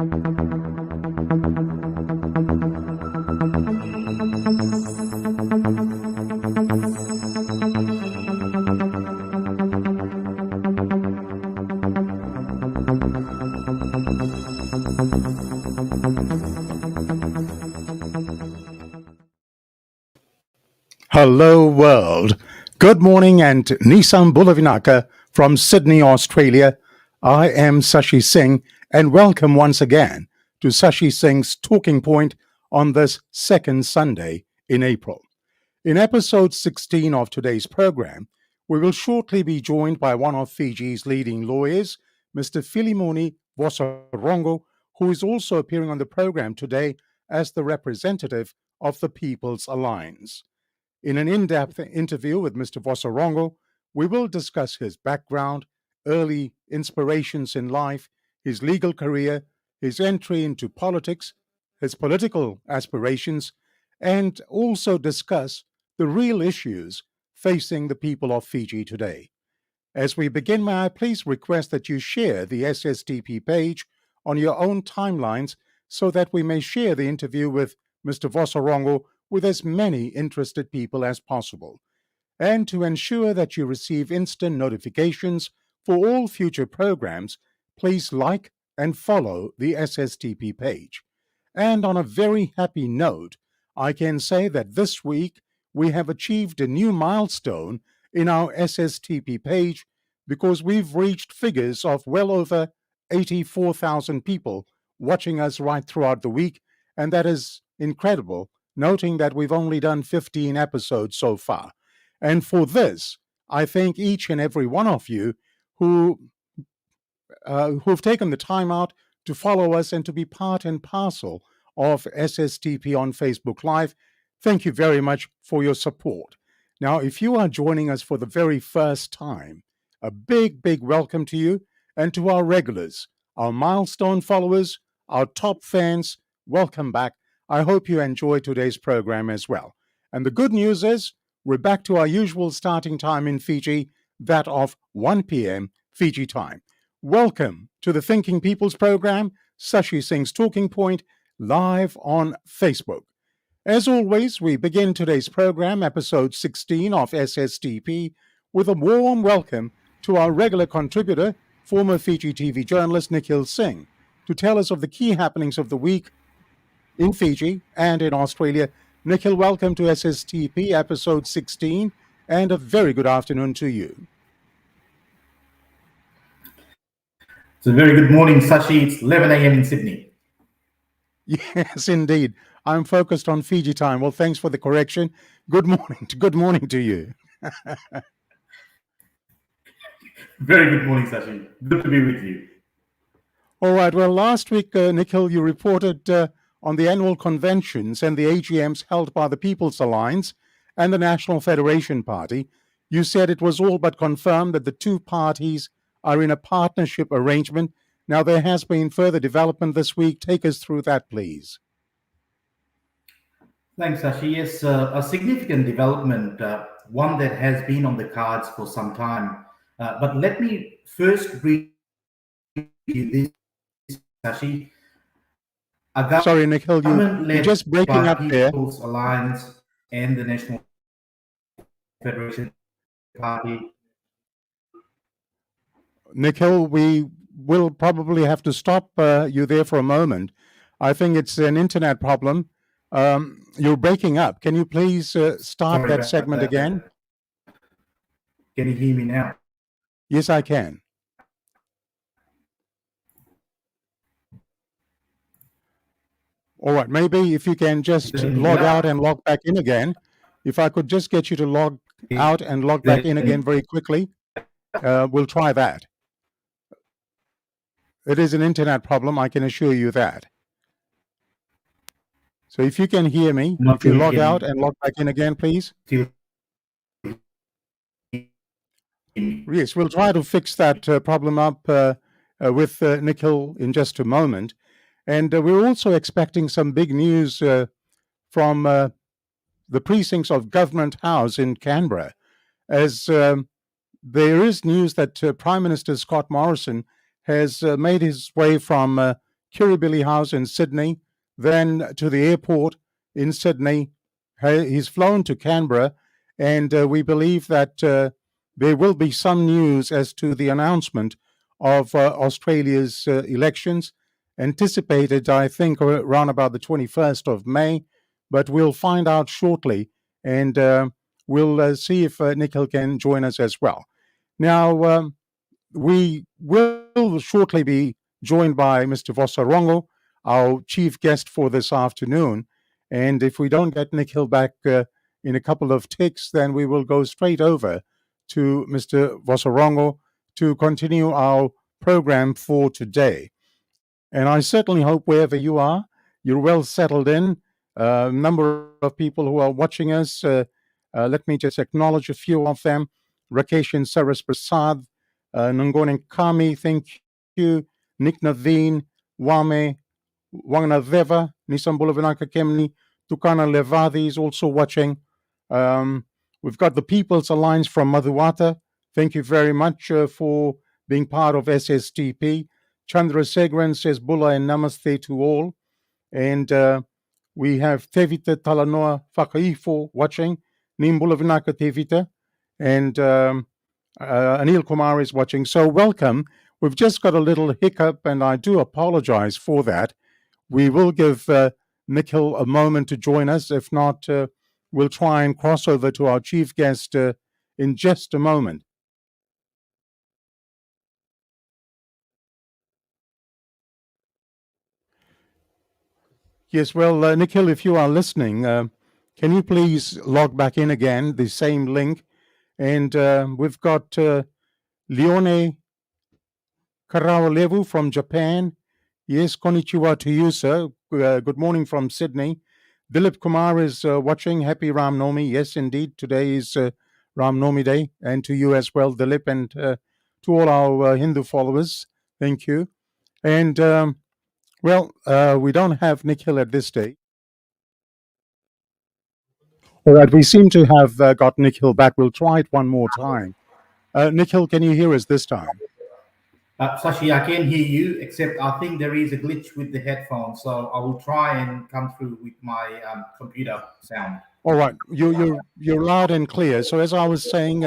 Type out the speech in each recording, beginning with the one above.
Hello world. Good morning and Nissan Bulavinaka from Sydney, Australia. I am Sashi Singh and welcome once again to Sashi Singh's Talking Point on this second Sunday in April. In episode 16 of today's program, we will shortly be joined by one of Fiji's leading lawyers, Mr. Filimoni Vosarogo, who is also appearing on the program today as the representative of the People's Alliance. In an in-depth interview with Mr. Vosarongo, we will discuss his background, early inspirations in life, his legal career, his entry into politics, his political aspirations, and also discuss the real issues facing the people of Fiji today. As we begin, may I please request that you share the SSTP page on your own timelines so that we may share the interview with Mr. Vosarongo with as many interested people as possible. And to ensure that you receive instant notifications for all future programs, please like and follow the SSTP page. And on a very happy note, I can say that this week we have achieved a new milestone in our SSTP page because we've reached figures of well over 84,000 people watching us right throughout the week, and that is incredible, noting that we've only done 15 episodes so far. And for this, I thank each and every one of you who've taken the time out to follow us and to be part and parcel of SSTP on Facebook Live. Thank you very much for your support. Now, if you are joining us for the very first time, a big, big welcome to you, and to our regulars, our milestone followers, our top fans, welcome back. I hope you enjoy today's program as well. And the good news is, we're back to our usual starting time in Fiji, that of 1 p.m. Fiji time. Welcome to the Thinking People's program, Sashi Singh's Talking Point, live on Facebook. As always, we begin today's program, episode 16 of SSTP, with a warm welcome to our regular contributor, former Fiji TV journalist Nikhil Singh, to tell us of the key happenings of the week in Fiji and in Australia. Nikhil, welcome to SSTP episode 16, and a very good afternoon to you. It's a very good morning, Sashi. It's 11 a.m. in Sydney. Yes, indeed. I'm focused on Fiji time. Well, thanks for the correction. Good morning to you. Very good morning, Sashi. Good to be with you. All right. Well, last week, Nikhil, you reported on the annual conventions and the AGMs held by the People's Alliance and the National Federation Party. You said it was all but confirmed that the two parties are in a partnership arrangement. Now, there has been further development this week. Take us through that, please. Thanks, Sashi. Yes, a significant development, one that has been on the cards for some time. But let me first read you this, Sashi. Sorry, Nikhil, you're just breaking up there. People's Alliance and the National Federation Party. Nikhil, we will probably have to stop you there for a moment. I think it's an internet problem. You're breaking up. Can you please start that segment again? Can you hear me now? Yes, I can. All right, maybe if you can just log out and log back in again. If I could just get you to log out and log back in again very quickly, we'll try that. It is an internet problem, I can assure you that. So if you can hear me, if you log out and log back in again, please. Yes, we'll try to fix that problem up with Nikhil in just a moment. And we're also expecting some big news from the precincts of Government House in Canberra, as there is news that Prime Minister Scott Morrison has made his way from Kirribilli House in Sydney, then to the airport in Sydney. He's flown to Canberra, and we believe that there will be some news as to the announcement of Australia's elections, anticipated, I think, around about the 21st of May, but we'll find out shortly, and we'll see if Nikhil can join us as well. Now, we will shortly be joined by Mr. Vosarongo, our chief guest for this afternoon. And if we don't get Nikhil back in a couple of ticks, then we will go straight over to Mr. Vosarongo to continue our program for today. And I certainly hope wherever you are, you're well settled in. A number of people who are watching us, let me just acknowledge a few of them. Rakesh and Saras Prasad, Nungonin Kami, thank you. Nick Naveen, Wame, Wangna Veva, Nisam Bulavinaka Kemni, Tukana Levadi is also watching. We've got the People's Alliance from Madhuwata. Thank you very much for being part of SSTP. Chandra Segran says Bula and Namaste to all. And we have Tevita Talanoa Whakaifo watching. Nimbula Vinaka Tevita. And Anil Kumar is watching. So welcome. We've just got a little hiccup, and I do apologize for that. We will give Nikhil a moment to join us. If not, we'll try and cross over to our chief guest in just a moment. Yes, well, Nikhil, if you are listening, can you please log back in again, the same link? And we've got Leone Karawalevu from Japan. Yes, konnichiwa to you, sir. Good morning from Sydney. Dilip Kumar is watching. Happy Ram Navami. Yes, indeed. Today is Ram Navami Day. And to you as well, Dilip, and to all our Hindu followers. Thank you. And, we don't have Nikhil at this stage. All right, we seem to have got Nikhil back. We'll try it one more time. Nikhil, can you hear us this time? Sashi, I can hear you, except I think there is a glitch with the headphones. So I will try and come through with my computer sound. All right, you're loud and clear. So as I was saying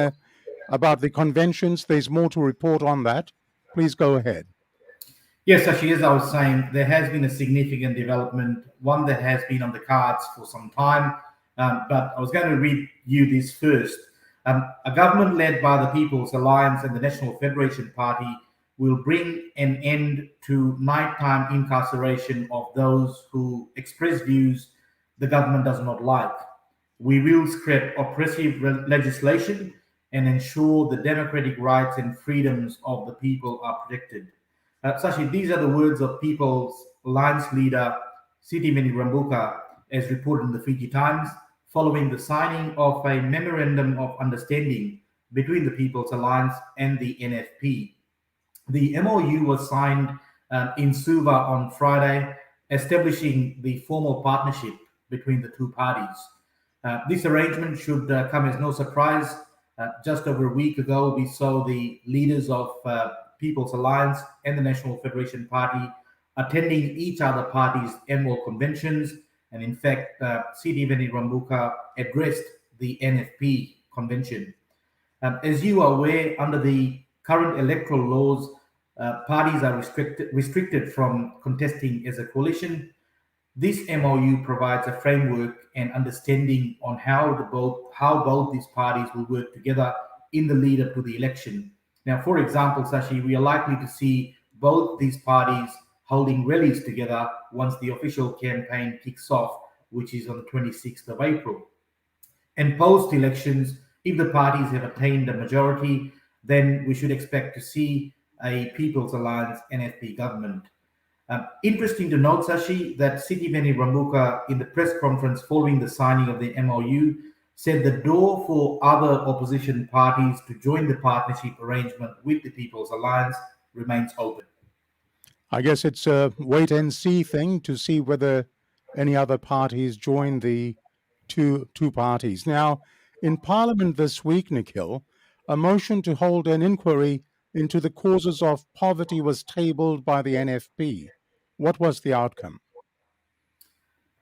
about the conventions, there's more to report on that. Please go ahead. Yes, Sashi, as I was saying, there has been a significant development, one that has been on the cards for some time. But I was going to read you this first. A government led by the People's Alliance and the National Federation Party will bring an end to nighttime incarceration of those who express views the government does not like. We will scrap oppressive legislation and ensure the democratic rights and freedoms of the people are protected. Sashi, these are the words of People's Alliance leader Filimoni Rabuka, as reported in the Fiji Times, following the signing of a memorandum of understanding between the People's Alliance and the NFP. The MOU was signed in Suva on Friday, establishing the formal partnership between the two parties. This arrangement should come as no surprise. Just over a week ago, we saw the leaders of People's Alliance and the National Federation Party attending each other parties' annual conventions. And in fact, Filimoni Rabuka addressed the NFP convention. As you are aware, under the current electoral laws, parties are restricted from contesting as a coalition. This MOU provides a framework and understanding on how both these parties will work together in the lead up to the election. Now, for example, Sashi, we are likely to see both these parties holding rallies together once the official campaign kicks off, which is on the 26th of April. And post-elections, if the parties have attained a majority, then we should expect to see a People's Alliance NFP government. Interesting to note, Sashi, that Filimoni Rabuka, in the press conference following the signing of the MOU, said the door for other opposition parties to join the partnership arrangement with the People's Alliance remains open. I guess it's a wait and see thing to see whether any other parties join the two parties. Now, in Parliament this week, Nikhil, a motion to hold an inquiry into the causes of poverty was tabled by the NFP. What was the outcome?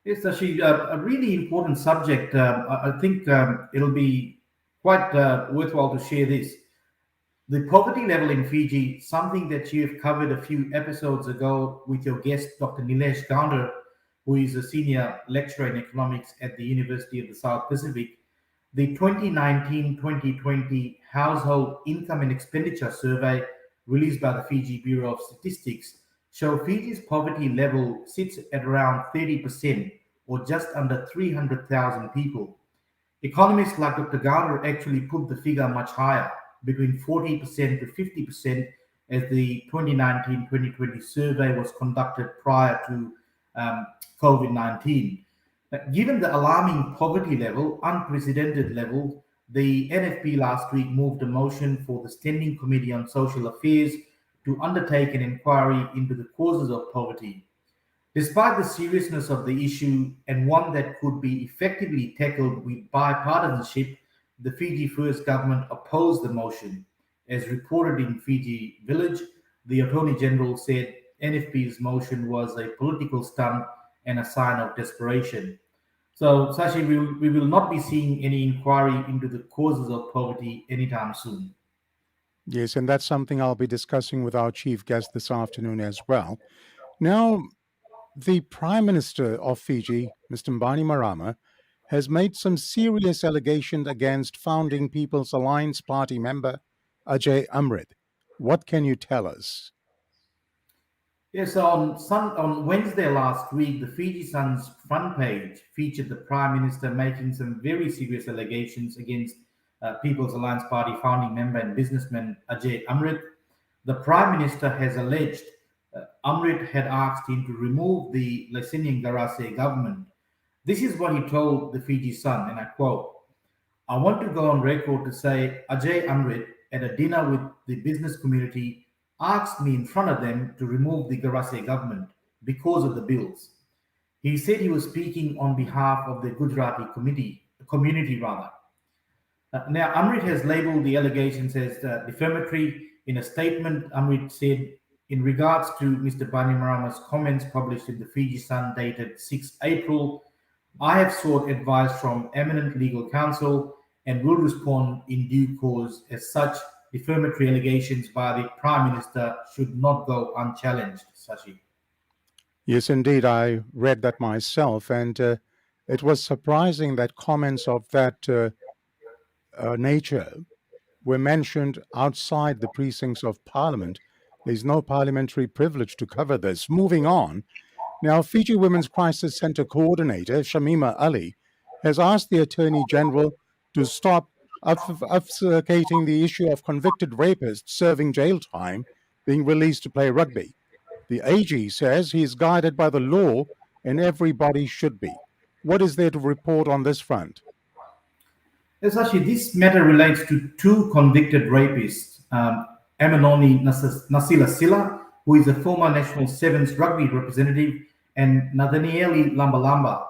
Yes, Sashi, a really important subject. I think it'll be quite worthwhile to share this. The poverty level in Fiji, something that you've covered a few episodes ago with your guest, Dr. Nilesh Gounder, who is a senior lecturer in economics at the University of the South Pacific. The 2019-2020 Household Income and Expenditure Survey released by the Fiji Bureau of Statistics show Fiji's poverty level sits at around 30% or just under 300,000 people. Economists like Dr. Gowder actually put the figure much higher, between 40% to 50%, as the 2019-2020 survey was conducted prior to COVID-19. Given the alarming poverty level, unprecedented level, the NFP last week moved a motion for the Standing Committee on Social Affairs to undertake an inquiry into the causes of poverty. Despite the seriousness of the issue and one that could be effectively tackled with bipartisanship, the Fiji First government opposed the motion. As reported in Fiji Village, the Attorney General said NFP's motion was a political stunt and a sign of desperation. So, Sashi, we will not be seeing any inquiry into the causes of poverty anytime soon. Yes, and that's something I'll be discussing with our chief guest this afternoon as well. Now, the Prime Minister of Fiji, Mr. Mbani Marama, has made some serious allegations against founding People's Alliance Party member Ajay Amrit. What can you tell us? Yes, on Wednesday last week, the Fiji Sun's front page featured the Prime Minister making some very serious allegations against People's Alliance Party founding member and businessman Ajay Amrit. The Prime Minister has alleged Amrit had asked him to remove the Licinian Garase government. This is what he told the Fiji Sun, and I quote, I want to go on record to say Ajay Amrit at a dinner with the business community asked me in front of them to remove the Garase government because of the bills. He said he was speaking on behalf of the Gujarati community rather. Now, Amrit has labeled the allegations as defamatory. In a statement, Amrit said, in regards to Mr. Bainimarama's comments published in the Fiji Sun dated 6 April, I have sought advice from eminent legal counsel and will respond in due course as such defamatory allegations by the Prime Minister should not go unchallenged, Sashi. Yes, indeed, I read that myself, and it was surprising that comments of that nature were mentioned outside the precincts of Parliament. There's no parliamentary privilege to cover this. Moving on, now, Fiji Women's Crisis Center coordinator Shamima Ali has asked the Attorney General to stop obfuscating the issue of convicted rapists serving jail time being released to play rugby. The AG says he is guided by the law and everybody should be. What is there to report on this front? Yes, actually, this matter relates to two convicted rapists, Amanoni Nasila Silla, who is a former National Sevens rugby representative, and Nathanieli Lambalamba,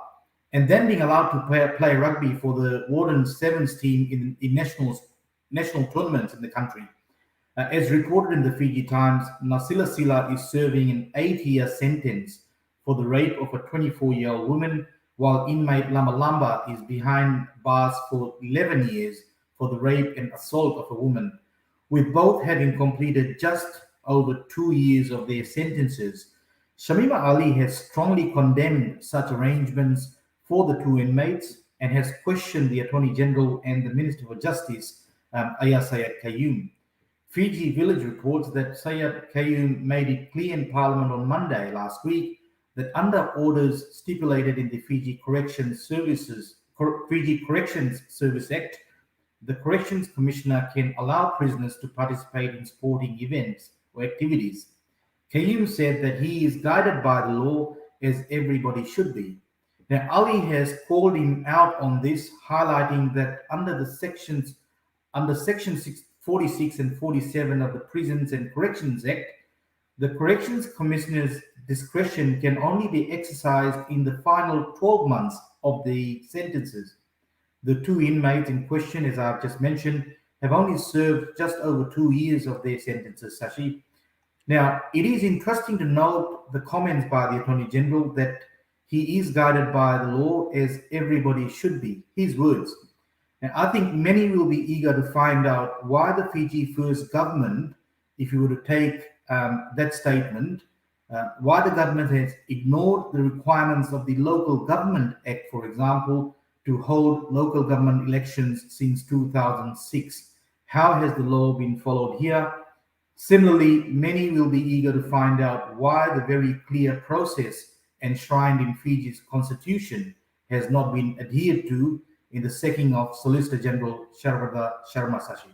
and then being allowed to play rugby for the Warden Sevens team in national tournaments in the country. As reported in the Fiji Times, Nasila Silla is serving an 8-year sentence for the rape of a 24-year-old woman, while inmate Lamba Lamba is behind bars for 11 years for the rape and assault of a woman, with both having completed just over 2 years of their sentences. Shamima Ali has strongly condemned such arrangements for the two inmates and has questioned the Attorney General and the Minister for Justice, Ayah Sayed Qayyum. Fiji Village reports that Sayed Qayyum made it clear in Parliament on Monday last week that under orders stipulated in the Fiji Corrections Service Act, the Corrections Commissioner can allow prisoners to participate in sporting events or activities. Qayyum said that he is guided by the law as everybody should be. Now, Ali has called him out on this, highlighting that under Section 46 and 47 of the Prisons and Corrections Act, the Corrections Commissioner's discretion can only be exercised in the final 12 months of the sentences. The two inmates in question, as I've just mentioned, have only served just over 2 years of their sentences, Sashi. Now, it is interesting to note the comments by the Attorney General that he is guided by the law as everybody should be. His words. And I think many will be eager to find out why the Fiji First government, if you were to take that statement, why the government has ignored the requirements of the Local Government Act, for example, to hold local government elections since 2006. How has the law been followed here? Similarly, many will be eager to find out why the very clear process enshrined in Fiji's constitution has not been adhered to in the sacking of Solicitor General Sharvada Sharma Sashi.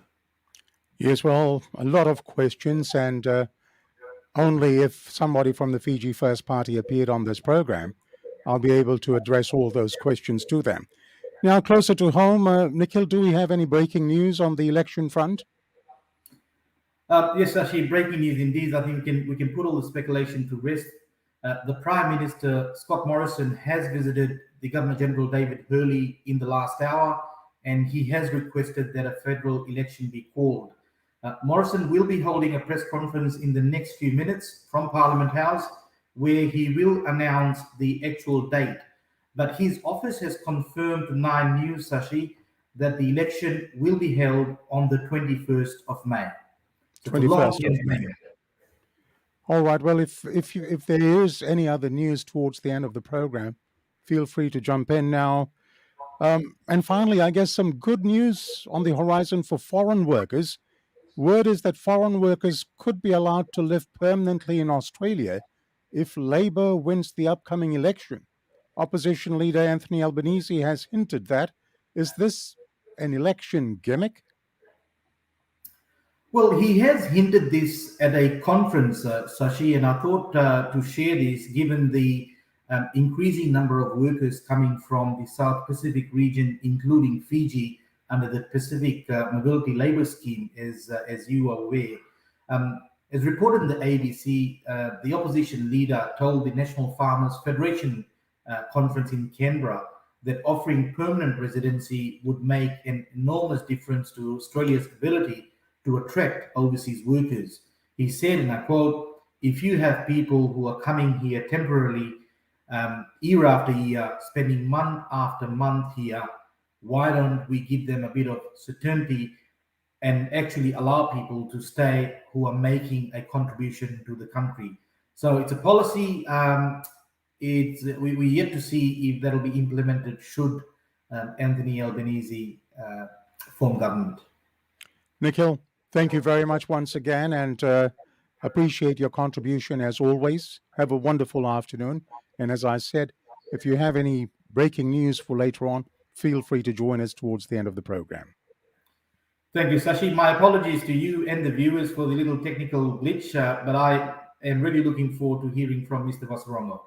Yes, well, a lot of questions, and only if somebody from the Fiji First Party appeared on this program, I'll be able to address all those questions to them. Now, closer to home, Nikhil, do we have any breaking news on the election front? Yes, actually, breaking news indeed. I think we can put all the speculation to rest. The Prime Minister Scott Morrison has visited the Governor General David Hurley in the last hour, and he has requested that a federal election be called. Morrison will be holding a press conference in the next few minutes from Parliament House, where he will announce the actual date. But his office has confirmed to Nine News, Sashi, that the election will be held on the 21st of May. So 21st of May. All right. Well, if there is any other news towards the end of the program, feel free to jump in now. And finally, I guess some good news on the horizon for foreign workers. Word is that foreign workers could be allowed to live permanently in Australia if Labor wins the upcoming election. Opposition leader Anthony Albanese has hinted that. Is this an election gimmick? Well, he has hinted this at a conference, Sashi, and I thought to share this given the increasing number of workers coming from the South Pacific region, including Fiji, under the Pacific Mobility Labour Scheme, as you are aware. As reported in the ABC, the opposition leader told the National Farmers Federation conference in Canberra that offering permanent residency would make an enormous difference to Australia's ability to attract overseas workers. He said, and I quote, "If you have people who are coming here temporarily, year after year, spending month after month here, why don't we give them a bit of certainty and actually allow people to stay who are making a contribution to the country?" So it's a policy. We're yet to see if that'll be implemented should Anthony Albanese form government. Nikhil, thank you very much once again, and appreciate your contribution as always. Have a wonderful afternoon. And as I said, if you have any breaking news for later on, feel free to join us towards the end of the program. Thank you, Sashi. My apologies to you and the viewers for the little technical glitch, but I am really looking forward to hearing from Mr. Vosarongo.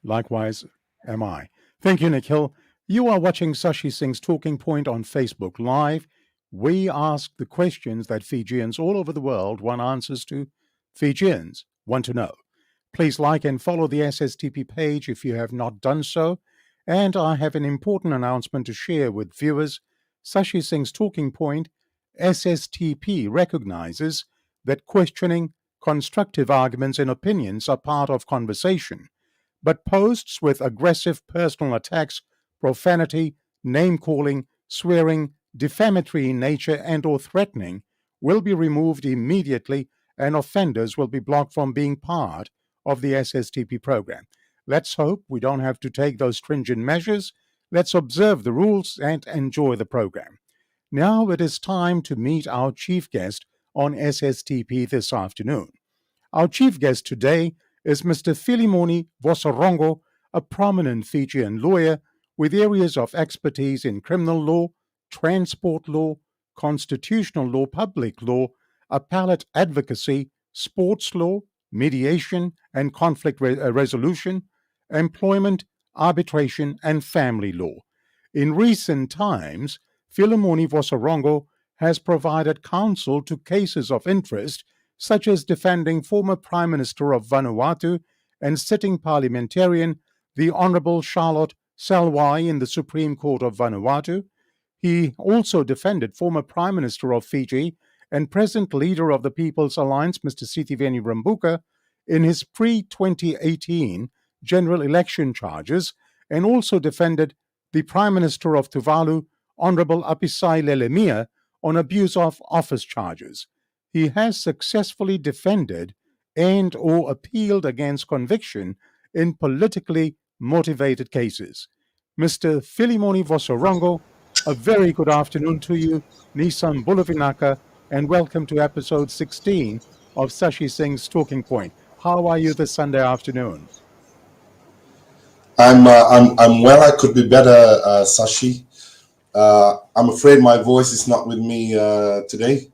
Likewise am I. Thank you, Nikhil. You are watching Sashi Singh's Talking Point on Facebook Live. We ask the questions that Fijians all over the world want answers to. Fijians want to know. Please like and follow the SSTP page if you have not done so. And I have an important announcement to share with viewers. Sashi Singh's Talking Point, SSTP, recognizes that questioning, constructive arguments, and opinions are part of conversation. But posts with aggressive personal attacks, profanity, name-calling, swearing, defamatory in nature, and/or threatening will be removed immediately, and offenders will be blocked from being part of the SSTP program. Let's hope we don't have to take those stringent measures. Let's observe the rules and enjoy the program. Now it is time to meet our chief guest on SSTP this afternoon. Our chief guest today is Mr. Filimoni Vosarogo, a prominent Fijian lawyer with areas of expertise in criminal law, transport law, constitutional law, public law, appellate advocacy, sports law, mediation and conflict resolution, employment, arbitration, and family law. In recent times, Filimoni Vosarogo has provided counsel to cases of interest, such as defending former Prime Minister of Vanuatu and sitting parliamentarian, the Honourable Charlotte Salwai in the Supreme Court of Vanuatu. He also defended former Prime Minister of Fiji and present leader of the People's Alliance, Mr. Sitiveni Rabuka, in his pre-2018 general election charges, and also defended the Prime Minister of Tuvalu, Honorable Apisai Lelemia, on abuse of office charges. He has successfully defended and or appealed against conviction in politically motivated cases. Mr. Filimoni Vosarogo, a very good afternoon to you, Nissan Bulavinaka, and welcome to episode 16 of Sashi Singh's Talking Point. How are you this Sunday afternoon? I'm well. I could be better, Sashi. I'm afraid my voice is not with me today.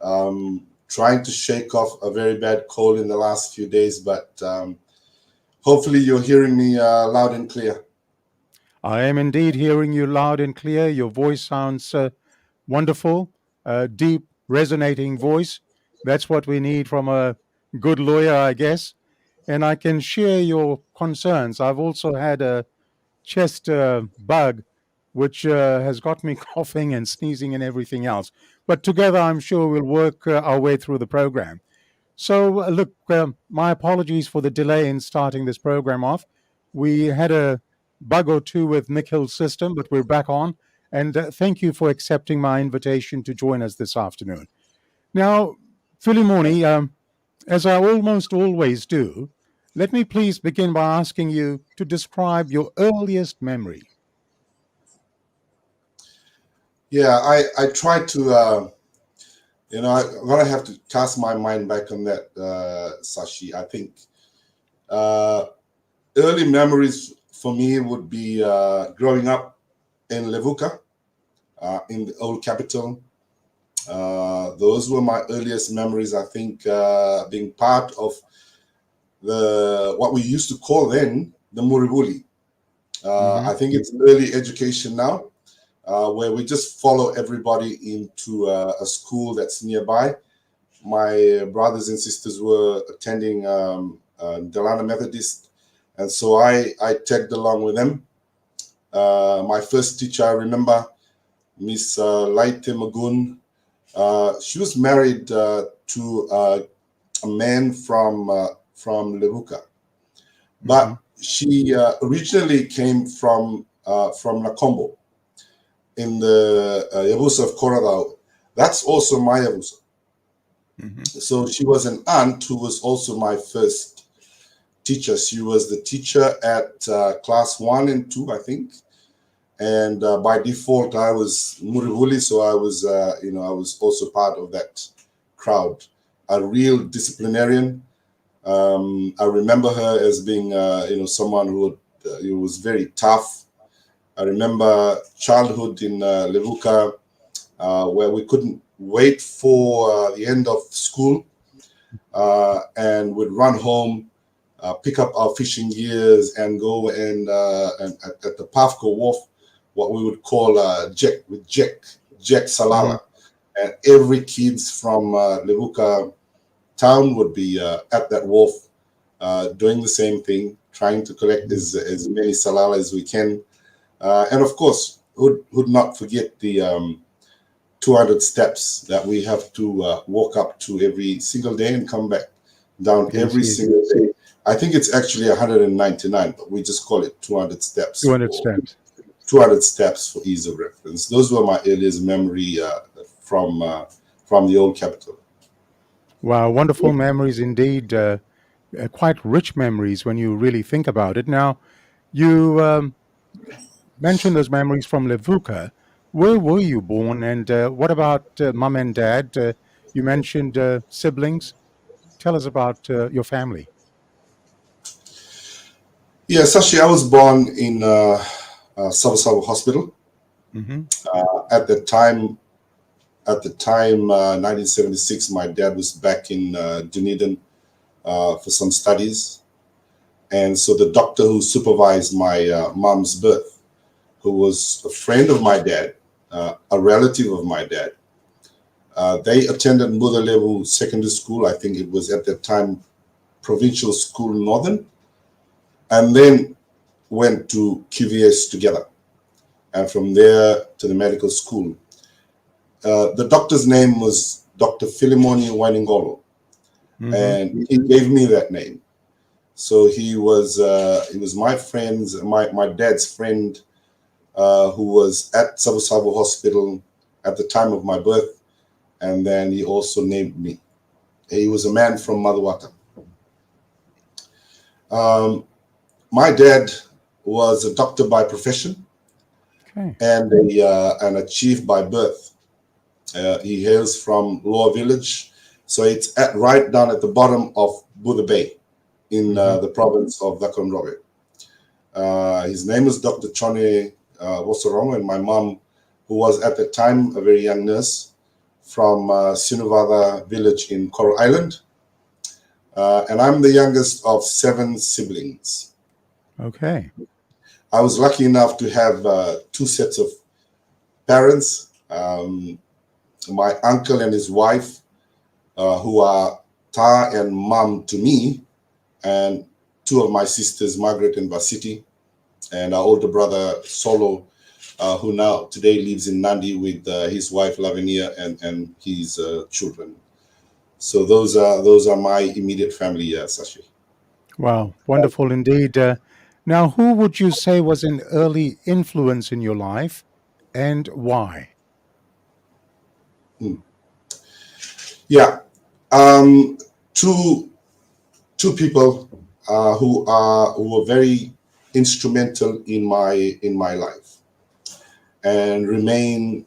Trying to shake off a very bad cold in the last few days, but hopefully you're hearing me loud and clear. I am indeed hearing you loud and clear. Your voice sounds wonderful, deep, resonating voice. That's what we need from a good lawyer, I guess. And I can share your concerns. I've also had a chest bug, which has got me coughing and sneezing and everything else. But together, I'm sure we'll work our way through the program. So, look, my apologies for the delay in starting this program off. We had a bug or two with Nikhil's system, but we're back on. And thank you for accepting my invitation to join us this afternoon. Now, Filimoni, as I almost always do, let me please begin by asking you to describe your earliest memory. Yeah, I try to, I'm going to have to cast my mind back on that, Sashi. I think early memories for me would be growing up in Levuka, in the old capital. Those were my earliest memories. I think being part of what we used to call then the Muribuli. I think it's early education now, where we just follow everybody into a school that's nearby. My brothers and sisters were attending Delana Methodist, and so I tagged along with them. My first teacher, I remember, Miss Laite Magun. She was married to a man from Levuka, but she originally came from Nakombo in the Yabusa of Koradao. That's also my Yabusa. So she was an aunt who was also my first teacher. She was the teacher at class 1 and 2, I think. And by default, I was Murivuli, so I was, I was also part of that crowd. A real disciplinarian. I remember her as being, someone who was very tough. I remember childhood in Levuka, where we couldn't wait for the end of school, and would run home, pick up our fishing gears, and go and at the Pafco Wharf, what we would call Jack Salala. And every kids from Levuka town would be at that wharf doing the same thing, trying to collect as many salala as we can. And of course, would not forget the 200 steps that we have to walk up to every single day and come back down every single day. I think it's actually 199, but we just call it 200 steps. 200 steps. 200 steps for ease of reference. Those were my earliest memory from the old capital. Wow, wonderful memories indeed. Quite rich memories when you really think about it. Now, you mentioned those memories from Levuka. Where were you born, and what about mom and dad? You mentioned siblings. Tell us about your family. Yeah, Sashi, I was born in Savo Hospital. At the time, 1976, my dad was back in Dunedin for some studies. And so the doctor who supervised my mom's birth, who was a friend of my dad, a relative of my dad, they attended Mudalevu Secondary School. I think it was at that time Provincial School Northern, and then went to QVS together. And from there to the medical school. The doctor's name was Dr. Filimoni Vosarogo, and he gave me that name. So he was my dad's friend, who was at Savu Hospital at the time of my birth, and then he also named me. He was a man from Maduwata. My dad was a doctor by profession, and a chief by birth. He hails from Lower Village, so it's right down at the bottom of Buddha Bay in the province of Vosarongo. His name is Dr. Chone Vosarongo, and my mom, who was at the time a very young nurse from Sinuvada village in Coral Island. And I'm the youngest of 7 siblings. Okay. I was lucky enough to have 2 sets of parents. My uncle and his wife, who are Ta and Mom to me, and 2 of my sisters, Margaret and Vasiti, and our older brother, Solo, who now today lives in Nandi with his wife, Lavinia, and his children. So those are my immediate family, Sashi. Wow, wonderful indeed. Now, who would you say was an early influence in your life, and why? Yeah, two people who were very instrumental in my life, and remain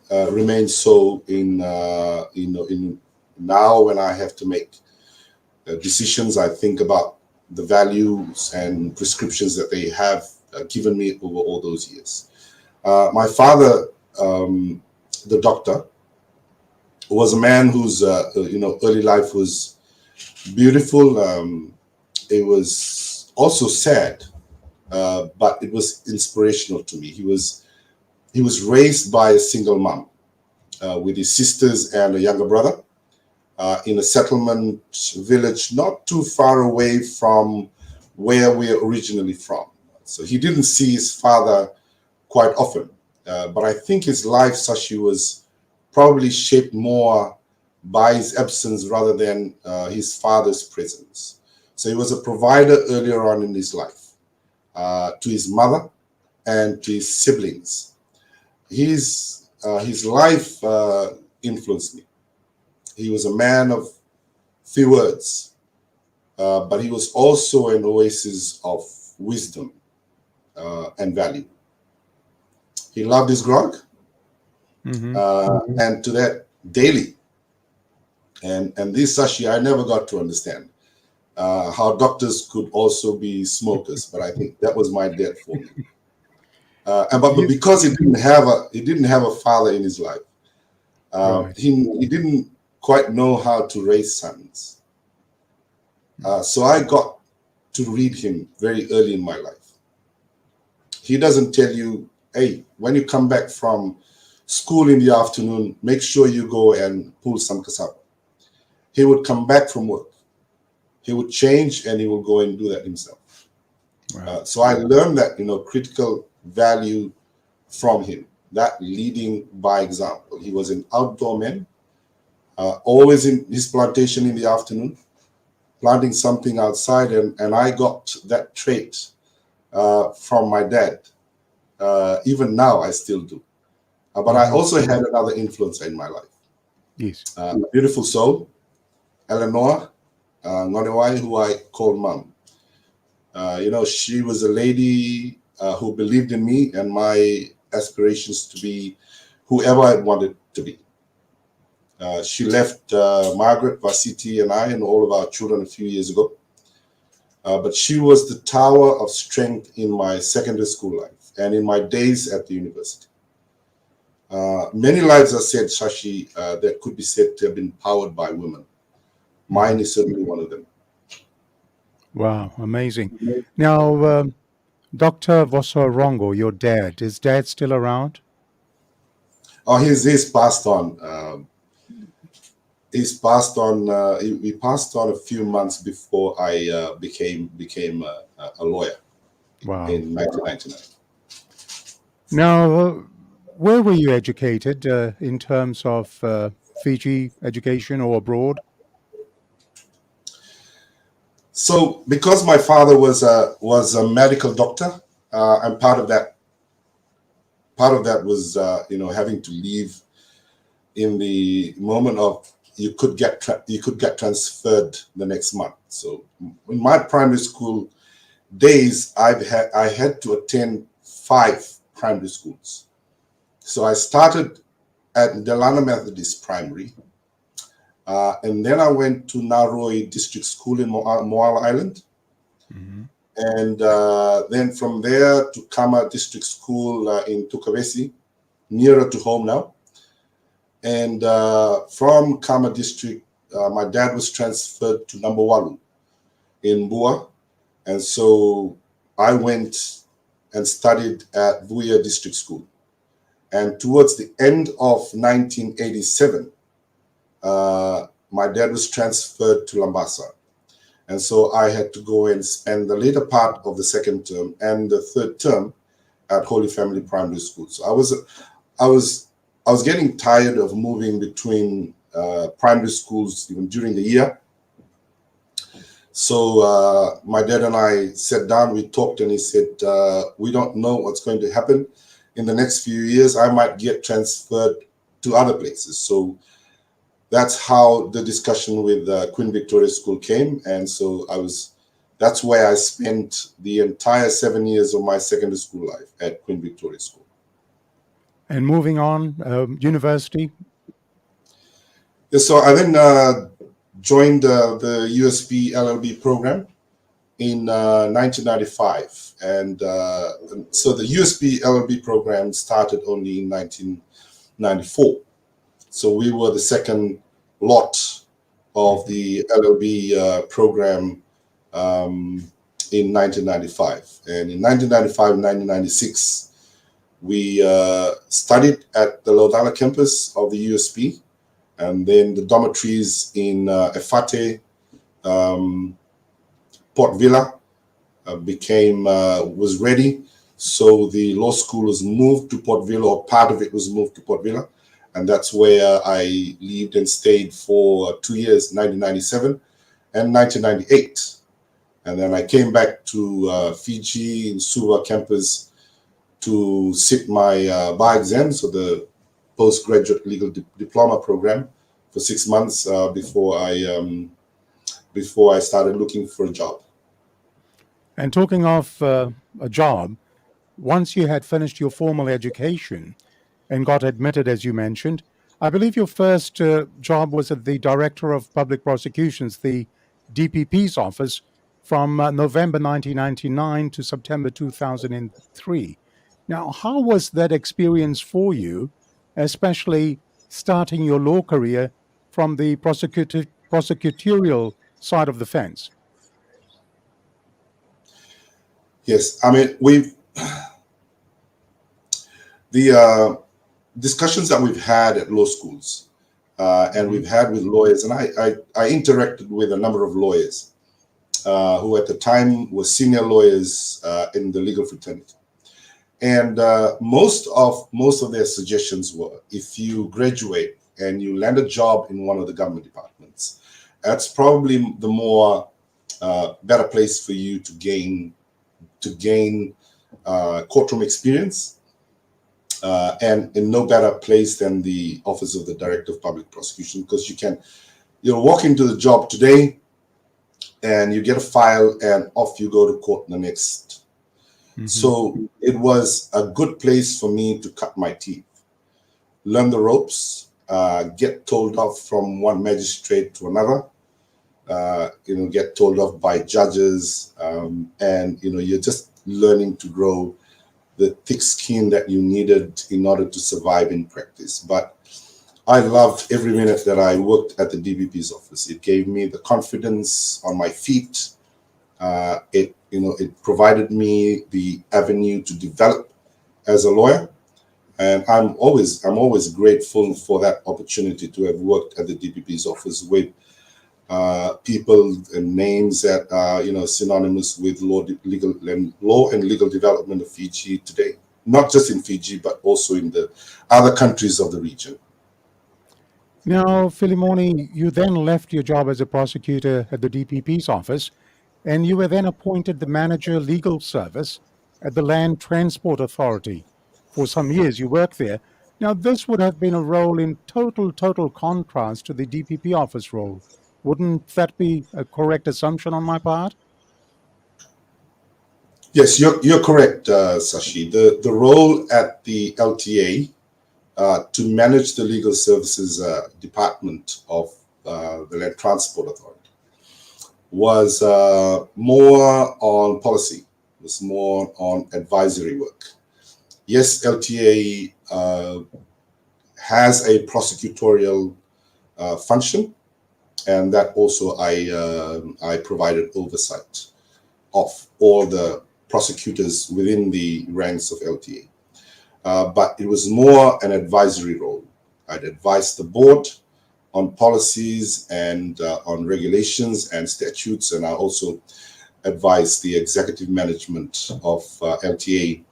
so in now when I have to make decisions. I think about the values and prescriptions that they have given me over all those years. My father, the doctor, was a man whose early life was beautiful. It was also sad, but it was inspirational to me. He was raised by a single mom with his sisters and a younger brother in a settlement village not too far away from where we're originally from. So he didn't see his father quite often, but I think his life, Sashi, was probably shaped more by his absence rather than his father's presence. So he was a provider earlier on in his life to his mother and to his siblings. His life influenced me. He was a man of few words, but he was also an oasis of wisdom and value. He loved his grog, and to that daily. And this, Sashi, I never got to understand how doctors could also be smokers, but I think that was my dad for me. But because he didn't have a father in his life, he didn't quite know how to raise sons. So I got to read him very early in my life. He doesn't tell you, hey, when you come back from school in the afternoon, make sure you go and pull some cassava. He would come back from work. He would change and he would go and do that himself. Wow. So I learned that, critical value from him, that leading by example. He was an outdoor man, always in his plantation in the afternoon, planting something outside, and I got that trait from my dad. Even now, I still do. But I also had another influence in my life. Yes. A beautiful soul, Eleanor Ngonewai, who I call Mom. She was a lady who believed in me and my aspirations to be whoever I wanted to be. She left Margaret, Vasiti, and I, and all of our children a few years ago. But she was the tower of strength in my secondary school life and in my days at the university. Many lives are said, Shashi, that could be said to have been powered by women. Mine is certainly one of them. Wow, amazing. Now, Dr. Vosarongo, your dad, is dad still around? Oh, he's passed on. He's passed on. He passed on a few months before I became a lawyer. Wow. In 1999. Now, where were you educated in terms of Fiji education or abroad? So, because my father was a medical doctor, and part of that was having to leave in the moment of you could get transferred the next month. So, in my primary school days, I had to attend 5 primary schools. So I started at Delana Methodist Primary, and then I went to Naroi District School in Moala Island, and then from there to Kama District School in Tukavesi, nearer to home now. And from Kama District, my dad was transferred to Nambawalu in Bua, and so I went and studied at Buia District School. And towards the end of 1987, my dad was transferred to Lambasa. And so I had to go and spend the later part of the second term and the third term at Holy Family Primary School. So I was getting tired of moving between primary schools even during the year. So my dad and I sat down, we talked, and he said, we don't know what's going to happen. In the next few years, I might get transferred to other places. So that's how the discussion with Queen Victoria School came. And so that's where I spent the entire 7 years of my secondary school life, at Queen Victoria School. And moving on, university? Yeah, so I then joined the USP LLB program in 1995. And so the USP LLB program started only in 1994. So we were the second lot of the LLB program in 1995. And in 1995, 1996, we studied at the Laudala campus of the USP, and then the dormitories in Efate, Port Vila was ready. So the law school was moved to Port Vila, or part of it was moved to Port Vila. And that's where I lived and stayed for 2 years, 1997 and 1998. And then I came back to Fiji in Suva campus to sit my bar exam, so the postgraduate legal diploma program, for 6 months before I started looking for a job. And talking of a job, once you had finished your formal education and got admitted, as you mentioned, I believe your first job was at the Director of Public Prosecutions, the DPP's office, from November 1999 to September 2003. Now, how was that experience for you, especially starting your law career from the prosecutorial side of the fence? Yes, I mean, the discussions that we've had at law schools and we've had with lawyers, and I interacted with a number of lawyers who at the time were senior lawyers in the legal fraternity. And most of their suggestions were, if you graduate and you land a job in one of the government departments, that's probably the more better place for you to gain courtroom experience, and in no better place than the office of the Director of Public Prosecution, because you'll walk into the job today and you get a file and off you go to court the next. So it was a good place for me to cut my teeth, learn the ropes, get told off from one magistrate to another, get told off by judges, and you're just learning to grow the thick skin that you needed in order to survive in practice. But I loved every minute that I worked at the DPP's office. It gave me the confidence on my feet. It provided me the avenue to develop as a lawyer, and I'm always grateful for that opportunity to have worked at the DPP's office with people and names that are synonymous with law and legal development of Fiji today, not just in Fiji but also in the other countries of the region. Now, Filimoni, you then left your job as a prosecutor at the DPP's office, and you were then appointed the manager legal service at the Land Transport Authority. For some years, you worked there. Now, this would have been a role in total contrast to the DPP office role. Wouldn't that be a correct assumption on my part? Yes, you're correct, Sashi. The role at the LTA to manage the legal services department of the Land Transport Authority was more on policy, was more on advisory work. Yes, LTA has a prosecutorial function, and that also I provided oversight of all the prosecutors within the ranks of LTA. But it was more an advisory role. I'd advise the board on policies and on regulations and statutes, and I also advise the executive management of LTA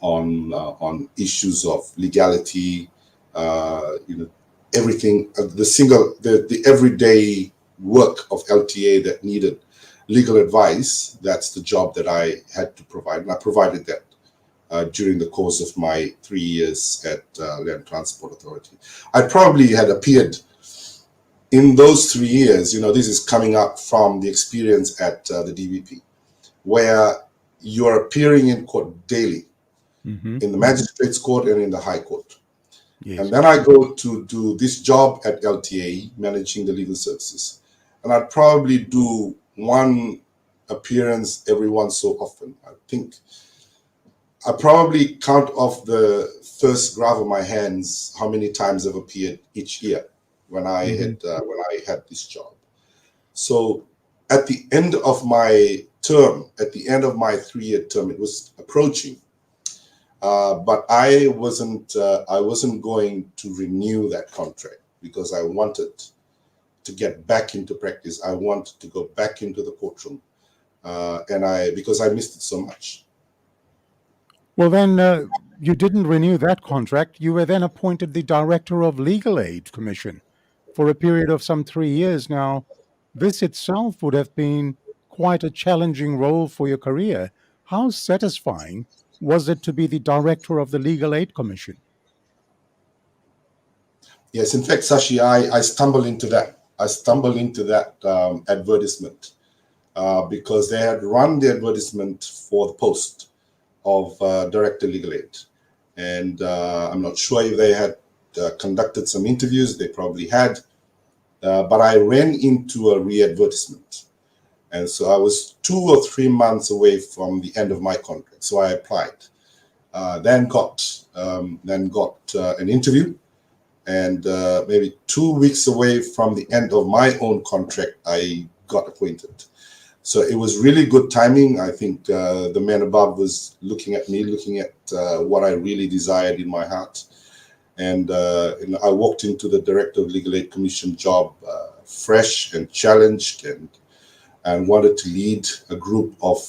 on issues of legality, everything, the everyday work of LTA that needed legal advice. That's the job that I had to provide, and I provided that during the course of my 3 years at Land Transport Authority. I probably had appeared in those 3 years, this is coming up from the experience at the DPP, where you're appearing in court daily, in the magistrates court and in the high court. Yes. And then I go to do this job at LTA, managing the legal services. And I'd probably do one appearance every once so often. I think I probably count off the first graph of my hands how many times I've appeared each year when I had this job. So at the end of my term, at the end of my 3-year term, it was approaching. But I wasn't going to renew that contract because I wanted to get back into practice. I wanted to go back into the courtroom, because I missed it so much. Well, then you didn't renew that contract. You were then appointed the Director of Legal Aid Commission for a period of some 3 years. Now, this itself would have been quite a challenging role for your career. How satisfying was it to be the Director of the Legal Aid Commission? Yes, in fact, Sashi, I stumbled into that. I stumbled into that advertisement because they had run the advertisement for the post of Director Legal Aid. And I'm not sure if they had conducted some interviews. They probably had. But I ran into a re-advertisement. And so I was 2 or 3 months away from the end of my contract. So I applied, then got an interview. And maybe 2 weeks away from the end of my own contract, I got appointed. So it was really good timing. I think the man above was looking at me, looking at what I really desired in my heart. And I walked into the Director of Legal Aid Commission job fresh and challenged and wanted to lead a group of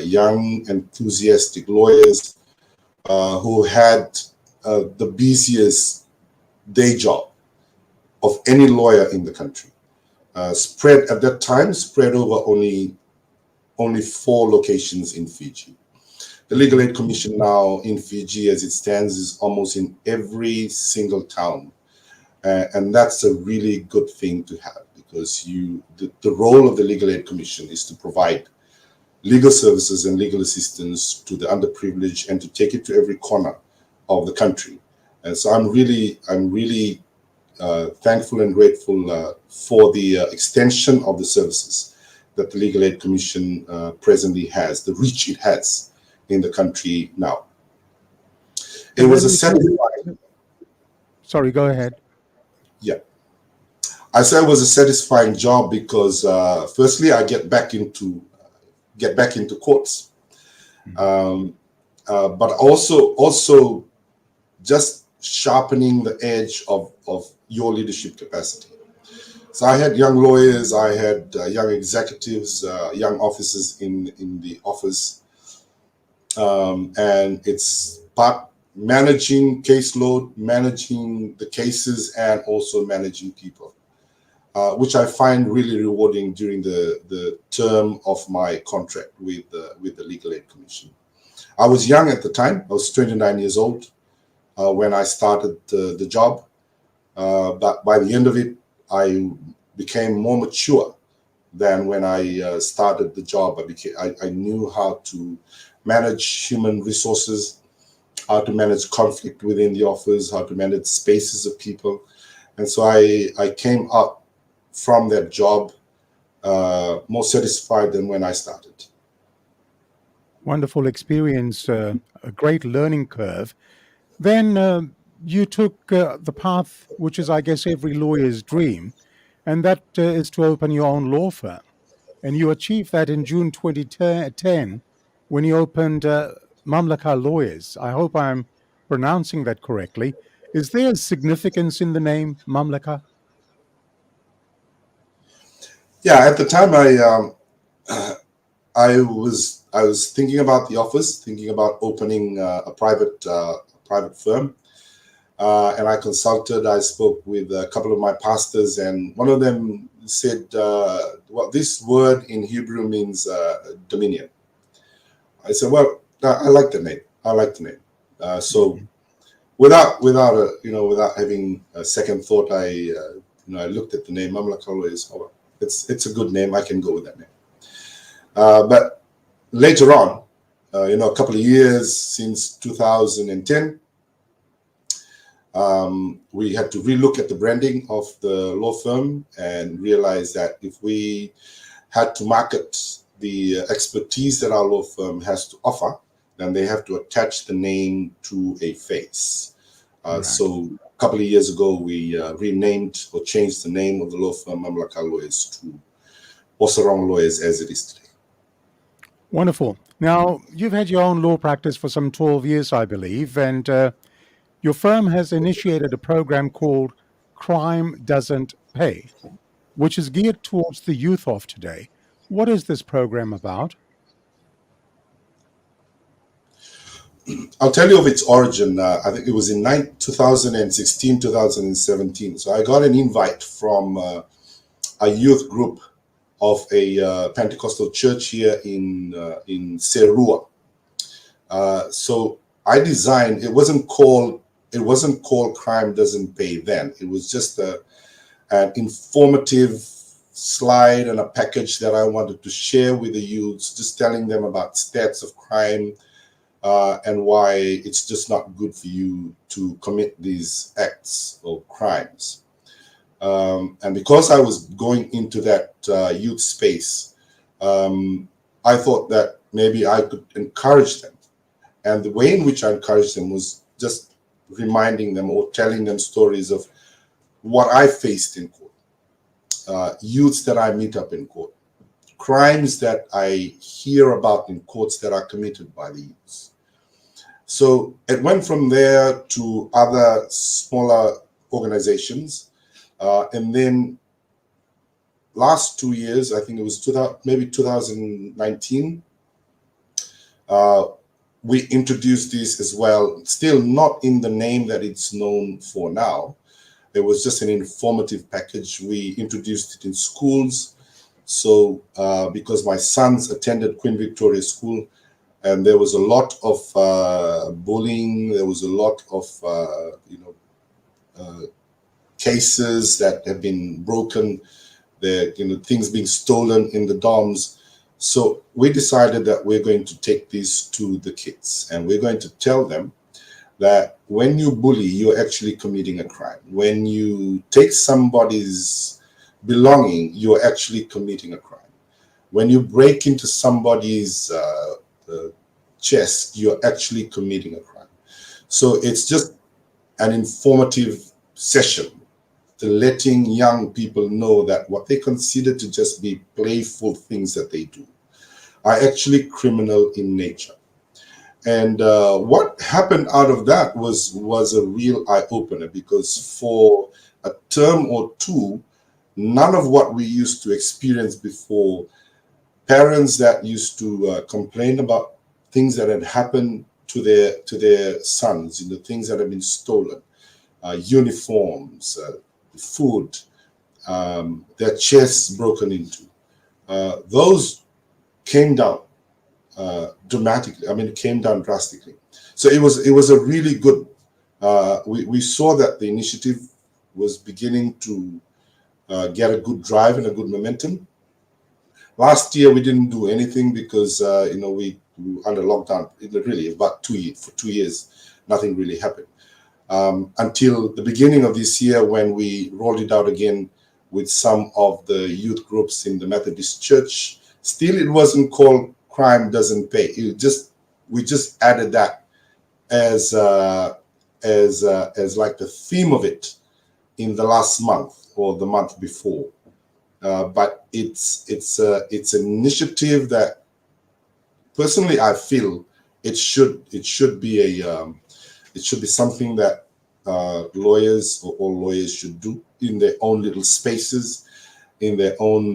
young, enthusiastic lawyers who had the busiest day job of any lawyer in the country. Spread over only 4 locations in Fiji. The Legal Aid Commission now in Fiji, as it stands, is almost in every single town. And that's a really good thing to have, because the role of the Legal Aid Commission is to provide legal services and legal assistance to the underprivileged and to take it to every corner of the country. And so I'm really thankful and grateful for the extension of the services that the Legal Aid Commission presently has, the reach it has in the country now. It was a satisfying. Sorry, go ahead. Yeah, I said it was a satisfying job because firstly, I get back into courts, but also just sharpening the edge of your leadership capacity. So I had young lawyers, I had young executives, young officers in the office, and it's part managing caseload, managing the cases, and also managing people, which I find really rewarding during the term of my contract with the Legal Aid Commission. I was young at the time. I was 29 years old when I started the job. But by the end of it, I became more mature than when I started the job. I knew how to manage human resources, how to manage conflict within the office, how to manage spaces of people. And so I came up from that job more satisfied than when I started. Wonderful experience, a great learning curve. Then you took the path, which is, I guess, every lawyer's dream, and that is to open your own law firm. And you achieved that in June 2010 when you opened Mamlaka Lawyers. I hope I'm pronouncing that correctly. Is there a significance in the name Mamlaka? Yeah, at the time I was thinking about the office, thinking about opening a private firm, and I consulted. I spoke with a couple of my pastors, and one of them said, "Well, this word in Hebrew means dominion." I said, "Well, I like the name. I like the name." So, without having a second thought, I looked at the name. Mamlaka Lawyers. Oh, it's a good name. I can go with that name. But later on, a couple of years since 2010, we had to relook at the branding of the law firm and realize that if we had to market the expertise that our law firm has to offer, then they have to attach the name to a face. Right. So a couple of years ago, we renamed or changed the name of the law firm Mamlaka Lawyers to Vosarongo Lawyers as it is today. Wonderful. Now, you've had your own law practice for some 12 years, I believe, and your firm has initiated a program called Crime Doesn't Pay, which is geared towards the youth of today. What is this program about? I'll tell you of its origin. I think it was in 2016, 2017. So I got an invite from a youth group of a Pentecostal church here in Serua. So I designed. It wasn't called Crime Doesn't Pay then. It was just an informative slide and a package that I wanted to share with the youths, just telling them about stats of crime. And why it's just not good for you to commit these acts or crimes. And because I was going into that youth space, I thought that maybe I could encourage them. And the way in which I encouraged them was just reminding them or telling them stories of what I faced in court, youths that I meet up in court, crimes that I hear about in courts that are committed by the youths. So it went from there to other smaller organizations. And then last 2 years, I think it was 2019, we introduced this as well, still not in the name that it's known for now. It was just an informative package. We introduced it in schools. So because my sons attended Queen Victoria School, and there was a lot of bullying. There was a lot of cases that have been broken. There, things being stolen in the dorms. So we decided that we're going to take this to the kids, and we're going to tell them that when you bully, you're actually committing a crime. When you take somebody's belonging, you're actually committing a crime. When you break into somebody's chest, you're actually committing a crime. So it's just an informative session to letting young people know that what they consider to just be playful things that they do are actually criminal in nature. And what happened out of that was a real eye-opener, because for a term or two, none of what we used to experience before, parents that used to complain about things that had happened to their sons, things that have been stolen, uniforms, food, their chests broken into. Those came down dramatically. I mean, it came down drastically. So it was a really good. We saw that the initiative was beginning to get a good drive and a good momentum. Last year we didn't do anything because we were under lockdown. Really, about 2 years. For 2 years, nothing really happened until the beginning of this year, when we rolled it out again with some of the youth groups in the Methodist Church. Still, it wasn't called "Crime Doesn't Pay." We just added that as like the theme of it in the last month or the month before. But it's an initiative that personally I feel it should be something that lawyers or all lawyers should do in their own little spaces, in their own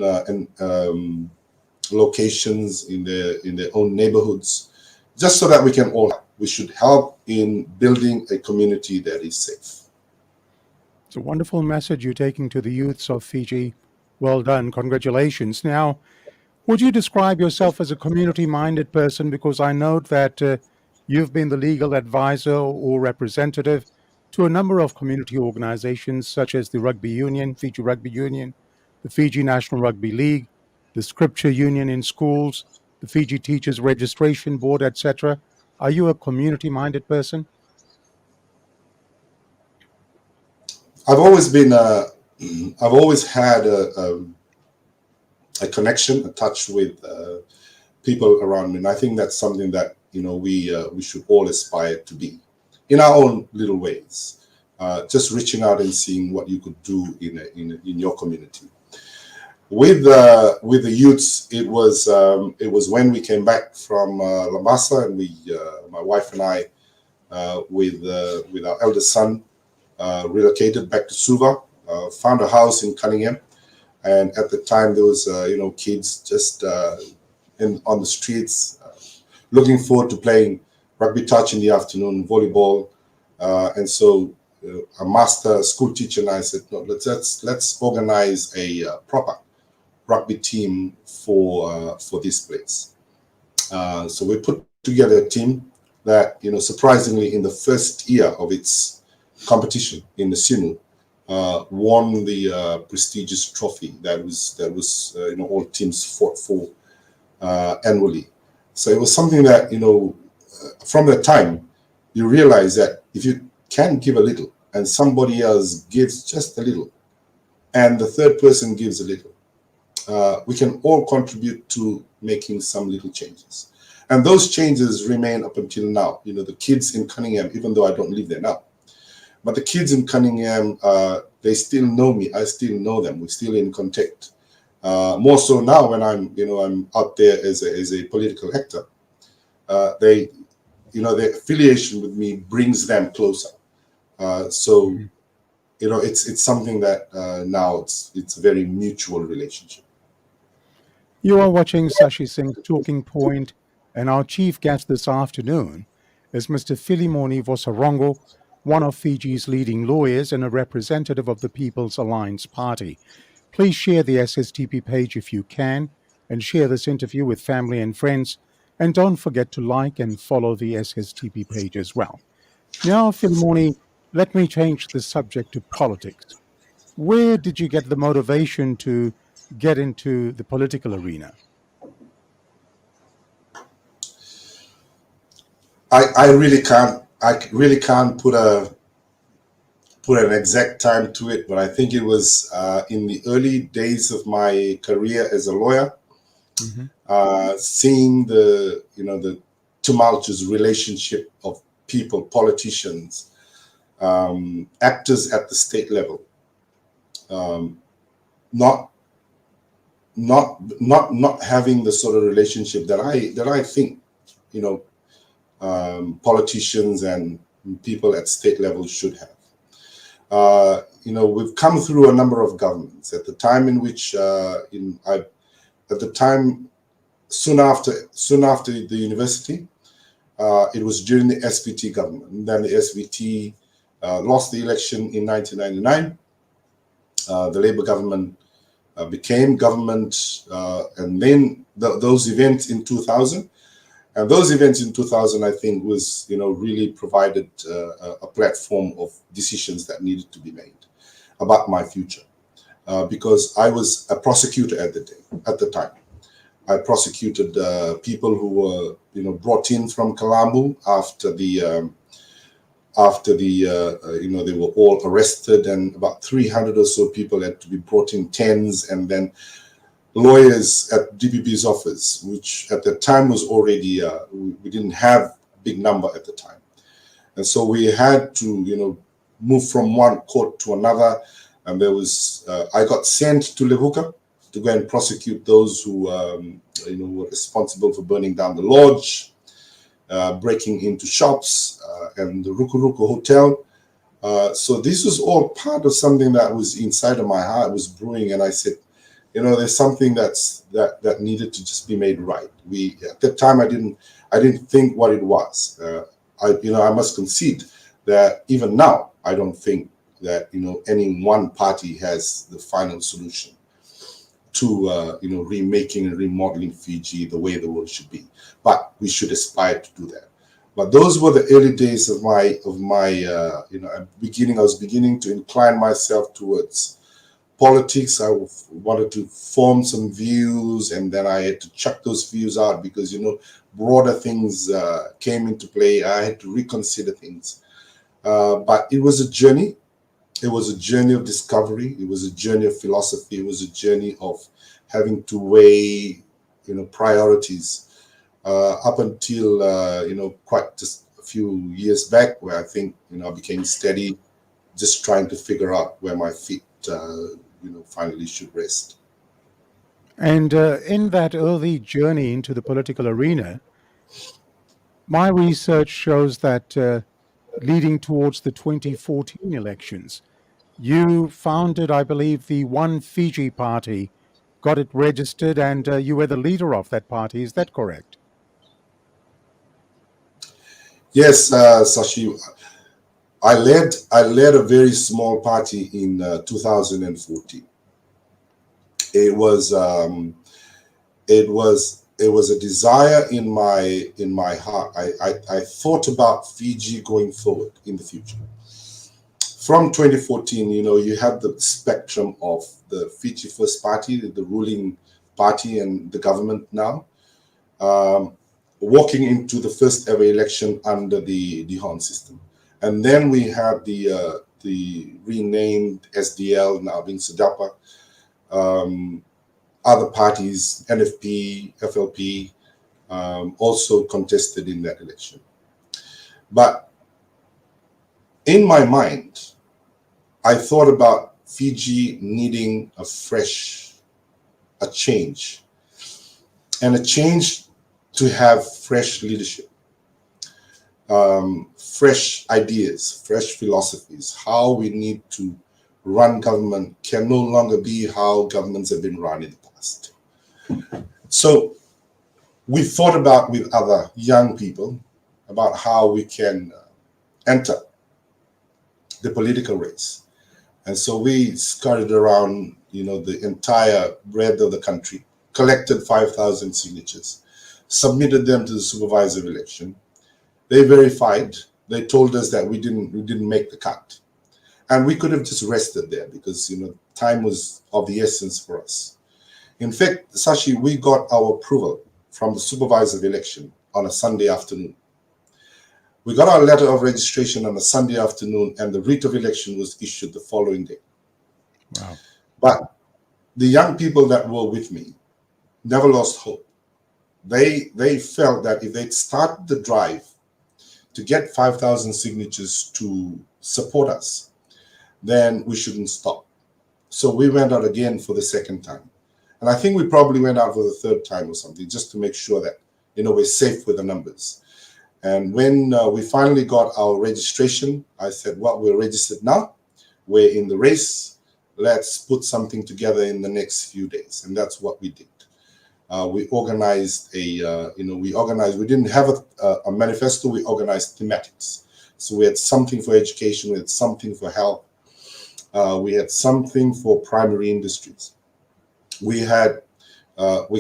locations, in their own neighborhoods, just so that we should help in building a community that is safe. It's a wonderful message you're taking to the youths of Fiji. Well done. Congratulations. Now, would you describe yourself as a community-minded person? Because I note that you've been the legal advisor or representative to a number of community organizations such as the Rugby Union, Fiji Rugby Union, the Fiji National Rugby League, the Scripture Union in schools, the Fiji Teachers Registration Board, etc. Are you a community-minded person? I've always had a connection, a touch with people around me, and I think that's something that we should all aspire to be, in our own little ways. Just reaching out and seeing what you could do in your community. With the youths, it was when we came back from Lambasa, and my wife and I, with our eldest son, relocated back to Suva, found a house in Cunningham, and at the time there was kids just on the streets, looking forward to playing rugby touch in the afternoon, volleyball, and so a master school teacher and I said, no, let's organize a proper rugby team for this place. So we put together a team that surprisingly in the first year of its competition in the Sinu, won the prestigious trophy that was all teams fought for annually. So it was something that from that time you realize that if you can give a little and somebody else gives just a little and the third person gives a little, we can all contribute to making some little changes. And those changes remain up until now. The kids in Cunningham, even though I don't live there now, but the kids in Cunningham, they still know me. I still know them. We're still in contact. More so now when I'm out there as a political actor. Their affiliation with me brings them closer. So it's something that now it's a very mutual relationship. You are watching Sashi Singh's Talking Point, and our chief guest this afternoon is Mr. Filimoni Vosarogo, one of Fiji's leading lawyers and a representative of the People's Alliance Party. Please share the SSTP page if you can, and share this interview with family and friends, and don't forget to like and follow the SSTP page as well. Now, Filimoni, let me change the subject to politics. Where did you get the motivation to get into the political arena? I really can't put an exact time to it, but I think it was in the early days of my career as a lawyer, seeing the tumultuous relationship of people, politicians, actors at the state level, not having the sort of relationship that I think politicians and people at state level should have. We've come through a number of governments at the time in which soon after the university, It was during the SVT government. And then the SVT lost the election in 1999. The Labour government became government, and then those events in 2000. And those events in 2000, I think, was, really provided a platform of decisions that needed to be made about my future. Because I was a prosecutor at the time. I prosecuted people who were, brought in from Kalambu after they were all arrested, and about 300 or so people had to be brought in, tens, and then lawyers at DPP's office, which at the time was already, we didn't have a big number at the time. And so we had to, move from one court to another. And there was, I got sent to Rabuka to go and prosecute those who, were responsible for burning down the lodge, breaking into shops, and the Ruku Hotel. So this was all part of something that was inside of my heart, was brewing. And I said, there's something that needed to just be made right. At that time, I didn't think what it was. I must concede that even now, I don't think that any one party has the final solution to remaking and remodeling Fiji the way the world should be. But we should aspire to do that. But those were the early days of my beginning. I was beginning to incline myself towards politics. I wanted to form some views, and then I had to chuck those views out because broader things came into play. I had to reconsider things. But it was a journey. It was a journey of discovery. It was a journey of philosophy. It was a journey of having to weigh, priorities up until, quite just a few years back, where I think, I became steady, just trying to figure out where my feet, finally should rest. And in that early journey into the political arena, my research shows that leading towards the 2014 elections, you founded, I believe, the One Fiji Party, got it registered, and you were the leader of that party. Is that correct? Yes, Sashi. I led a very small party in 2014. It was a desire in my heart. I thought about Fiji going forward in the future. From 2014, you have the spectrum of the Fiji First Party, the ruling party, and the government now, walking into the first ever election under the Horn system. And then we have the renamed SDL, now being SODELPA, other parties, NFP, FLP, also contested in that election. But in my mind, I thought about Fiji needing a change, and a change to have fresh leadership, fresh ideas, fresh philosophies. How we need to run government can no longer be how governments have been run in the past. So we thought about, with other young people, about how we can enter the political race. And so we scurried around, the entire breadth of the country, collected 5,000 signatures, submitted them to the supervisor of election. They verified. They told us that we didn't make the cut, and we could have just rested there because time was of the essence for us. In fact, Sashi, we got our approval from the supervisor of election on a Sunday afternoon. We got our letter of registration on a Sunday afternoon, and the writ of election was issued the following day. Wow. But the young people that were with me never lost hope. They felt that if they'd started the drive to get 5,000 signatures to support us, then we shouldn't stop. So we went out again for the second time. And I think we probably went out for the third time or something, just to make sure that, we're safe with the numbers. And when we finally got our registration, I said, well, we're registered now. We're in the race. Let's put something together in the next few days. And that's what we did. We organized we didn't have a manifesto, we organized thematics. So we had something for education, we had something for health, we had something for primary industries. We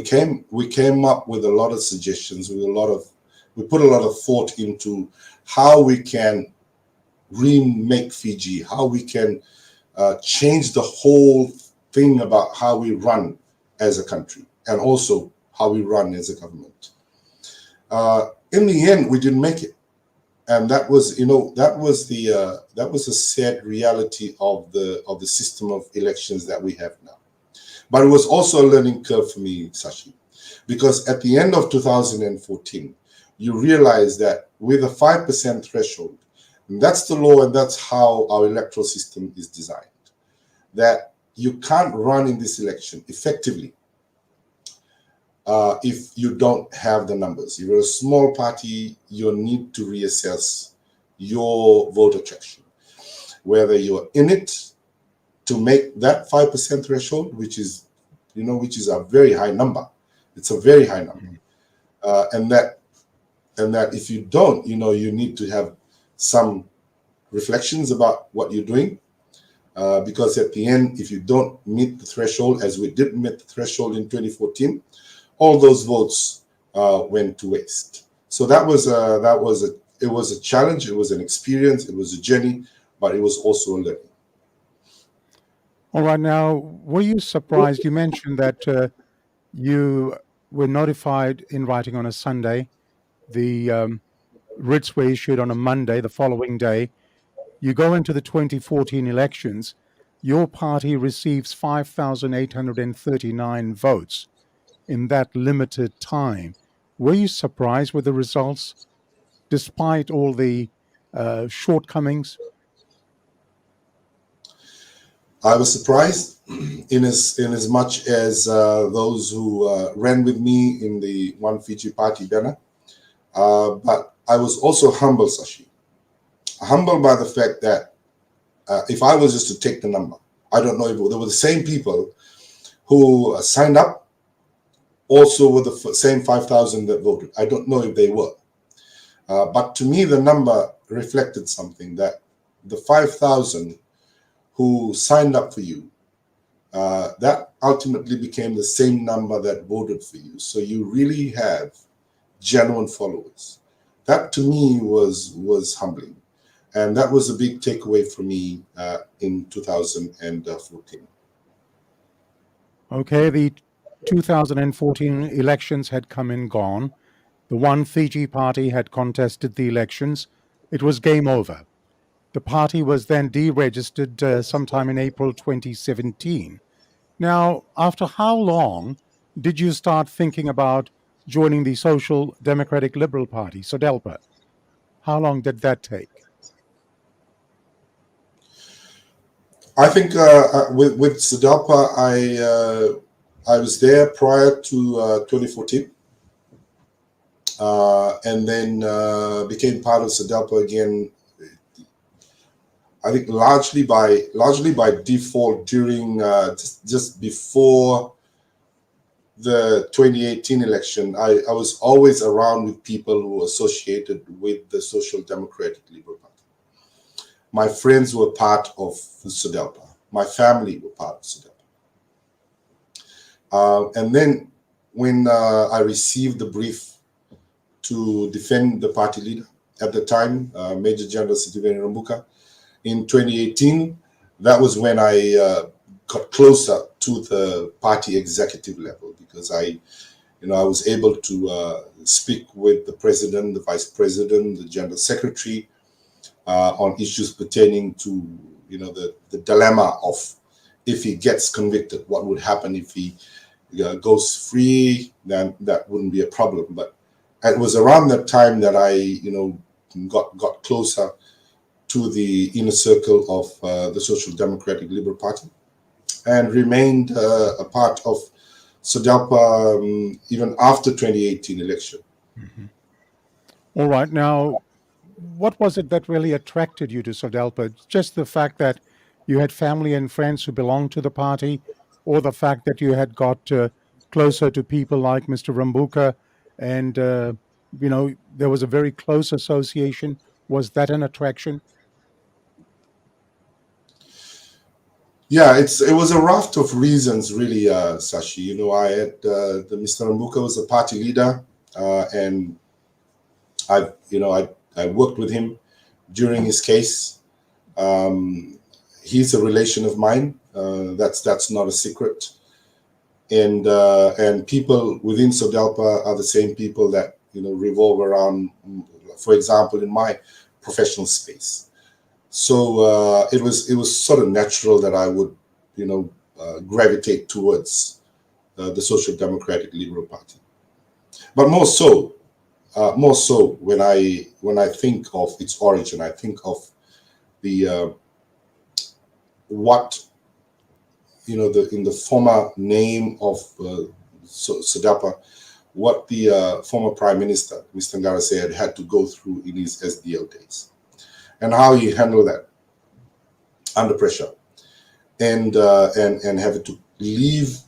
came up with a lot of suggestions, we put a lot of thought into how we can remake Fiji, how we can change the whole thing about how we run as a country, and also how we run as a government. In the end, we didn't make it, and that was a sad reality of the system of elections that we have now. But it was also a learning curve for me, Sashi, because at the end of 2014, you realize that with a 5% threshold, and that's the law, and that's how our electoral system is designed, that you can't run in this election effectively if you don't have the numbers. If you're a small party, you need to reassess your vote attraction, whether you're in it to make that 5% threshold, which is a very high number. It's a very high number, and that if you don't, you need to have some reflections about what you're doing, because at the end, if you don't meet the threshold, as we didn't meet the threshold in 2014, all those votes went to waste. So it was a challenge, it was an experience, it was a journey, but it was also a learning. All right. Now, were you surprised? You mentioned that you were notified in writing on a Sunday. The writs were issued on a Monday, the following day. You go into the 2014 elections. Your party receives 5,839 votes in that limited time. Were you surprised with the results, despite all the shortcomings? I was surprised in as much as those who ran with me in the One Fiji Party banner, but I was also humble, Sashi. Humbled by the fact that if I was just to take the number, I don't know if they were the same people who signed up, also with the same 5,000 that voted. I don't know if they were. But to me, the number reflected something, that the 5,000 who signed up for you, that ultimately became the same number that voted for you. So you really have genuine followers. That to me was humbling. And that was a big takeaway for me in 2014. Okay, the 2014 elections had come and gone. The One Fiji Party had contested the elections. It was game over. The party was then deregistered sometime in April 2017. Now, after how long did you start thinking about joining the Social Democratic Liberal Party, SODELPA? How long did that take? I think with SODELPA, I was there prior to 2014, and then became part of SODELPA again. I think largely by default during just before the 2018 election. I was always around with people who were associated with the Social Democratic Liberal Party. My friends were part of SODELPA. My family were part of SODELPA. And then when I received the brief to defend the party leader at the time, Major General Sitiveni Rabuka, in 2018, that was when I got closer to the party executive level, because I was able to speak with the president, the vice president, the general secretary, on issues pertaining to the dilemma of, if he gets convicted, what would happen if he goes free? Then that wouldn't be a problem. But it was around that time that I got closer to the inner circle of the Social Democratic Liberal Party, and remained a part of SODELPA even after 2018 election. Mm-hmm. All right. Now, what was it that really attracted you to SODELPA? Just the fact that you had family and friends who belonged to the party, or the fact that you had got closer to people like Mr. Rabuka, and there was a very close association. Was that an attraction? Yeah, it was a raft of reasons, really, Sashi. I had the Mr. Rabuka was a party leader, and I worked with him during his case. He's a relation of mine. That's not a secret. And people within SODELPA are the same people that revolve around, for example, in my professional space. So it was sort of natural that I would gravitate towards the Social Democratic Liberal Party, but more so when I think of its origin, I think of the what in the former name of SODELPA, what the former Prime Minister, Mr. Ngarase, had to go through in his SDL days, and how he handled that under pressure, and having to leave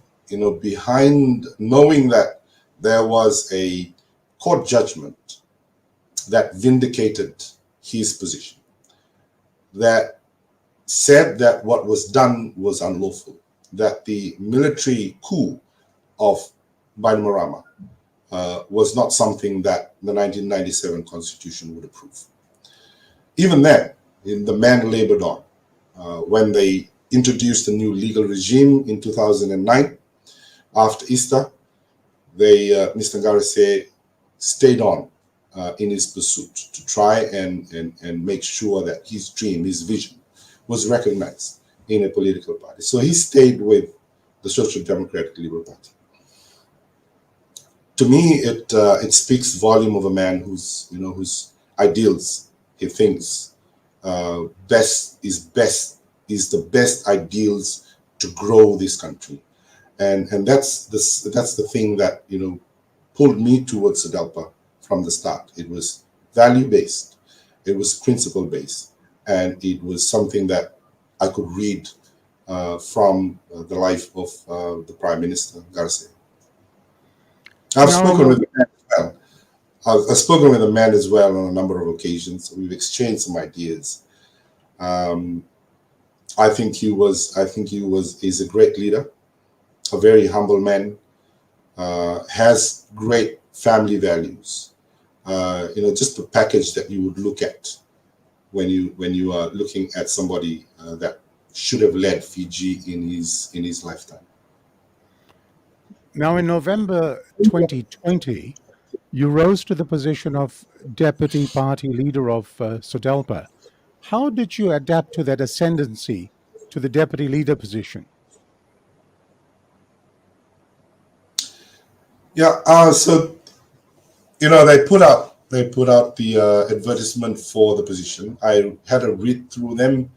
behind, knowing that there was a court judgment that vindicated his position, that said that what was done was unlawful, that the military coup of Bainimarama was not something that the 1997 Constitution would approve. Even then, the man labored on. When they introduced a new legal regime in 2009, after Easter, Mr. Ngarase stayed on in his pursuit to try and make sure that his dream, his vision, was recognized in a political party. So he stayed with the Social Democratic Liberal Party. To me, it speaks volume of a man whose ideals he thinks is the best ideals to grow this country, and that's the thing that pulled me towards SODELPA from the start. It was value based, it was principle based, and it was something that I could read from the life of the Prime Minister Garcia. I've spoken with the man as well. I've spoken with the man as well on a number of occasions. We've exchanged some ideas. I think he is a great leader, a very humble man, has great family values. Just the package that you would look at when you are looking at somebody that should have led Fiji in his lifetime. Now, in November 2020, you rose to the position of deputy party leader of SODELPA. How did you adapt to that ascendancy to the deputy leader position? Yeah, so they put out the advertisement for the position. I had a read through them.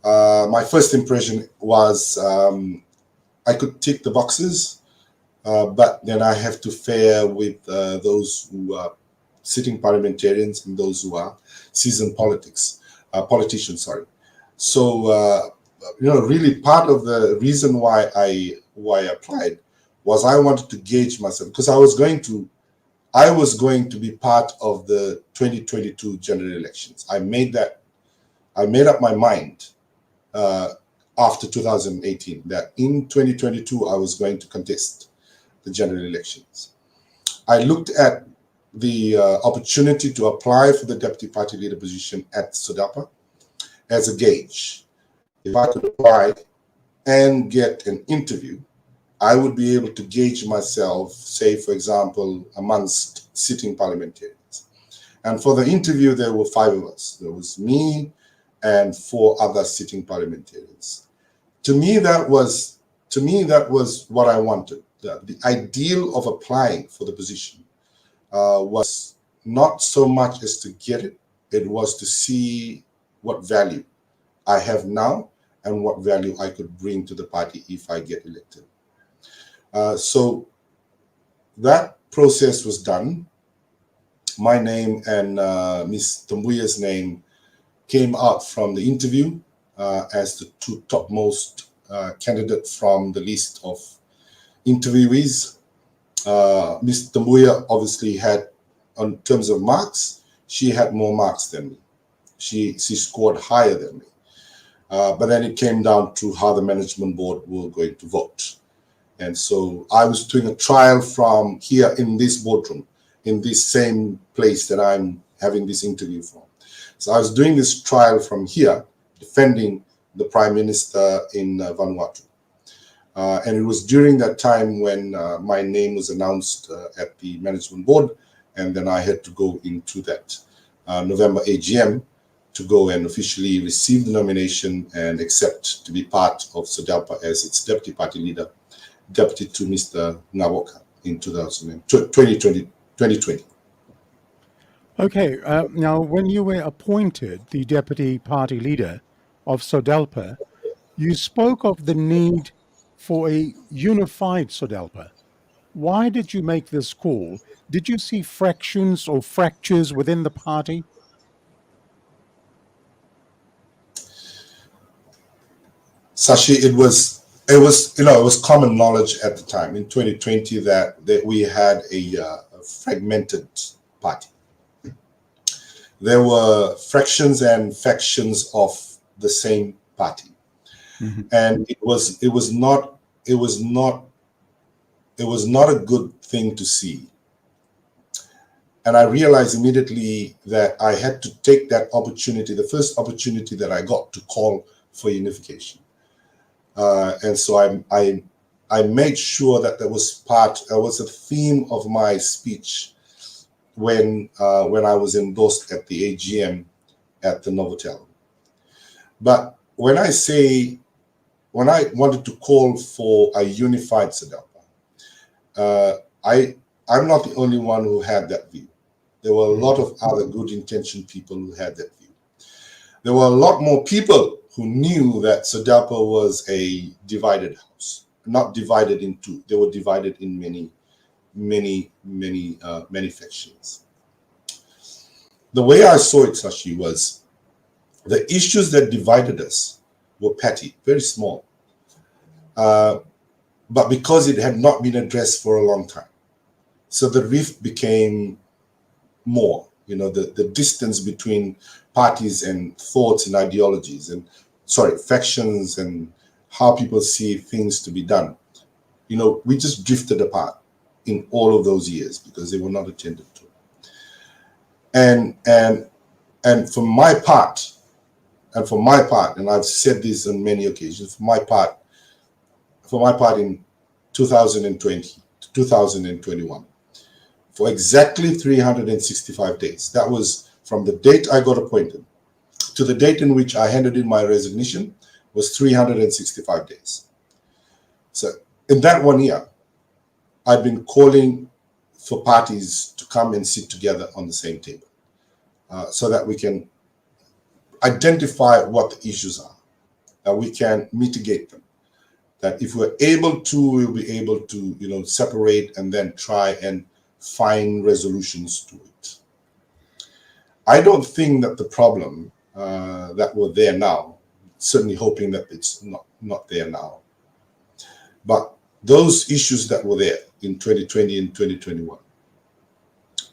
My first impression was I could tick the boxes, but then I have to fare with those who are sitting parliamentarians and those who are seasoned politicians. Sorry. So really part of the reason why I applied was I wanted to gauge myself, because I was going to be part of the 2022 general elections. I made up my mind after 2018 that in 2022 I was going to contest the general elections. I looked at the opportunity to apply for the deputy party leader position at SODELPA as a gauge. If I could apply and get an interview, I would be able to gauge myself, say, for example, amongst sitting parliamentarians. And for the interview, there were 5 of us. There was me and 4 other sitting parliamentarians. To me, that was what I wanted. The ideal of applying for the position was not so much as to get it, it was to see what value I have now and what value I could bring to the party if I get elected. So that process was done. My name and Ms. Tambuya's name came out from the interview as the 2 topmost candidates from the list of interviewees. Ms. Tambuya obviously had, on terms of marks, she had more marks than me. She scored higher than me. But then it came down to how the management board were going to vote. And so I was doing a trial from here in this boardroom, in this same place that I'm having this interview from. So I was doing this trial from here, defending the Prime Minister in Vanuatu. And it was during that time when my name was announced at the management board, and then I had to go into that November AGM to go and officially receive the nomination and accept to be part of SODELPA as its deputy party leader, deputy to Mr. Rabuka in 2020. Okay, now when you were appointed the deputy party leader of SODELPA, you spoke of the need for a unified SODELPA. Why did you make this call? Did you see fractions or fractures within the party? Sashi, it was common knowledge at the time in 2020 that we had a fragmented party. There were fractions and factions of the same party, and it was not a good thing to see. And I realized immediately that I had to take that opportunity, the first opportunity that I got, to call for unification. And so I made sure that that was a theme of my speech when I was endorsed at the AGM at the Novotel. But when I wanted to call for a unified SODELPA, I'm not the only one who had that view. There were a lot of other good-intentioned people who had that view. There were a lot more people who knew that SODELPA was a divided house, not divided in two. They were divided in many factions. The way I saw it, Sashi, was the issues that divided us were petty, very small, but because it had not been addressed for a long time, so the rift became more. The distance between parties and thoughts and ideologies and factions and how people see things to be done. We just drifted apart in all of those years because they were not attended to. And for my part, and I've said this on many occasions, for my part in 2020 to 2021, for exactly 365 days. That was from the date I got appointed to the date in which I handed in my resignation, was 365 days. So in that 1 year, I've been calling for parties to come and sit together on the same table so that we can identify what the issues are, that we can mitigate them, that if we're able to, we'll be able to, separate and then try and find resolutions to it. I don't think that the problem that were there now, certainly hoping that it's not there now, but those issues that were there in 2020 and 2021,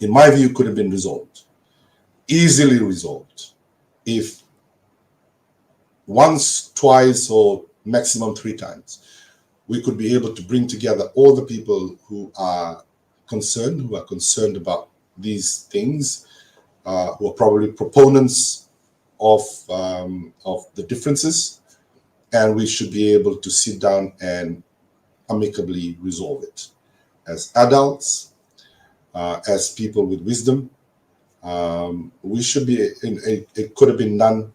in my view, could have been resolved, easily resolved, if once, twice, or maximum 3 times, we could be able to bring together all the people who are concerned about these things, who are probably proponents of the differences, and we should be able to sit down and amicably resolve it as adults, as people with wisdom. We should be. It could have been done.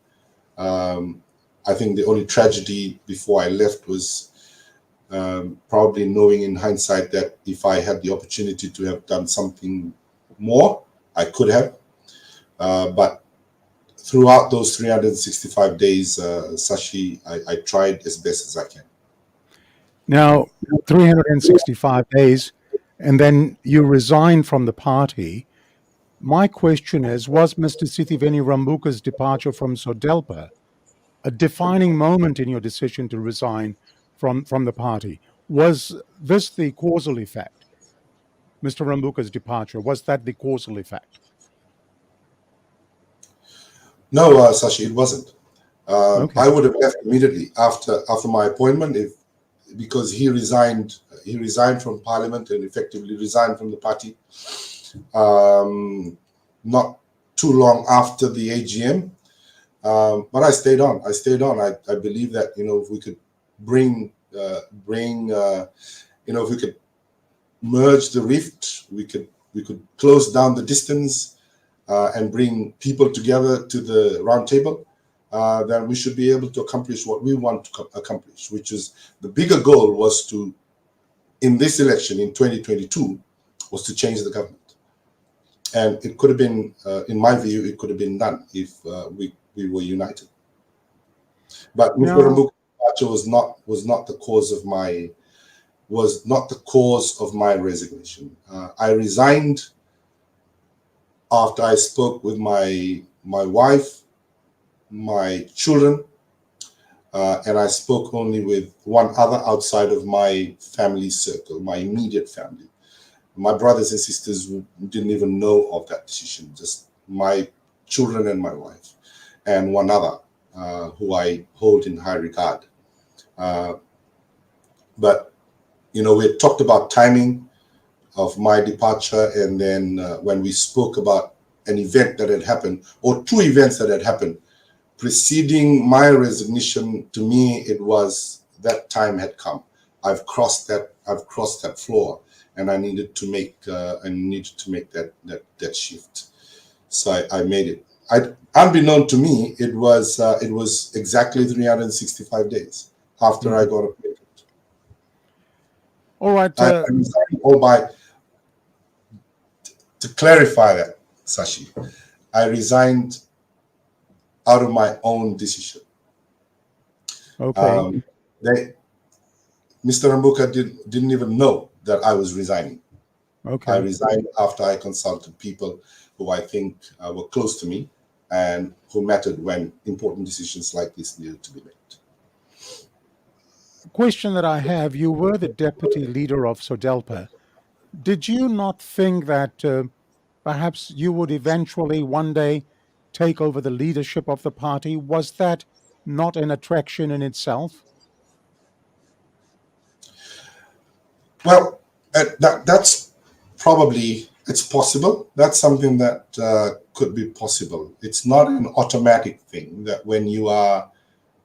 I think the only tragedy before I left was probably knowing in hindsight that if I had the opportunity to have done something more, I could have. But throughout those 365 days, Sashi, I tried as best as I can. Now, 365 days, and then you resigned from the party. My question is, was Mr. Sitiveni Rabuka's departure from SODELPA a defining moment in your decision to resign from the party? Was this the causal effect? Mr. Rabuka's departure, was that the causal effect? No, Sashi, it wasn't. Okay. I would have left immediately after my appointment because he resigned from Parliament and effectively resigned from the party. Not too long after the AGM, but I stayed on. I believe that if we could if we could merge the rift, we could close down the distance and bring people together to the round table. Then we should be able to accomplish what we want to accomplish, which is the bigger goal was to, in this election in 2022, was to change the government. And it could have been, in my view, it could have been done if we were united. But Mr. Rabuka's departure was not the cause of my resignation. I resigned after I spoke with my wife, my children, and I spoke only with one other outside of my family circle, my immediate family. My brothers and sisters didn't even know of that decision, just my children and my wife, and one other who I hold in high regard. But, we had talked about timing of my departure, and then when we spoke about an event that had happened, or two events that had happened, preceding my resignation, to me, it was that time had come. I've crossed that floor, and I needed to make that shift. So I made it. Unbeknown to me, it was exactly 365 days after I got appointed. All right. I resigned to clarify that, Sashi, I resigned out of my own decision. Okay. Mr. Rabuka didn't even know that I was resigning. Okay. I resigned after I consulted people who I think were close to me and who mattered when important decisions like this needed to be made. Question that I have, you were the deputy leader of SODELPA. Did you not think that perhaps you would eventually one day take over the leadership of the party? Was that not an attraction in itself? Well, that's probably, it's possible. That's something that could be possible. It's not an automatic thing that when you are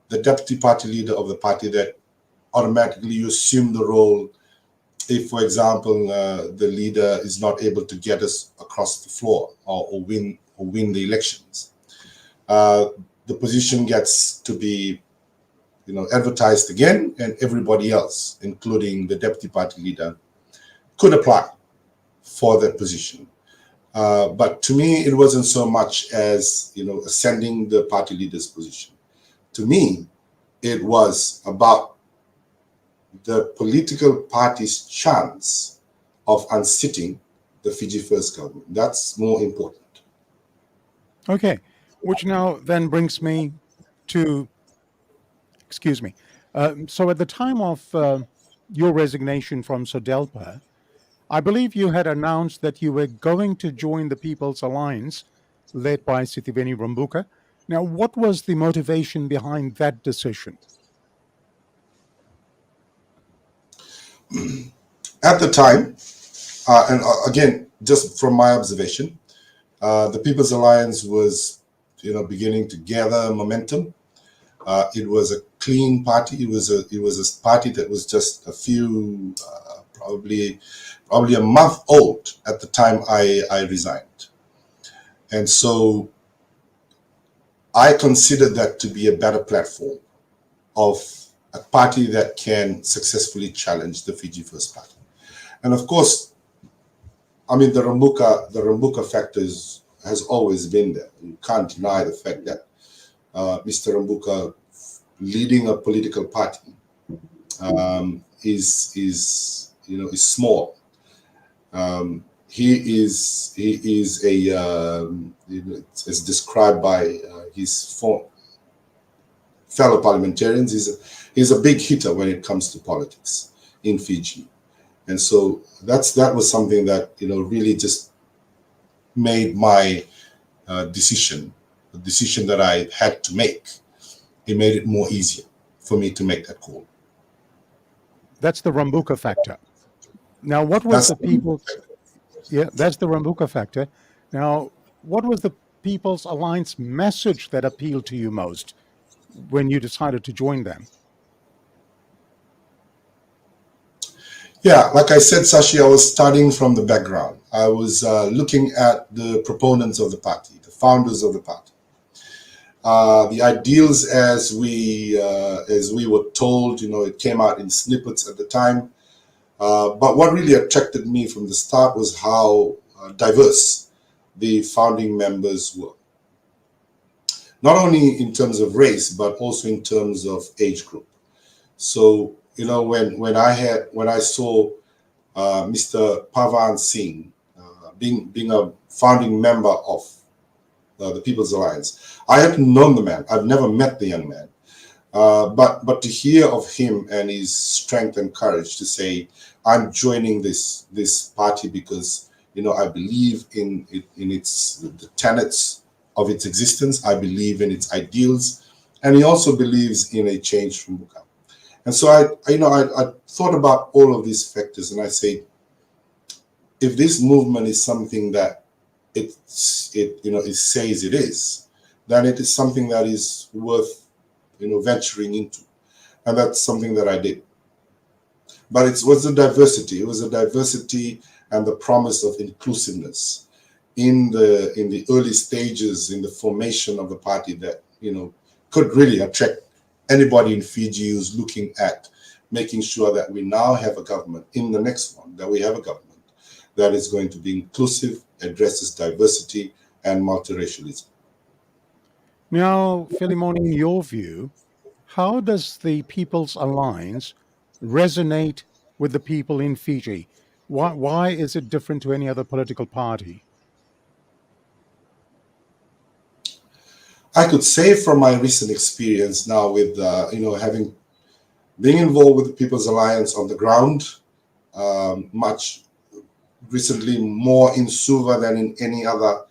the deputy party leader of the party that automatically you assume the role if, for example, the leader is not able to get us across the floor or win the elections. The position gets to be advertised again, and everybody else, including the deputy party leader, could apply for that position. But to me, it wasn't so much as ascending the party leader's position. To me, it was about the political party's chance of unsitting the Fiji First government. That's more important. Okay, which now then brings me to, excuse me. So at the time of your resignation from SODELPA, I believe you had announced that you were going to join the People's Alliance led by Sitiveni Rabuka. Now, what was the motivation behind that decision? At the time, and again, just from my observation, the People's Alliance was, beginning to gather momentum. It was a clean party. It was a party that was just a few, probably a month old at the time I resigned, and so I considered that to be a better platform of a party that can successfully challenge the Fiji First Party. And of course, I mean, the Rabuka factor has always been there. You can't deny the fact that Mr. Rabuka leading a political party is small. He is a as described by his fellow parliamentarians. He's a big hitter when it comes to politics. in Fiji. And so that was something that, really just made my decision, the decision that I had to make. It made it more easier for me to make that call. That's the Rabuka factor. Now, what was That's the people's? Yeah, that's the Rabuka factor. Now, what was the People's Alliance message that appealed to you most when you decided to join them? Yeah, like I said, Sashi, I was starting from the background. I was looking at the proponents of the party, the founders of the party. The ideals, as we were told, it came out in snippets at the time. But what really attracted me from the start was how diverse the founding members were. Not only in terms of race, but also in terms of age group. So, when I saw Mr. Pavan Singh being a founding member of the People's Alliance, I hadn't known the man. I've never met the young man. But to hear of him and his strength and courage to say, I'm joining this party because I believe in the tenets of its existence. I believe in its ideals, and he also believes in a change from Buka. And so I thought about all of these factors, and I say, if this movement is something that it says it is, then it is something that is worth venturing into, and that's something that I did. But it was a diversity. It was a diversity and the promise of inclusiveness in the early stages in the formation of the party that could really attract anybody in Fiji who's looking at making sure that we now have a government in the next one, that we have a government that is going to be inclusive, addresses diversity and multiracialism. Now, Filimoni, in your view, how does the People's Alliance resonate with the people in Fiji? Why is it different to any other political party? I could say from my recent experience now with being involved with the People's Alliance on the ground, much recently more in Suva than in any other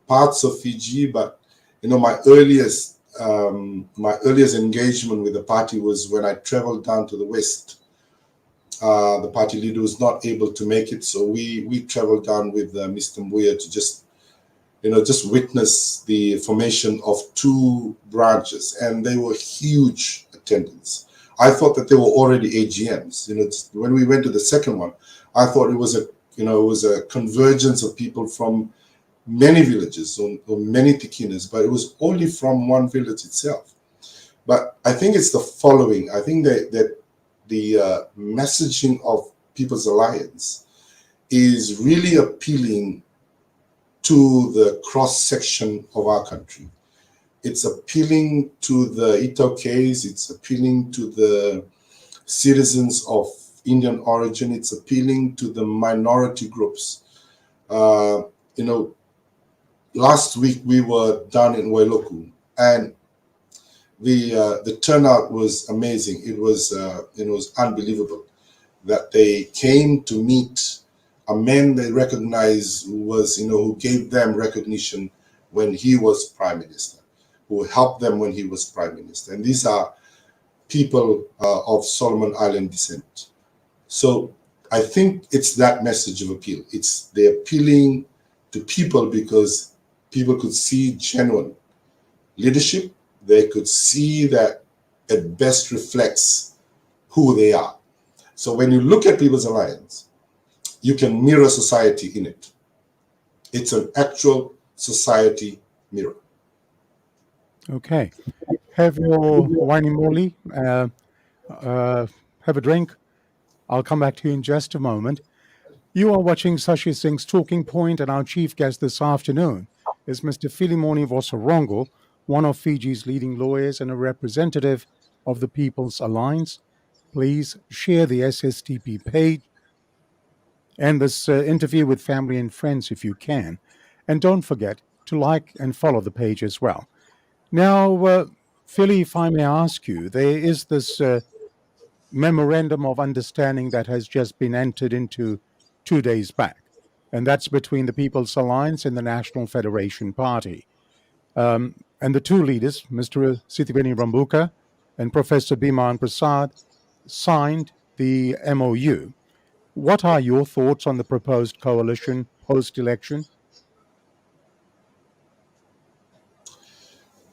parts of Fiji. But my earliest engagement with the party was when I traveled down to the west. The party leader was not able to make it, so we traveled down with Mr. Mbuya to just witness the formation of two branches, and they were huge attendance. I thought that they were already AGMs. When we went to the second one, I thought it was a convergence of people from many villages or many tikinas, but it was only from one village itself. But I think it's the following. I think that the messaging of People's Alliance is really appealing to the cross-section of our country. It's appealing to the Itokais, it's appealing to the citizens of Indian origin, it's appealing to the minority groups. Last week we were down in Wailoku, and the turnout was amazing. It was unbelievable that they came to meet a man they recognized who gave them recognition when he was prime minister, who helped them when he was prime minister. And these are people of Solomon Island descent. So I think it's that message of appeal. They're appealing to people because people could see genuine leadership. They could see that it best reflects who they are. So when you look at People's Alliance, you can mirror society in it. It's an actual society mirror. Okay. Have your wine moli, have a drink. I'll come back to you in just a moment. You are watching Sashi Singh's Talking Point, and our chief guest this afternoon is Mr. Filimoni Vosarogo, one of Fiji's leading lawyers and a representative of the People's Alliance. Please share the SSTP page and this interview with family and friends if you can. And don't forget to like and follow the page as well. Now, Philly, if I may ask you, there is this memorandum of understanding that has just been entered into 2 days back, and that's between the People's Alliance and the National Federation Party. And the two leaders, Mr. Sitiveni Rabuka and Professor Biman Prasad, signed the MOU. What are your thoughts on the proposed coalition post-election?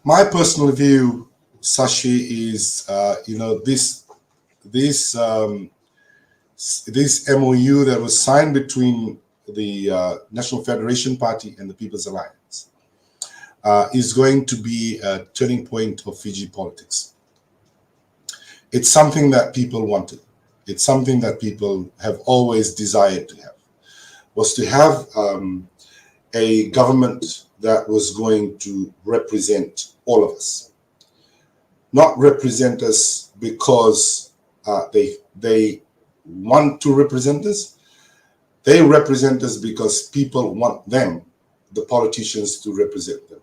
My personal view, Sashi, is this MOU that was signed between the National Federation Party and the People's Alliance is going to be a turning point of Fiji politics. It's something that people wanted. It's something that people have always desired to have, was to have a government that was going to represent all of us. Not represent us because they want to represent us. They represent us because people want them, the politicians, to represent them.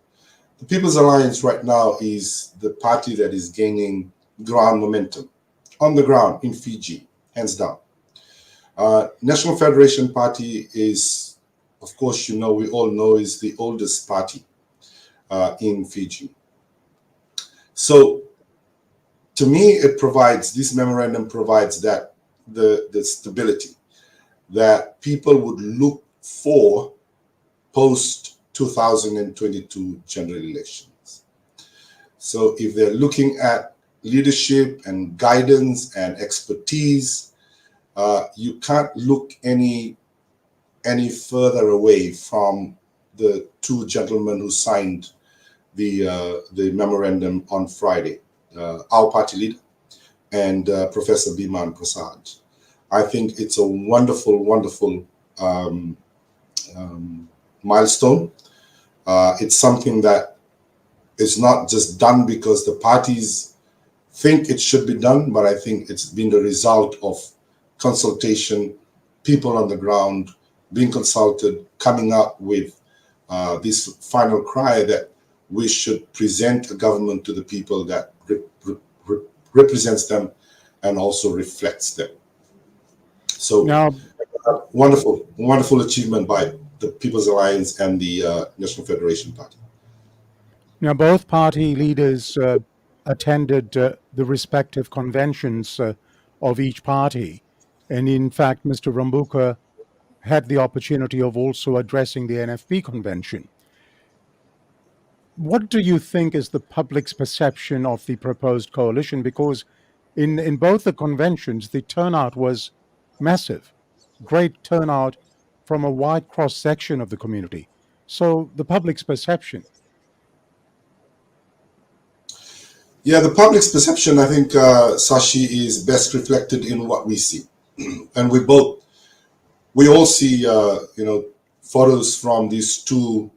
The People's Alliance right now is the party that is gaining ground momentum on the ground in Fiji, hands down. National Federation Party is, of course, we all know, is the oldest party in Fiji. So to me, this memorandum provides that the stability that people would look for post 2022 general elections. So if they're looking at leadership and guidance and expertise, you can't look any further away from the two gentlemen who signed the memorandum on Friday, our party leader and Professor Biman Prasad. I think it's a wonderful, wonderful milestone. It's something that is not just done because the parties think it should be done, but I think it's been the result of consultation, people on the ground being consulted, coming up with this final cry that we should present a government to the people that represents them and also reflects them. So Now, wonderful achievement by the People's Alliance and the National Federation Party. Now, both party leaders attended the respective conventions of each party. And in fact, Mr. Rabuka had the opportunity of also addressing the NFP convention. What do you think is the public's perception of the proposed coalition? Because in both the conventions, the turnout was massive, great turnout from a wide cross-section of the community. So the public's perception. Yeah, the public's perception, I think, Sashi, is best reflected in what we see. And we all see, photos from these two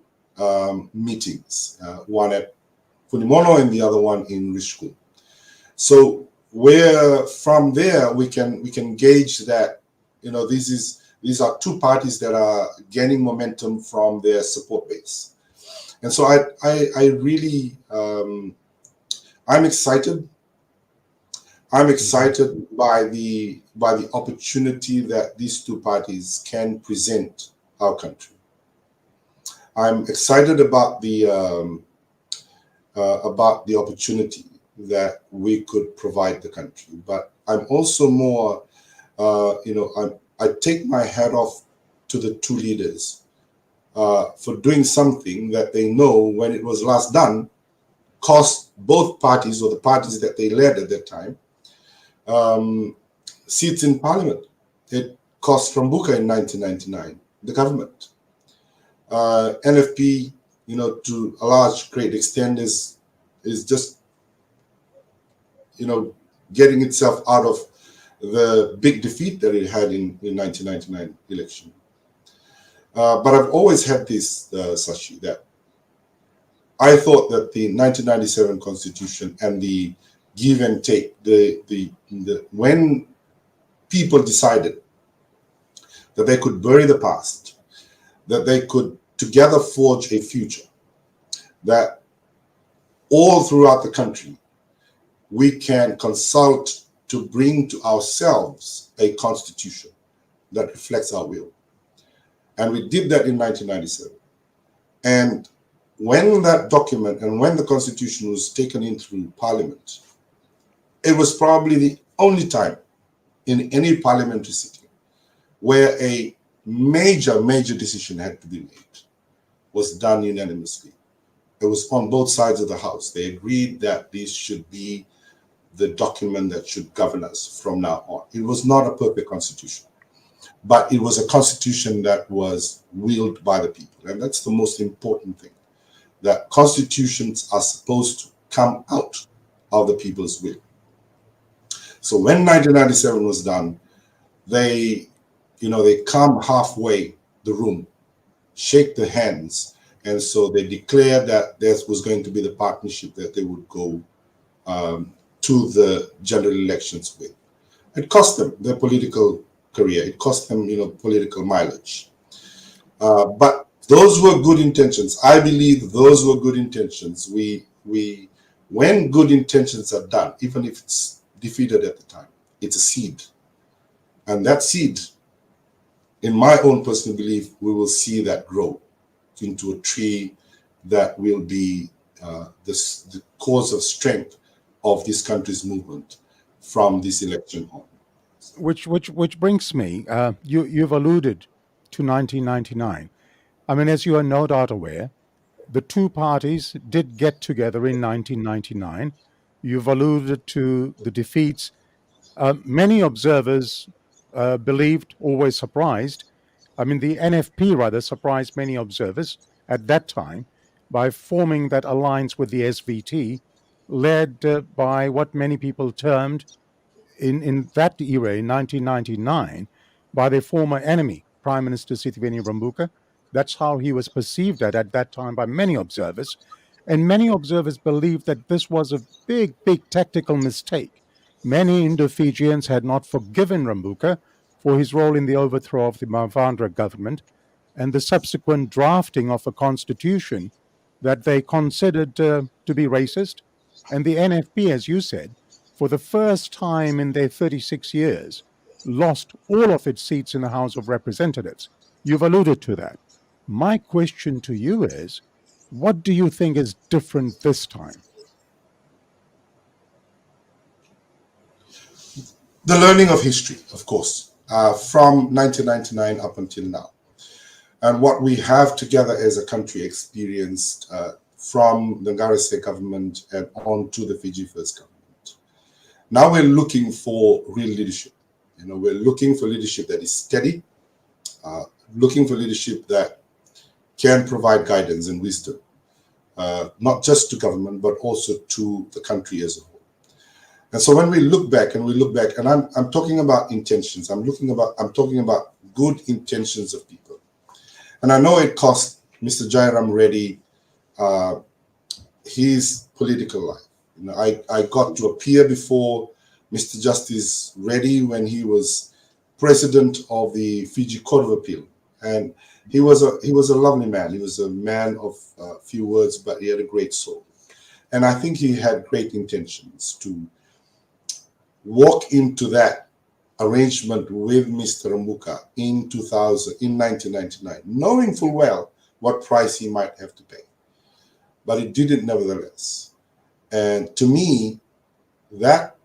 meetings, one at Funimono and the other one in Rishku. So from there we can gauge that, these are two parties that are gaining momentum from their support base. And so I really, I'm excited. I'm excited by the opportunity that these two parties can present our country. I'm excited about the opportunity that we could provide the country. But I'm also more, I take my hat off to the two leaders for doing something that they know when it was last done cost both parties, or the parties that they led at that time, seats in parliament. It cost Rabuka in 1999, the government. NFP, to a great extent is just, getting itself out of the big defeat that it had in 1999 election. But I've always had this, Sashi, that I thought that the 1997 Constitution and the give and take, when people decided that they could bury the past, that they could together forge a future, that all throughout the country we can consult to bring to ourselves a constitution that reflects our will. And we did that in 1997. And when that document and when the constitution was taken in through Parliament, it was probably the only time in any parliamentary sitting where a major decision had to be made was done unanimously. It was on both sides of the House. They agreed that this should be the document that should govern us from now on. It was not a perfect constitution, but it was a constitution that was willed by the people. And that's the most important thing, that constitutions are supposed to come out of the people's will. So when 1997 was done, they come halfway the room, shake the hands, and so they declared that there was going to be the partnership that they would go to the general elections with. It cost them their political career. It cost them, political mileage. But those were good intentions. I believe those were good intentions. When good intentions are done, even if it's defeated at the time, it's a seed. And that seed, in my own personal belief, we will see that grow into a tree that will be the cause of strength of this country's movement from this election on. Which brings me, you've alluded to 1999. I mean, as you are no doubt aware, the two parties did get together in 1999. You've alluded to the defeats. Many observers believed, always surprised. I mean, the NFP rather surprised many observers at that time by forming that alliance with the SVT, led by what many people termed in that era, in 1999, by their former enemy, Prime Minister Sitiveni Rabuka. That's how he was perceived at that time by many observers. And many observers believed that this was a big tactical mistake. Many Indo-Fijians had not forgiven Rabuka for his role in the overthrow of the Mavandra government and the subsequent drafting of a constitution that they considered to be racist. And the NFP, as you said, for the first time in their 36 years, lost all of its seats in the House of Representatives. You've alluded to that. My question to you is, what do you think is different this time? The learning of history, of course, from 1999 up until now. And what we have together as a country experienced from the Garisse government and on to the Fiji First government. Now we're looking for real leadership. We're looking for leadership that is steady, looking for leadership that can provide guidance and wisdom, not just to government, but also to the country as a whole. And so when we look back, and I'm talking about intentions, I'm talking about good intentions of people. And I know it cost Mr. Jairam Reddy his political life. I got to appear before Mr. Justice Reddy when he was president of the Fiji Court of Appeal, and he was a lovely man. He was a man of few words, but he had a great soul, and I think he had great intentions to walk into that arrangement with Mr. Rabuka in 1999, knowing full well what price he might have to pay, but he did it nevertheless. And to me, that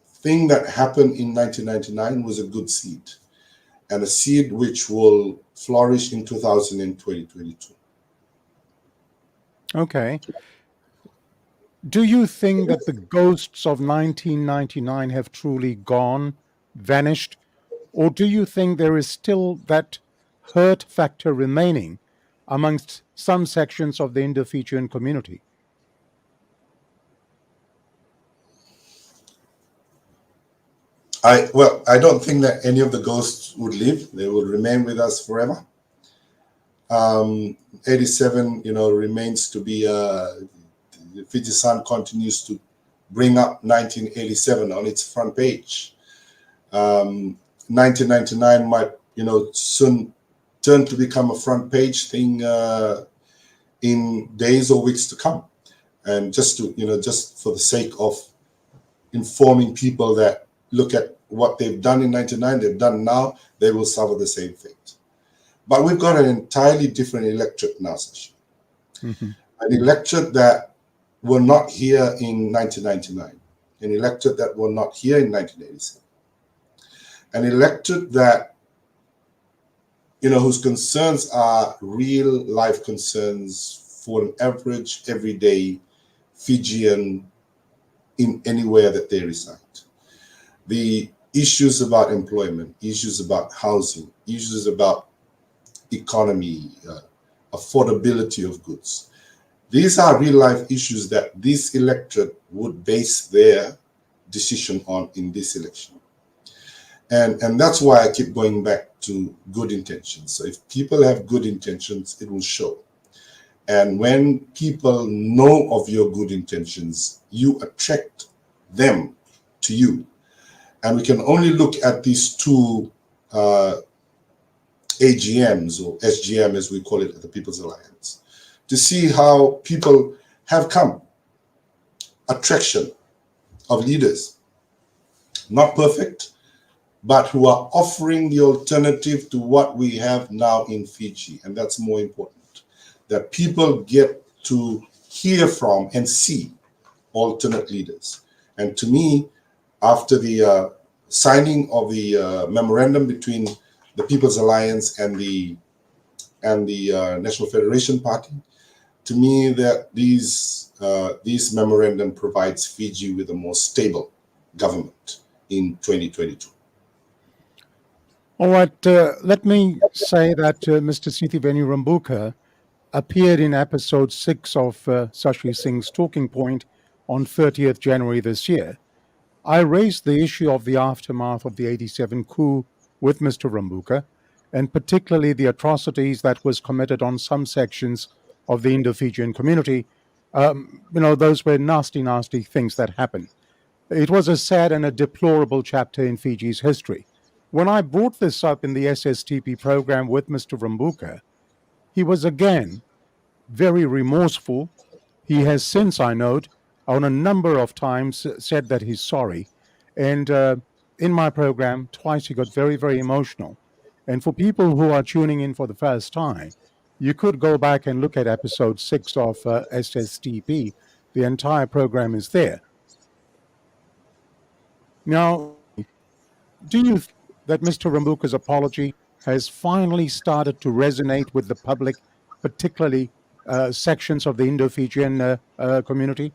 thing that happened in 1999 was a good seed, and a seed which will flourish in 2022. Okay. Do you think that the ghosts of 1999 have truly gone, vanished, or do you think there is still that hurt factor remaining amongst some sections of the Indo-Fijian community? I don't think that any of the ghosts would leave. They will remain with us forever. 87, remains to be, the Fiji Sun continues to bring up 1987 on its front page. 1999 might, soon turn to become a front page thing in days or weeks to come. And just for the sake of informing people that look at what they've done in 99, they've done now, they will suffer the same fate. But we've got an entirely different electorate now, Sashi. Mhm. An electorate that were not here in 1999, an electorate that were not here in 1987, an electorate that, whose concerns are real life concerns for an average, everyday Fijian in anywhere that they reside. The issues about employment, issues about housing, issues about economy, affordability of goods. These are real life issues that this electorate would base their decision on in this election. And that's why I keep going back to good intentions. So if people have good intentions, it will show. And when people know of your good intentions, you attract them to you. And we can only look at these two AGMs, or SGM as we call it at the People's Alliance, to see how people have come. Attraction of leaders, not perfect, but who are offering the alternative to what we have now in Fiji. And that's more important, that people get to hear from and see alternate leaders. And to me, after the signing of the memorandum between the People's Alliance and the National Federation Party, to me that these memorandum provides Fiji with a more stable government in 2022. All right, let me say that Mr. Sithiveni Rabuka appeared in episode 6 of Sashi Singh's Talking Point on 30th January this year. I raised the issue of the aftermath of the 87 coup with Mr. Rabuka, and particularly the atrocities that was committed on some sections of the Indo-Fijian community. Those were nasty, nasty things that happened. It was a sad and a deplorable chapter in Fiji's history. When I brought this up in the SSTP program with Mr. Rabuka, he was again very remorseful. He has since, I note, on a number of times said that he's sorry. And in my program, twice he got very, very emotional. And for people who are tuning in for the first time, you could go back and look at episode 6 of SSTP. The entire program is there. Now, do you think that Mr. Rabuka's apology has finally started to resonate with the public, particularly sections of the Indo-Fijian community?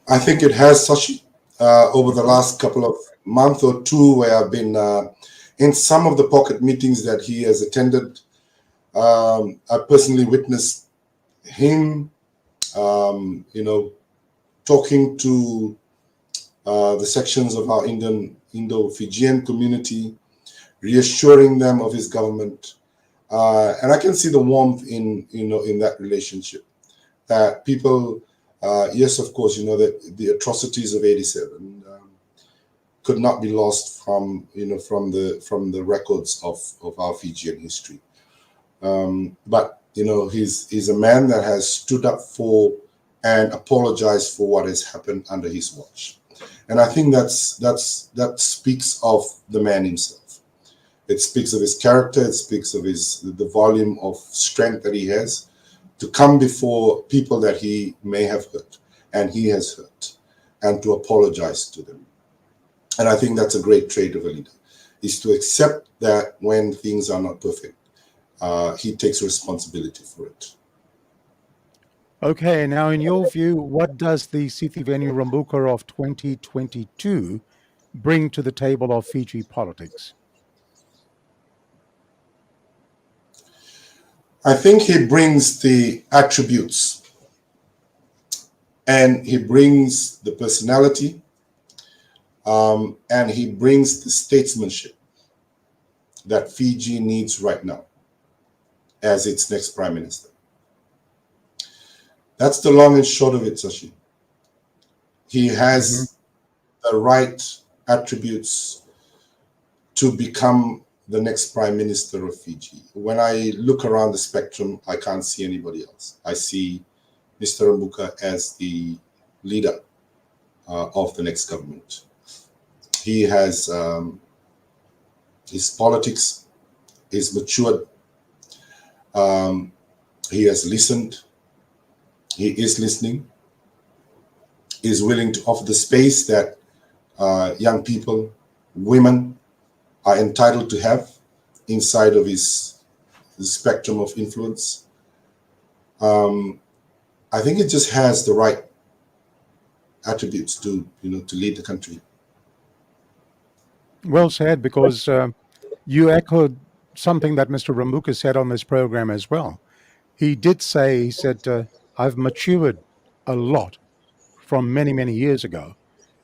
I think it has, Sashi, over the last couple of month or two, where I've been in some of the pocket meetings that he has attended. I personally witnessed him, talking to the sections of our Indo-Fijian community, reassuring them of his government, and I can see the warmth in that relationship. That people, yes, of course, that the atrocities of '87 could not be lost from the records of our Fijian history. But he's a man that has stood up for and apologized for what has happened under his watch. And I think that speaks of the man himself. It speaks of his character. It speaks of the volume of strength that he has to come before people that he may have hurt and he has hurt, and to apologize to them. And I think that's a great trait of a leader, is to accept that when things are not perfect, he takes responsibility for it. Okay, now in your view, what does the Sithiveni Rabuka of 2022 bring to the table of Fiji politics? I think he brings the attributes, and he brings the personality, and he brings the statesmanship that Fiji needs right now as its next prime minister. That's the long and short of it, Sashi. He has the right attributes to become the next prime minister of Fiji. When I look around the spectrum, I can't see anybody else. I see Mr. Rabuka as the leader of the next government. He has his politics is matured. He has listened. He is listening. He is willing to offer the space that young people, women are entitled to have inside of his spectrum of influence. I think it just has the right attributes to lead the country. Well said, because you echoed something that Mr. Rabuka said on this program as well. He did say, he said, I've matured a lot from many, many years ago.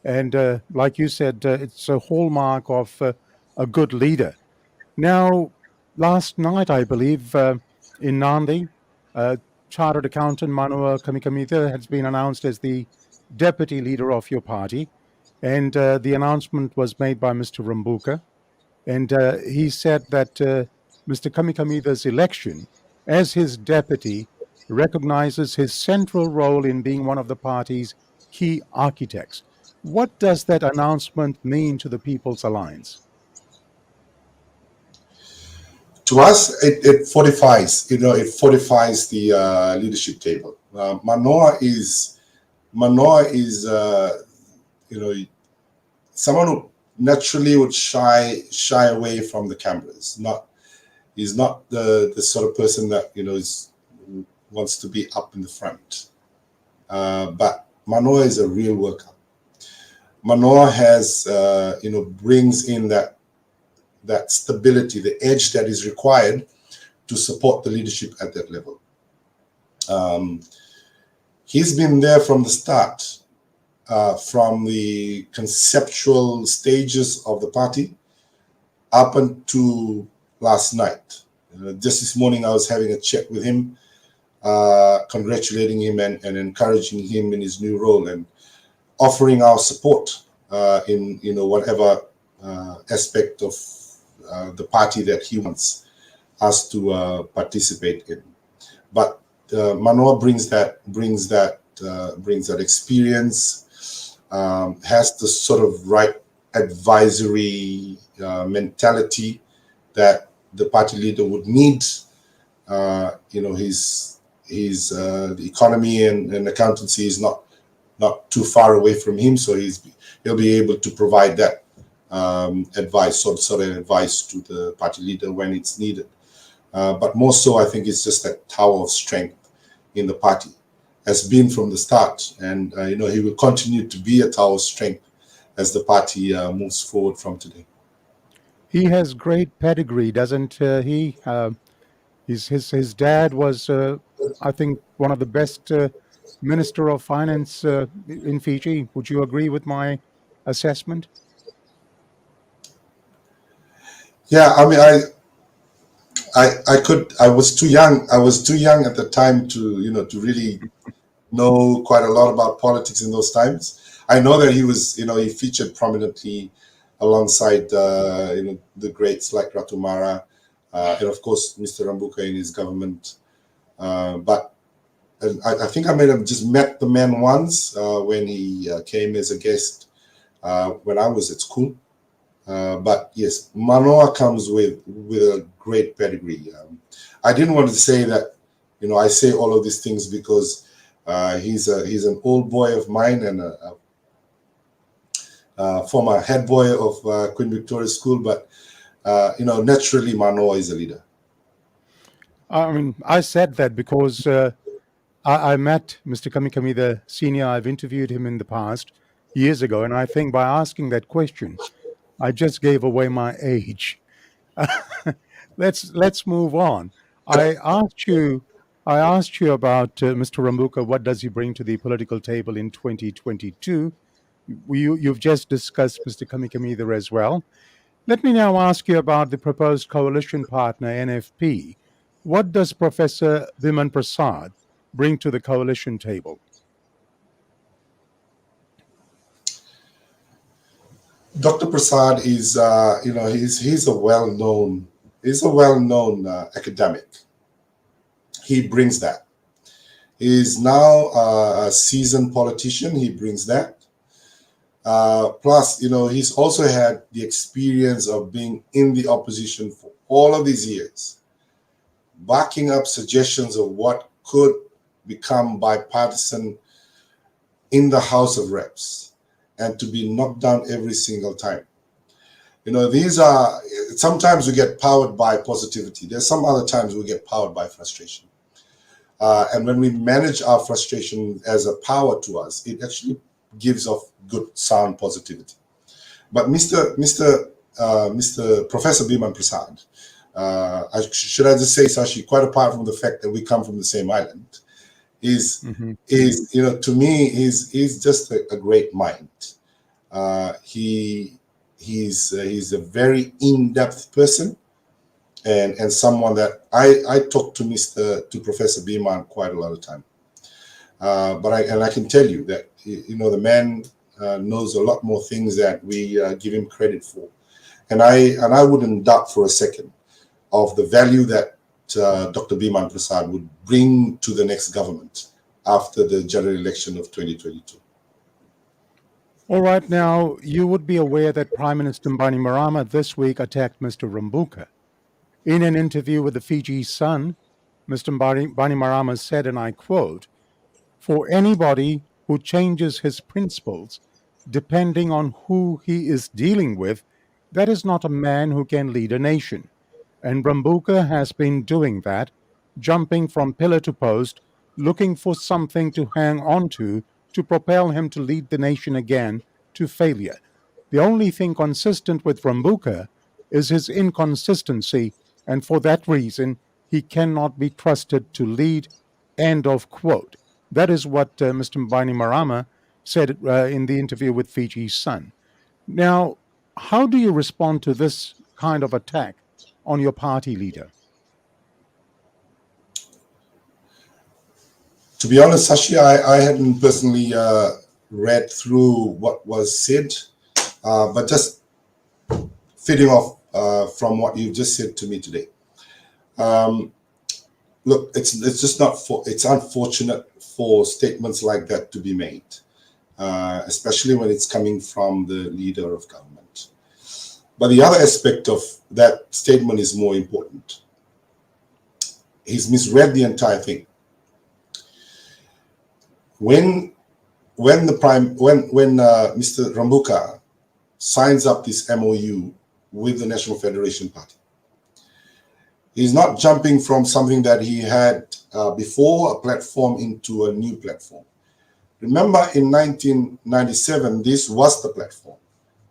And like you said, it's a hallmark of a good leader. Now, last night, I believe, in Nandi, Chartered Accountant Manoa Kamikamitha has been announced as the deputy leader of your party. And the announcement was made by Mr. Rabuka. And he said that Mr. Kamikamitha's election as his deputy recognizes his central role in being one of the party's key architects. What does that announcement mean to the People's Alliance? To us, it fortifies, it fortifies the leadership table. Manoa is, someone who naturally would shy away from the cameras. He's not the sort of person that wants to be up in the front. But Manoa is a real worker. Manoa has brings in that stability, the edge that is required to support the leadership at that level. He's been there from the start. From the conceptual stages of the party up until last night. Just this morning, I was having a chat with him, congratulating him and encouraging him in his new role and offering our support in whatever aspect of the party that he wants us to participate in. But Manoa brings that experience. Has the sort of right advisory mentality that the party leader would need. His the economy and accountancy is not too far away from him, so he'll be able to provide that advice, sort of advice to the party leader when it's needed. But more so, I think it's just that tower of strength in the party. Has been from the start, and he will continue to be a tower of strength as the party moves forward from today. He has great pedigree, doesn't he? His dad was, I think, one of the best Minister of Finance in Fiji. Would you agree with my assessment? Yeah, I mean, I was too young. I was too young at the time to really know quite a lot about politics in those times. I know that he was, he featured prominently alongside, the greats like Ratumara, and of course, Mr. Rabuka in his government. But I think I may have just met the man once when he came as a guest when I was at school. But yes, Manoa comes with a great pedigree. I didn't want to say that, I say all of these things because he's an old boy of mine and a former head boy of Queen Victoria School, but naturally Manoa is a leader. I mean, I said that because I met Mr. Kamikamitha Senior. I've interviewed him in the past years ago, and I think by asking that question, I just gave away my age. Let's move on. I asked you about Mr. Rabuka. What does he bring to the political table in 2022? You've just discussed Mr. Kamikamitha as well. Let me now ask you about the proposed coalition partner, NFP. What does Professor Biman Prasad bring to the coalition table? Dr. Prasad is, he's a well-known academic. He brings that. He's now a seasoned politician. He brings that. Plus, he's also had the experience of being in the opposition for all of these years, backing up suggestions of what could become bipartisan in the House of Reps, and to be knocked down every single time. These are, sometimes we get powered by positivity. There's some other times we get powered by frustration. And when we manage our frustration as a power to us, it actually gives off good, sound positivity. But Mr. Professor Biman Prasad, should I just say, Sashi, quite apart from the fact that we come from the same island, is to me, he's just a great mind. He's a very in-depth person, and someone that I talk to Professor Biman quite a lot of time. But I can tell you that the man knows a lot more things that we give him credit for, and I wouldn't doubt for a second of the value that Dr. Biman Prasad would bring to the next government after the general election of 2022. All right, now, you would be aware that Prime Minister Bainimarama this week attacked Mr. Rabuka. In an interview with the Fiji Sun, Mr. Bainimarama said, and I quote, "For anybody who changes his principles depending on who he is dealing with, that is not a man who can lead a nation. And Rabuka has been doing that, jumping from pillar to post, looking for something to hang on to propel him to lead the nation again to failure. The only thing consistent with Rabuka is his inconsistency, and for that reason, he cannot be trusted to lead." End of quote. That is what Mr. Bainimarama said in the interview with Fiji Sun. Now, how do you respond to this kind of attack on your party leader? To be honest, Sashi, I hadn't personally read through what was said, but just feeding off from what you just said to me today. Look, it's just not it's unfortunate for statements like that to be made, especially when it's coming from the leader of government. But the other aspect of that statement is more important. He's misread the entire thing. When Mr. Rabuka signs up this MOU with the National Federation Party, he's not jumping from something that he had before, a platform, into a new platform. Remember, in 1997, this was the platform.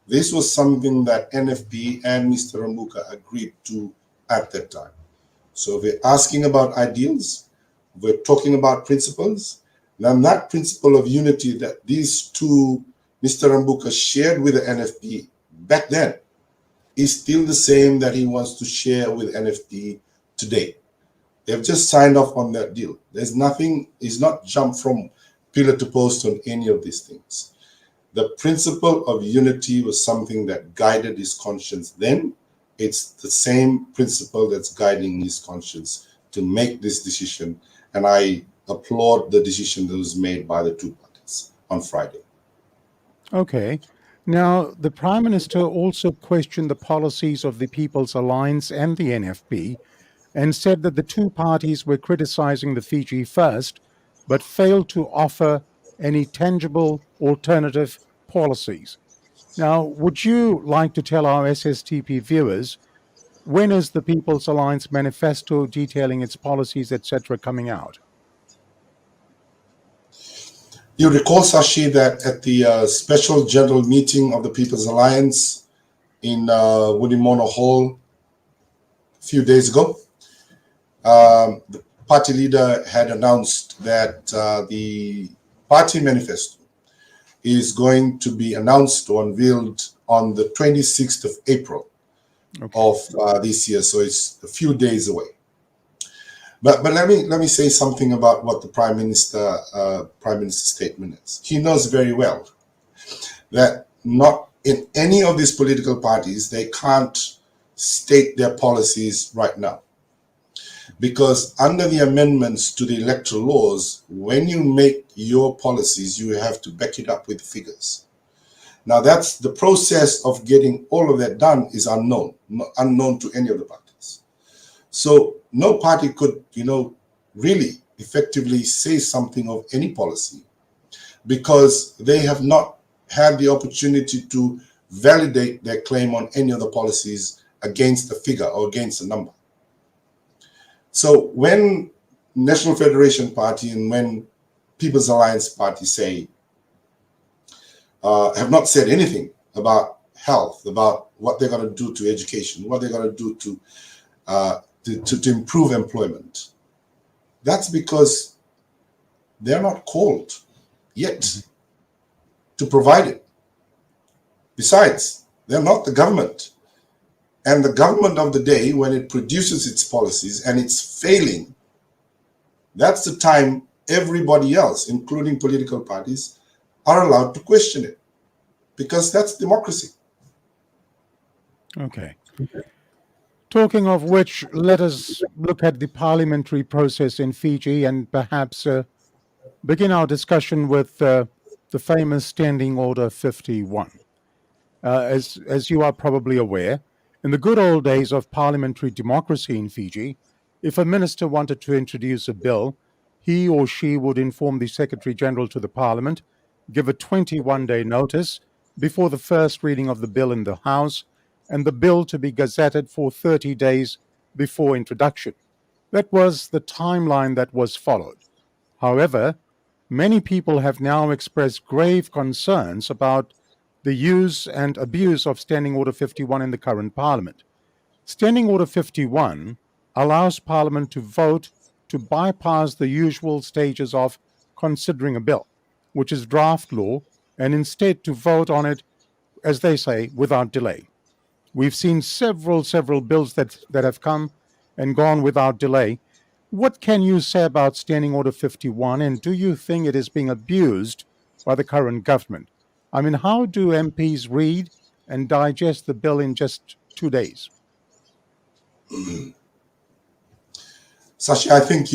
This was something that NFP and Mr. Rabuka agreed to at that time. So we're asking about ideals, we're talking about principles. Then that principle of unity that these two, Mr. Rabuka, shared with the NFP back then is still the same that he wants to share with NFP today. They've just signed off on that deal. There's nothing, he's not jumped from pillar to post on any of these things. The principle of unity was something that guided his conscience then. It's the same principle that's guiding his conscience to make this decision. And I applaud the decision that was made by the two parties on Friday. Okay. Now, the Prime Minister also questioned the policies of the People's Alliance and the NFP and said that the two parties were criticizing the Fiji First, but failed to offer any tangible alternative policies. Now, would you like to tell our SSTP viewers, when is the People's Alliance Manifesto detailing its policies, etc., coming out? You recall, Sashi, that at the special general meeting of the People's Alliance in Wudimono Hall a few days ago, the party leader had announced that the party manifesto is going to be announced or unveiled on the 26th of April of this year. So it's a few days away. But let me say something about what the Prime Minister's statement is. He knows very well that not in any of these political parties, they can't state their policies right now. Because under the amendments to the electoral laws, when you make your policies, you have to back it up with figures. Now, that's the process of getting all of that done is unknown to any of the parties. So no party could, really effectively say something of any policy because they have not had the opportunity to validate their claim on any of the policies against the figure or against the number. So when National Federation Party and when People's Alliance Party say, have not said anything about health, about what they're going to do to education, what they're going to do to improve employment, that's because they're not called yet to provide it. Besides, they're not the government. And the government of the day, when it produces its policies and it's failing, that's the time everybody else, including political parties, are allowed to question it. Because that's democracy. Okay. Talking of which, let us look at the parliamentary process in Fiji and perhaps begin our discussion with the famous Standing Order 51. As you are probably aware, in the good old days of parliamentary democracy in Fiji, if a minister wanted to introduce a bill, he or she would inform the Secretary General to the Parliament, give a 21-day notice before the first reading of the bill in the House, and the bill to be gazetted for 30 days before introduction. That was the timeline that was followed. However, many people have now expressed grave concerns about the use and abuse of Standing Order 51 in the current Parliament. Standing Order 51 allows Parliament to vote to bypass the usual stages of considering a bill, which is draft law, and instead to vote on it, as they say, without delay. We've seen several bills that have come and gone without delay. What can you say about Standing Order 51, and do you think it is being abused by the current government? I mean, how do MPs read and digest the bill in just 2 days? Sashi, I think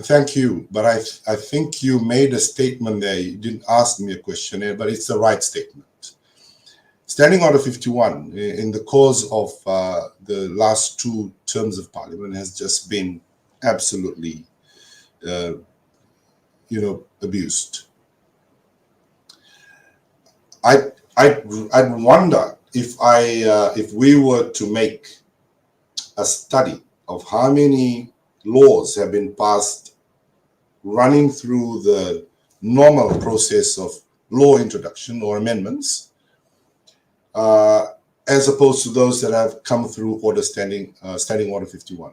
thank you, but I think you made a statement there. You didn't ask me a question there, but it's the right statement. Standing Order 51, in the course of the last 2 terms of Parliament, has just been absolutely, abused. I'd wonder if we were to make a study of how many laws have been passed running through the normal process of law introduction or amendments, as opposed to those that have come through Standing Order 51.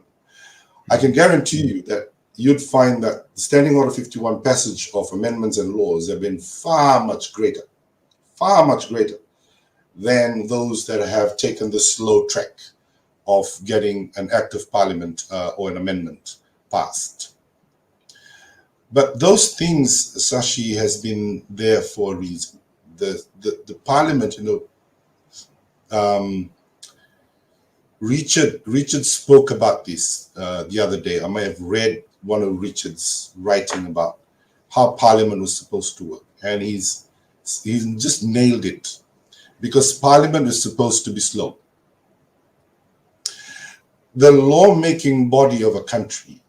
I can guarantee you that you'd find that the Standing Order 51 passage of amendments and laws have been far much greater than those that have taken the slow track of getting an act of parliament or an amendment passed. But those things, Sashi, has been there for a reason. The parliament, Richard spoke about this the other day. I may have read one of Richard's writing about how Parliament was supposed to work, and he's just nailed it, because Parliament is supposed to be slow. The lawmaking body of a country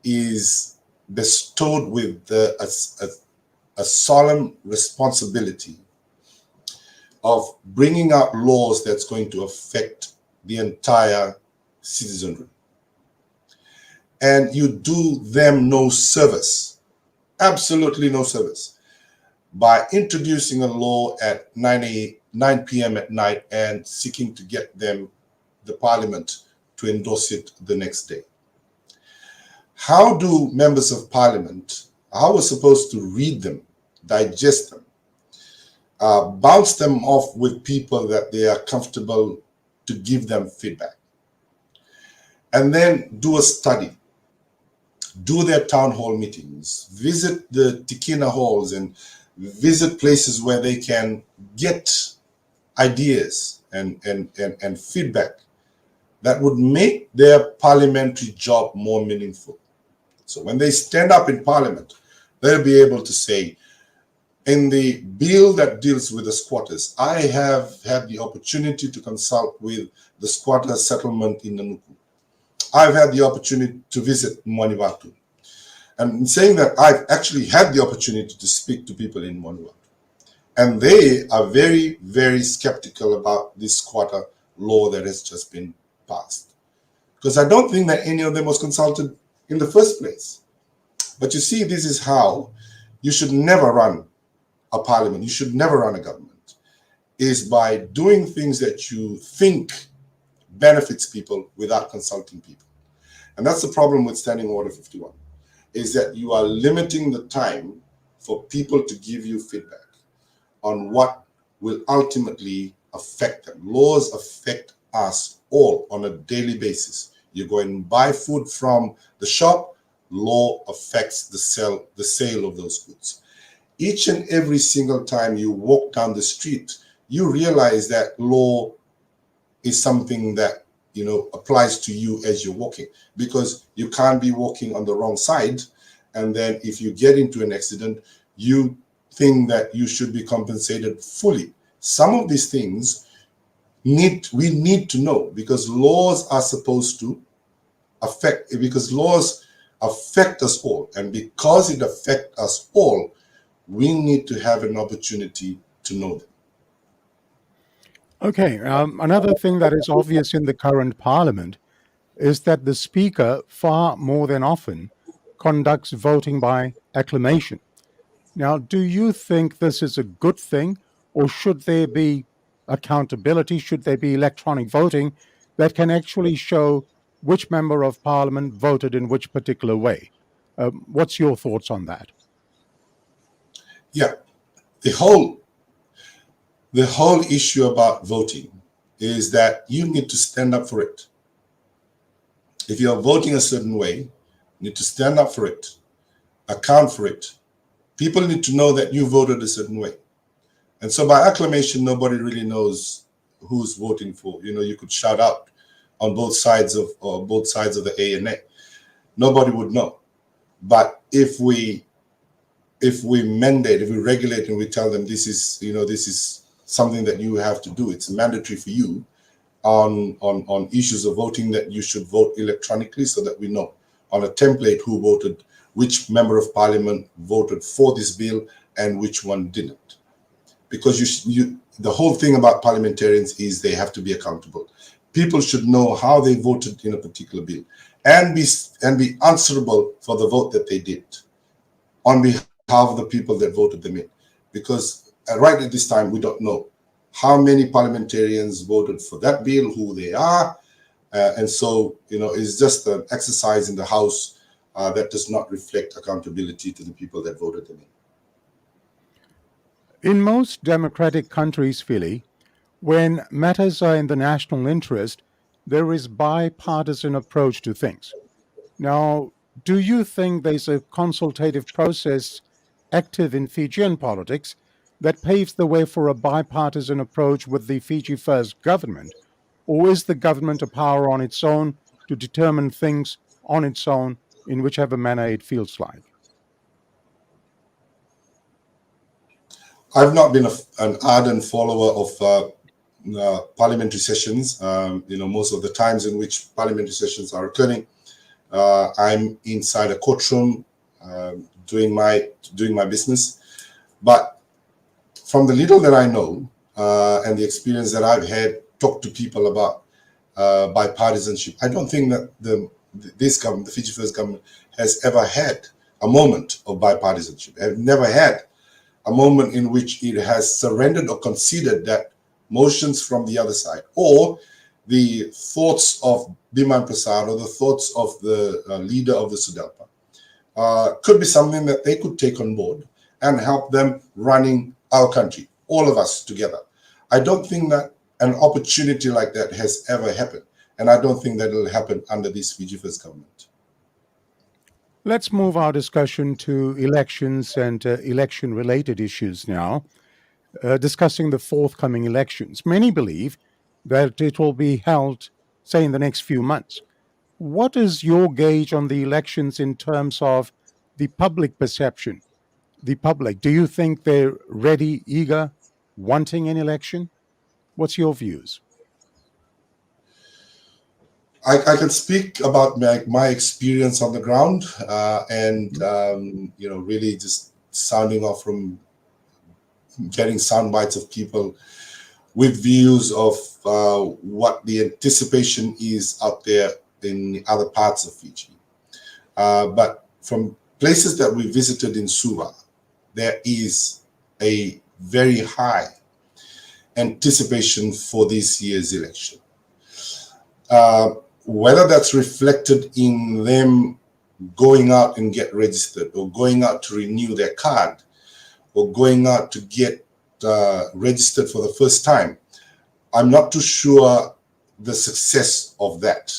is bestowed with a solemn responsibility of bringing out laws that's going to affect the entire citizenry. And you do them no service, absolutely no service, by introducing a law at 9 p.m. at night and seeking to get the Parliament to endorse it the next day. How do members of Parliament, how we're supposed to read them, digest them, bounce them off with people that they are comfortable to give them feedback, and then do a study, do their town hall meetings, visit the Tikina halls and visit places where they can get ideas and feedback that would make their parliamentary job more meaningful. So when they stand up in parliament, they'll be able to say, in the bill that deals with the squatters, I have had the opportunity to consult with the squatter settlement in Nanuku. I've had the opportunity to visit Mwanibatu. And in saying that, I've actually had the opportunity to speak to people in Mwanibatu. And they are very, very skeptical about this squatter law that has just been passed. Because I don't think that any of them was consulted in the first place. But you see, this is how you should never run a parliament, you should never run a government, is by doing things that you think benefits people without consulting people. And that's the problem with Standing Order 51, is that you are limiting the time for people to give you feedback on what will ultimately affect them. Laws affect us all on a daily basis. You go and buy food from the shop, law affects the sale of those goods. Each and every single time you walk down the street, you realize that law is something that, you know, applies to you as you're walking, because you can't be walking on the wrong side. And then if you get into an accident, you think that you should be compensated fully. Some of these things we need to know, because laws are supposed to because laws affect us all. And because it affects us all, we need to have an opportunity to know them. Okay, another thing that is obvious in the current parliament is that the speaker, far more than often, conducts voting by acclamation. Now, do you think this is a good thing, or should there be accountability? Should there be electronic voting that can actually show which member of parliament voted in which particular way? What's your thoughts on that? Yeah, the whole issue about voting is that you need to stand up for it. If you are voting a certain way, you need to stand up for it, account for it. People need to know that you voted a certain way. And so by acclamation, nobody really knows who's voting for. You know, you could shout out on both sides of the A and A. Nobody would know. But if we mandate, if we regulate and we tell them this is something that you have to do, it's mandatory for you on issues of voting, that you should vote electronically, so that we know on a template who voted, which member of parliament voted for this bill and which one didn't. Because the whole thing about parliamentarians is they have to be accountable. People should know how they voted in a particular bill and be answerable for the vote that they did on behalf of the people that voted them in. Because right at this time, we don't know how many parliamentarians voted for that bill, who they are. And so, you know, it's just an exercise in the House that does not reflect accountability to the people that voted them in. In most democratic countries, Philly, when matters are in the national interest, there is bipartisan approach to things. Now, do you think there's a consultative process active in Fijian politics that paves the way for a bipartisan approach with the Fiji First government? Or is the government a power on its own to determine things on its own in whichever manner it feels like? I've not been an ardent follower of parliamentary sessions. Most of the times in which parliamentary sessions are occurring, I'm inside a courtroom doing my business. But from the little that I know and the experience that I've had, talked to people about bipartisanship, I don't think that this government, the Fiji First government, has ever had a moment of bipartisanship. I've never had a moment in which it has surrendered or conceded that motions from the other side, or the thoughts of Biman Prasad, or the thoughts of the leader of the SODELPA, could be something that they could take on board and help them running our country, all of us together. I don't think that an opportunity like that has ever happened, and I don't think that it'll happen under this Fiji First government. Let's move our discussion to elections and election-related issues now, discussing the forthcoming elections. Many believe that it will be held say, in the next few months. What is your gauge on the elections in terms of the public perception? The public, do you think they're ready, eager, wanting an election? What's your views? I can speak about my experience on the ground, and really just sounding off from getting sound bites of people with views of what the anticipation is out there in other parts of Fiji. But from places that we visited in Suva, there is a very high anticipation for this year's election. Whether that's reflected in them going out and get registered, or going out to renew their card, or going out to get registered for the first time, I'm not too sure the success of that.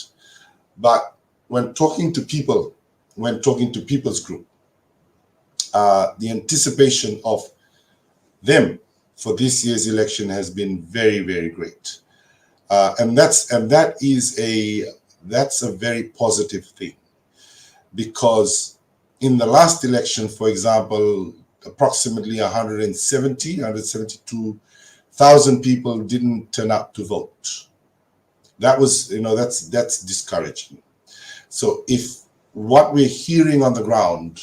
But when talking to people, when talking to people's group, the anticipation of them for this year's election has been very, very great. And that's a very positive thing, because in the last election, for example, approximately 172,000 people didn't turn out to vote. That was, that's discouraging. So if what we're hearing on the ground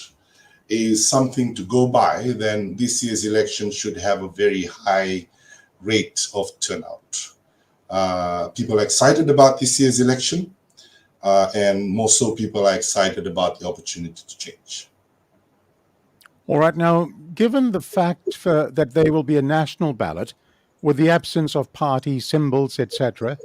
is something to go by, then this year's election should have a very high rate of turnout. People are excited about this year's election, and more so people are excited about the opportunity to change. All right. Now, given the fact that there will be a national ballot with the absence of party symbols, etc.,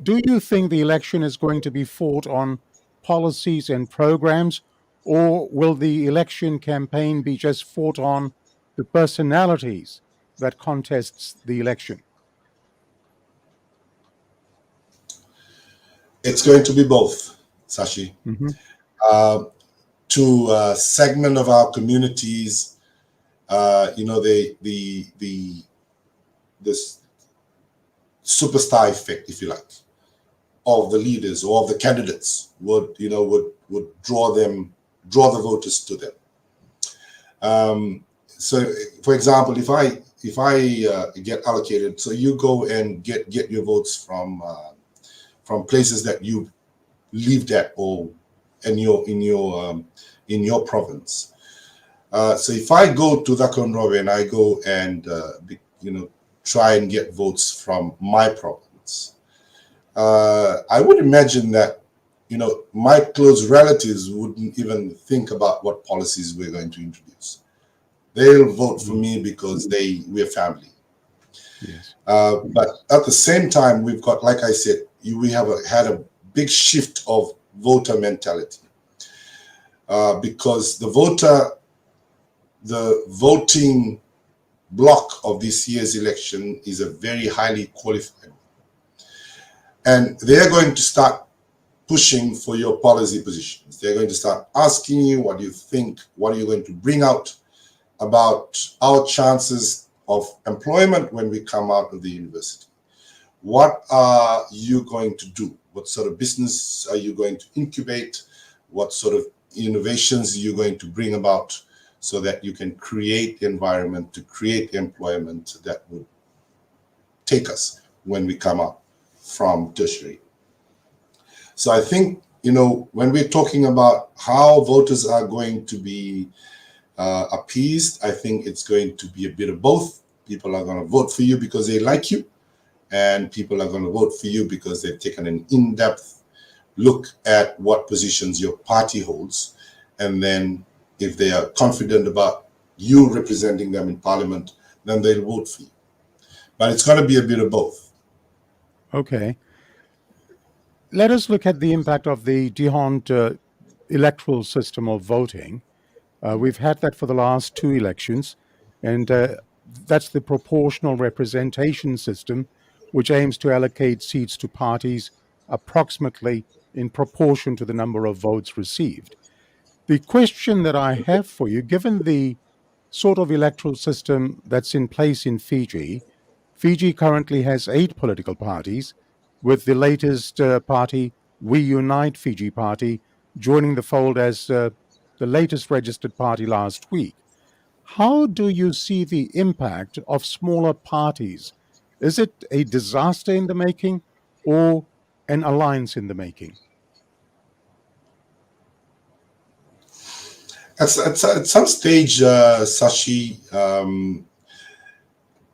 do you think the election is going to be fought on policies and programs, or will the election campaign be just fought on the personalities that contests the election? It's going to be both, Sashi. Mm-hmm. To a segment of our communities, the superstar effect, if you like, of the leaders or of the candidates would draw the voters to them. So, for example, if I get allocated, so you go and get your votes from places that you lived at or in your province. So if I go to Dakonrove and I go and try and get votes from my province, I would imagine that my close relatives wouldn't even think about what policies we're going to introduce. They'll vote for me because we're family. Yes. But at the same time, we've got, like I said, we have had a big shift of voter mentality, because the voting block of this year's election is a very highly qualified one. And they're going to start pushing for your policy positions. They're going to start asking you, what do you think? What are you going to bring out about our chances of employment when we come out of the university? What are you going to do? What sort of business are you going to incubate? What sort of innovations are you going to bring about so that you can create the environment to create the employment that would take us when we come out from tertiary? So I think, when we're talking about how voters are going to be appeased, I think it's going to be a bit of both. People are going to vote for you because they like you, and people are going to vote for you because they've taken an in-depth look at what positions your party holds. And then if they are confident about you representing them in parliament, then they'll vote for you. But it's going to be a bit of both. Okay. Let us look at the impact of the Dihon electoral system of voting. We've had that for the last two elections, and that's the proportional representation system, which aims to allocate seats to parties approximately in proportion to the number of votes received. The question that I have for you, given the sort of electoral system that's in place in Fiji, Fiji currently has 8 political parties, with the latest party, We Unite Fiji Party, joining the fold as the latest registered party last week. How do you see the impact of smaller parties? Is it a disaster in the making or an alliance in the making? At some stage, Sashi,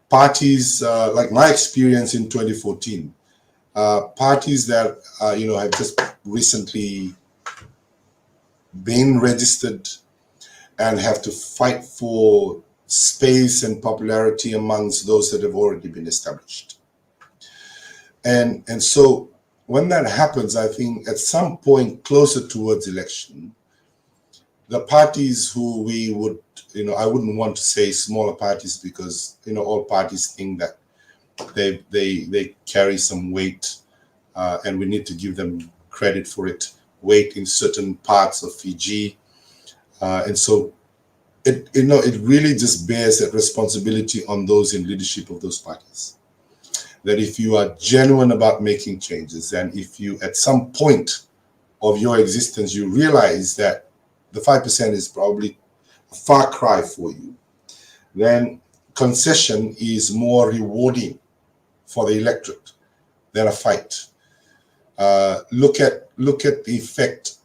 parties, like my experience in 2014, parties that have just recently been registered and have to fight for space and popularity amongst those that have already been established. And so when that happens, I think at some point closer towards election, the parties who we would, I wouldn't want to say smaller parties, because all parties think that they carry some weight, and we need to give them credit for it, weight in certain parts of Fiji, and so it really just bears that responsibility on those in leadership of those parties, that if you are genuine about making changes, and if you at some point of your existence you realize that the 5% is probably a far cry for you, then concession is more rewarding for the electorate than a fight. Look at the effect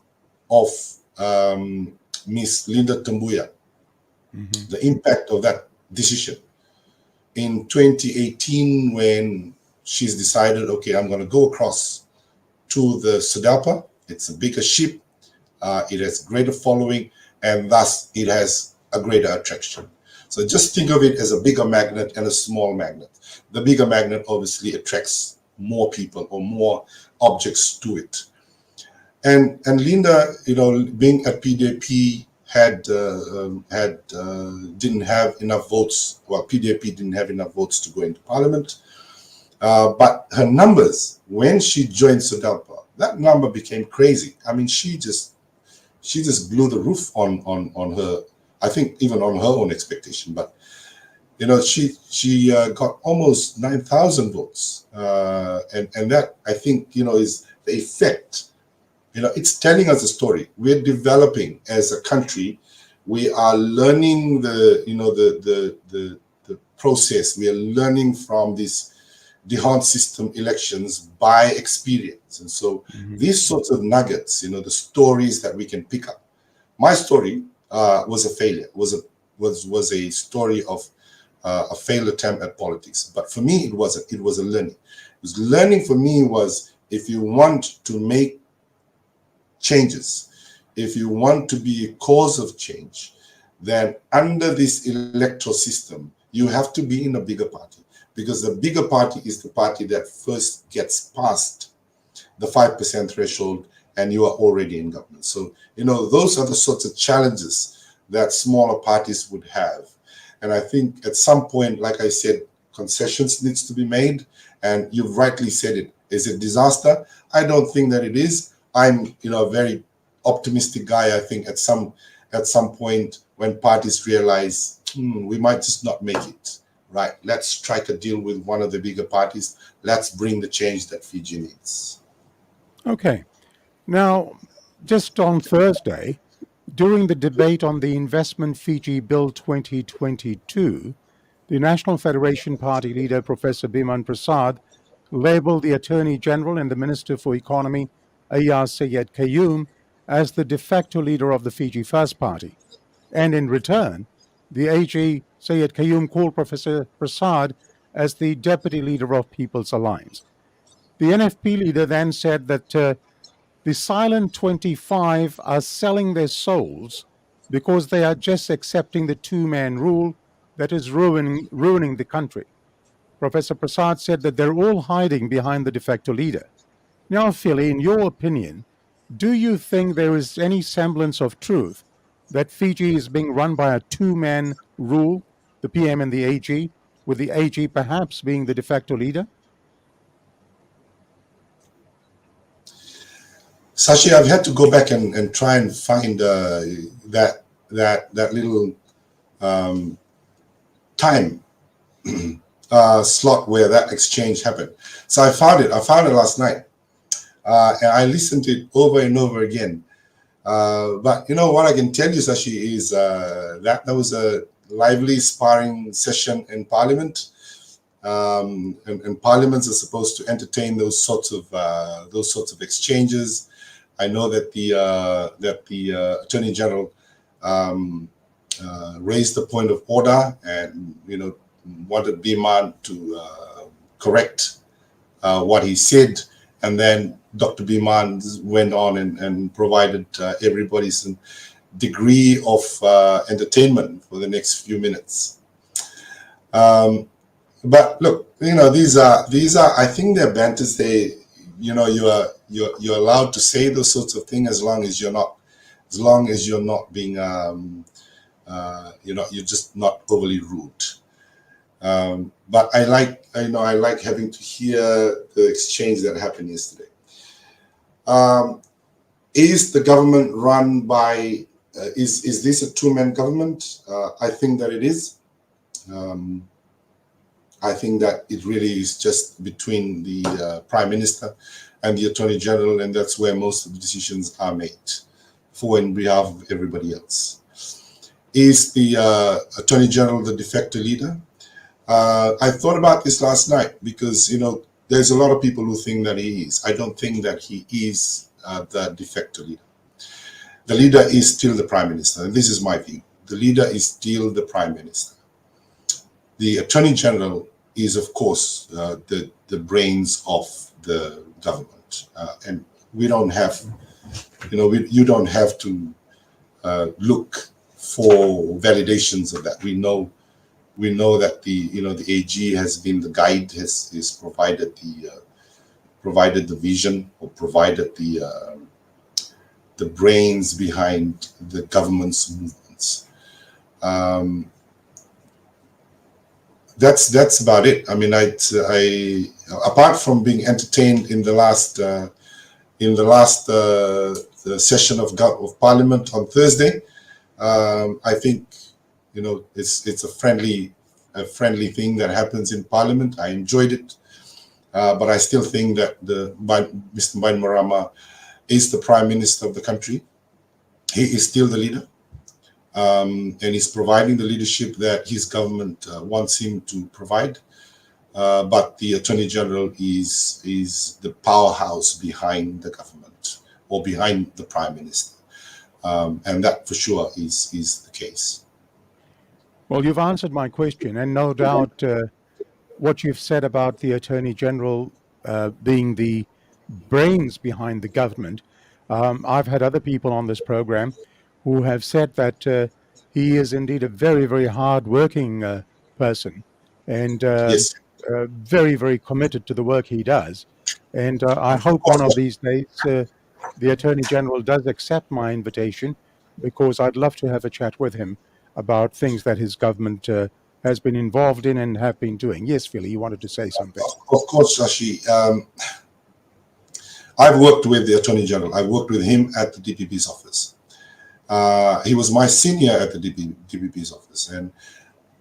of Miss Linda Tambuya, the impact of that decision in 2018, when she's decided, okay, I'm going to go across to the SODELPA. It's a bigger ship. It has greater following, and thus it has a greater attraction. So just think of it as a bigger magnet and a small magnet. The bigger magnet obviously attracts more people or more objects to it. And Linda, being at PDP, didn't have enough votes. Well, PDP didn't have enough votes to go into Parliament. But her numbers, when she joined SODELPA, that number became crazy. I mean, she just blew the roof on her, I think even on her own expectation. But she got almost 9,000 votes, and that, I think, is the effect. It's telling us a story. We're developing as a country. We are learning the process. We are learning from these Dehont system elections by experience. And so these sorts of nuggets, the stories that we can pick up. My story was a failure, was a story of a failed attempt at politics. But for me, it wasn't. It was a learning. Learning for me was, if you want to make changes, if you want to be a cause of change, then under this electoral system, you have to be in a bigger party, because the bigger party is the party that first gets past the 5% threshold, and you are already in government. So, those are the sorts of challenges that smaller parties would have. And I think at some point, like I said, concessions needs to be made. And you've rightly said it. Is it disaster? I don't think that it is. I'm, a very optimistic guy. I think at some point, when parties realize, we might just not make it, right? Let's strike a deal with one of the bigger parties. Let's bring the change that Fiji needs. Okay. Now, just on Thursday, during the debate on the Investment Fiji Bill 2022, the National Federation Party leader, Professor Biman Prasad, labeled the Attorney General and the Minister for Economy, Ayaz Sayed Qayyum, as the de facto leader of the Fiji First Party. And in return, the AG Sayed Qayyum called Professor Prasad as the deputy leader of People's Alliance. The NFP leader then said that the Silent 25 are selling their souls because they are just accepting the two-man rule that is ruining the country. Professor Prasad said that they're all hiding behind the de facto leader. Now, Philly, in your opinion, do you think there is any semblance of truth that Fiji is being run by a two-man rule, the PM and the AG, with the AG perhaps being the de facto leader? Sashi, I've had to go back and try and find that little time slot where that exchange happened. So I found it last night, and I listened to it over and over again. But you know what I can tell you, Sashi, is that was a lively sparring session in Parliament. And parliaments are supposed to entertain those sorts of exchanges. I know that the Attorney General raised the point of order, and wanted Biman to correct what he said, and then Dr. Biman went on and provided everybody some degree of entertainment for the next few minutes. But look, these are I think they're banters. You're allowed to say those sorts of things as long as you're not being you're just not overly rude. But I like having to hear the exchange that happened yesterday. Is the government run by is this a two-man government? I think that it is. I think that it really is just between the Prime Minister and the Attorney General, and that's where most of the decisions are made for and behalf of everybody else. Is the Attorney General the de facto leader? I thought about this last night because, there's a lot of people who think that he is. I don't think that he is the de facto leader. The leader is still the Prime Minister, and this is my view. The leader is still the Prime Minister. The Attorney General is, of course, the brains of the government, and we don't have, you don't have to look for validations of that. We know that the AG has been the guide, has provided the vision, or provided the brains behind the government's movements. That's about it. I mean, I apart from being entertained in the last session of Parliament on Thursday, I think it's a friendly thing that happens in Parliament. I enjoyed it, but I still think that Mr. Biman Prasad is the Prime Minister of the country. He is still the leader. And he's providing the leadership that his government wants him to provide. But the Attorney General is the powerhouse behind the government, or behind the Prime Minister. And that for sure is the case. Well, you've answered my question, and no doubt what you've said about the Attorney General being the brains behind the government. I've had other people on this program who have said that he is indeed a very, very hard-working person, and Yes, very, very committed to the work he does. And I hope one of these days the Attorney General does accept my invitation, because I'd love to have a chat with him about things that his government has been involved in and have been doing. Yes, Philly, you wanted to say something. of course, Shashi. I've worked with the Attorney General. I worked with him at the DPP's office. He was my senior at the DPP's office, and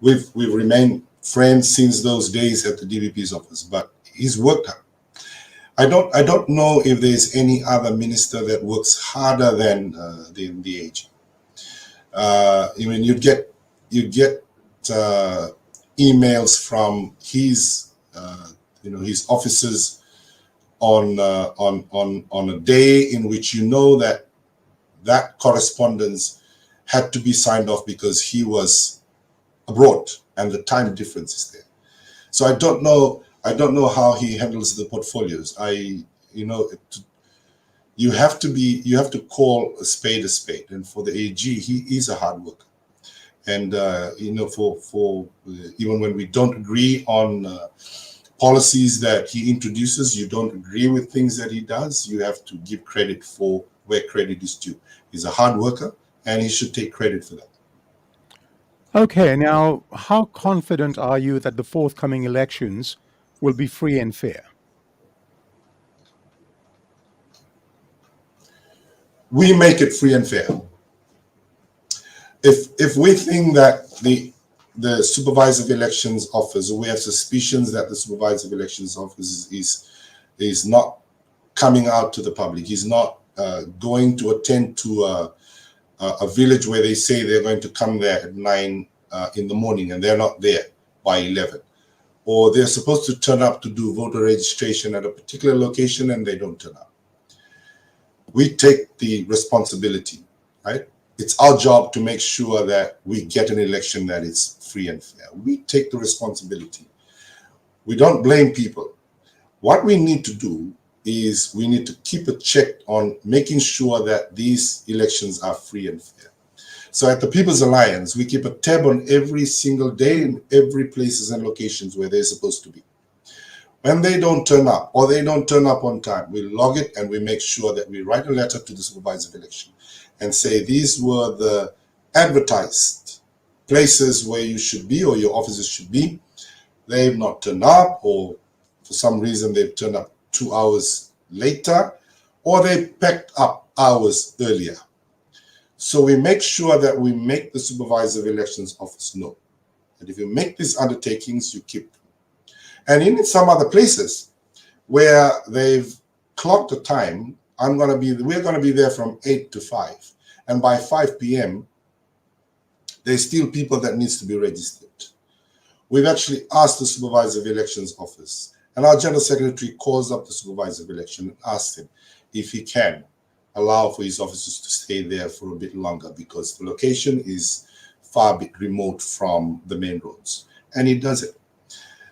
we've remained friends since those days at the DPP's office. But he's worked hard. I don't know if there's any other minister that works harder than the AG. You get emails from his his officers on a day in which that correspondence had to be signed off because he was abroad and the time difference is there. So I don't know how he handles the portfolios. You have to call a spade, and for the AG, he is a hard worker. And for even when we don't agree on policies that he introduces, you don't agree with things that he does, you have to give credit for where credit is due. He's a hard worker, and he should take credit for that. Okay, now, how confident are you that the forthcoming elections will be free and fair? We make it free and fair. If we think that the supervisor of elections office, we have suspicions that the supervisor of elections office is not coming out to the public. He's not going to attend to a village where they say they're going to come there at 9 in the morning and they're not there by 11. Or they're supposed to turn up to do voter registration at a particular location and they don't turn up. We take the responsibility, right? It's our job to make sure that we get an election that is free and fair. We take the responsibility. We don't blame people. What we need to do is we need to keep a check on making sure that these elections are free and fair. So at the People's Alliance, we keep a tab on every single day in every places and locations where they're supposed to be. When they don't turn up or they don't turn up on time, we log it and we make sure that we write a letter to the supervisor of election and say these were the advertised places where you should be or your officers should be. They've not turned up, or for some reason they've turned up 2 hours later, or they packed up hours earlier. So we make sure that we make the supervisor of elections office know. And if you make these undertakings, you keep them. And in some other places where they've clocked the time, we're going to be there from 8 to 5. And by 5 p.m., there's still people that needs to be registered. We've actually asked the supervisor of elections office, and our general secretary calls up the supervisor of election and asks him if he can allow for his officers to stay there for a bit longer because the location is far bit remote from the main roads. And he does it.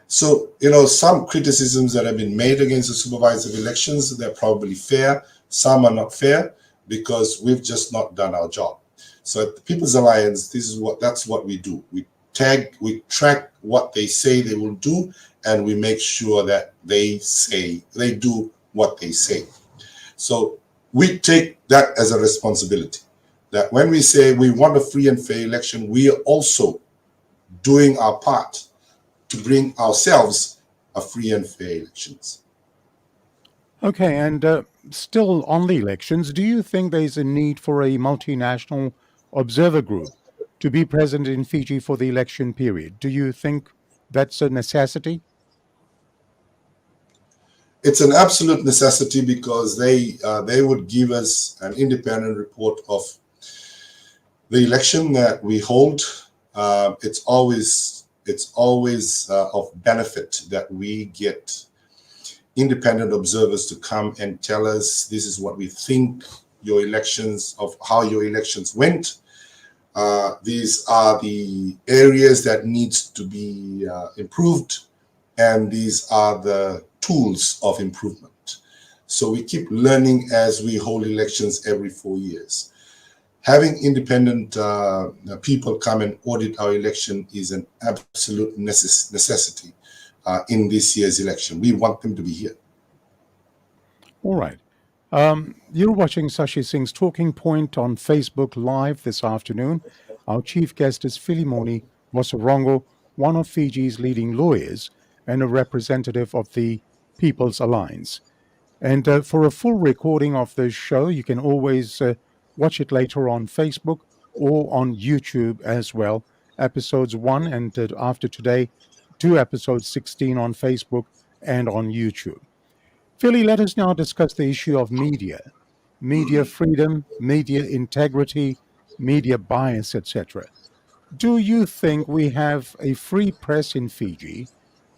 So, some criticisms that have been made against the supervisor of elections, they're probably fair. Some are not fair because we've just not done our job. So at the People's Alliance, that's what we do. We track what they say they will do, and we make sure that they do what they say. So we take that as a responsibility, that when we say we want a free and fair election, we are also doing our part to bring ourselves a free and fair elections. Okay, and still on the elections, do you think there's a need for a multinational observer group to be present in Fiji for the election period? Do you think that's a necessity? It's an absolute necessity because they would give us an independent report of the election that we hold. It's always of benefit that we get independent observers to come and tell us this is what we think how your elections went. These are the areas that needs to be improved, and these are the tools of improvement. So we keep learning as we hold elections every 4 years. Having independent people come and audit our election is an absolute necessity in this year's election. We want them to be here. All right. You're watching Sashi Singh's Talking Point on Facebook Live this afternoon. Our chief guest is Filimoni Vosarogo, one of Fiji's leading lawyers and a representative of the People's Alliance. And for a full recording of this show, you can always watch it later on Facebook or on YouTube as well. Episodes 1 and after today, 2 episodes 16 on Facebook and on YouTube. Philly, let us now discuss the issue of media freedom, media integrity, media bias, etc. Do you think we have a free press in Fiji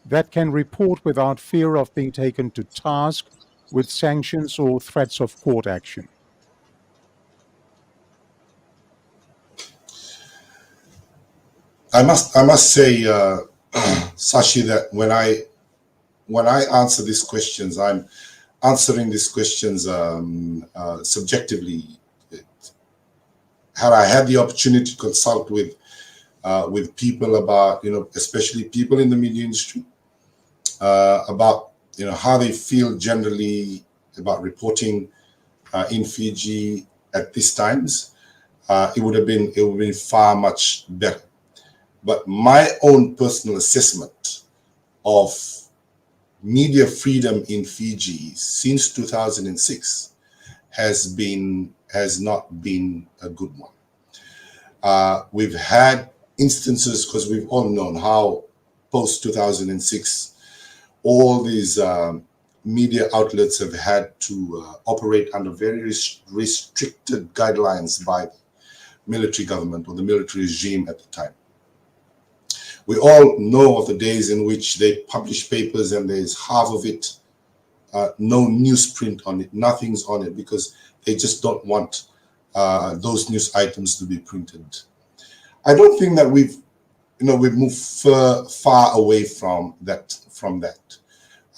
that can report without fear of being taken to task with sanctions or threats of court action? I must say, Sashi, that when I answer these questions, I'm answering these questions subjectively. Had I had the opportunity to consult with people about, especially people in the media industry, about how they feel generally about reporting in Fiji at these times, it would have been far much better. But my own personal assessment of media freedom in Fiji since 2006 has not been a good one. We've had instances, because we've all known how post 2006 all these media outlets have had to operate under very restricted guidelines by the military government or the military regime at the time. We all know of the days in which they publish papers and there's half of it, no newsprint on it, nothing's on it, because they just don't want those news items to be printed. I don't think that we've moved far away from that.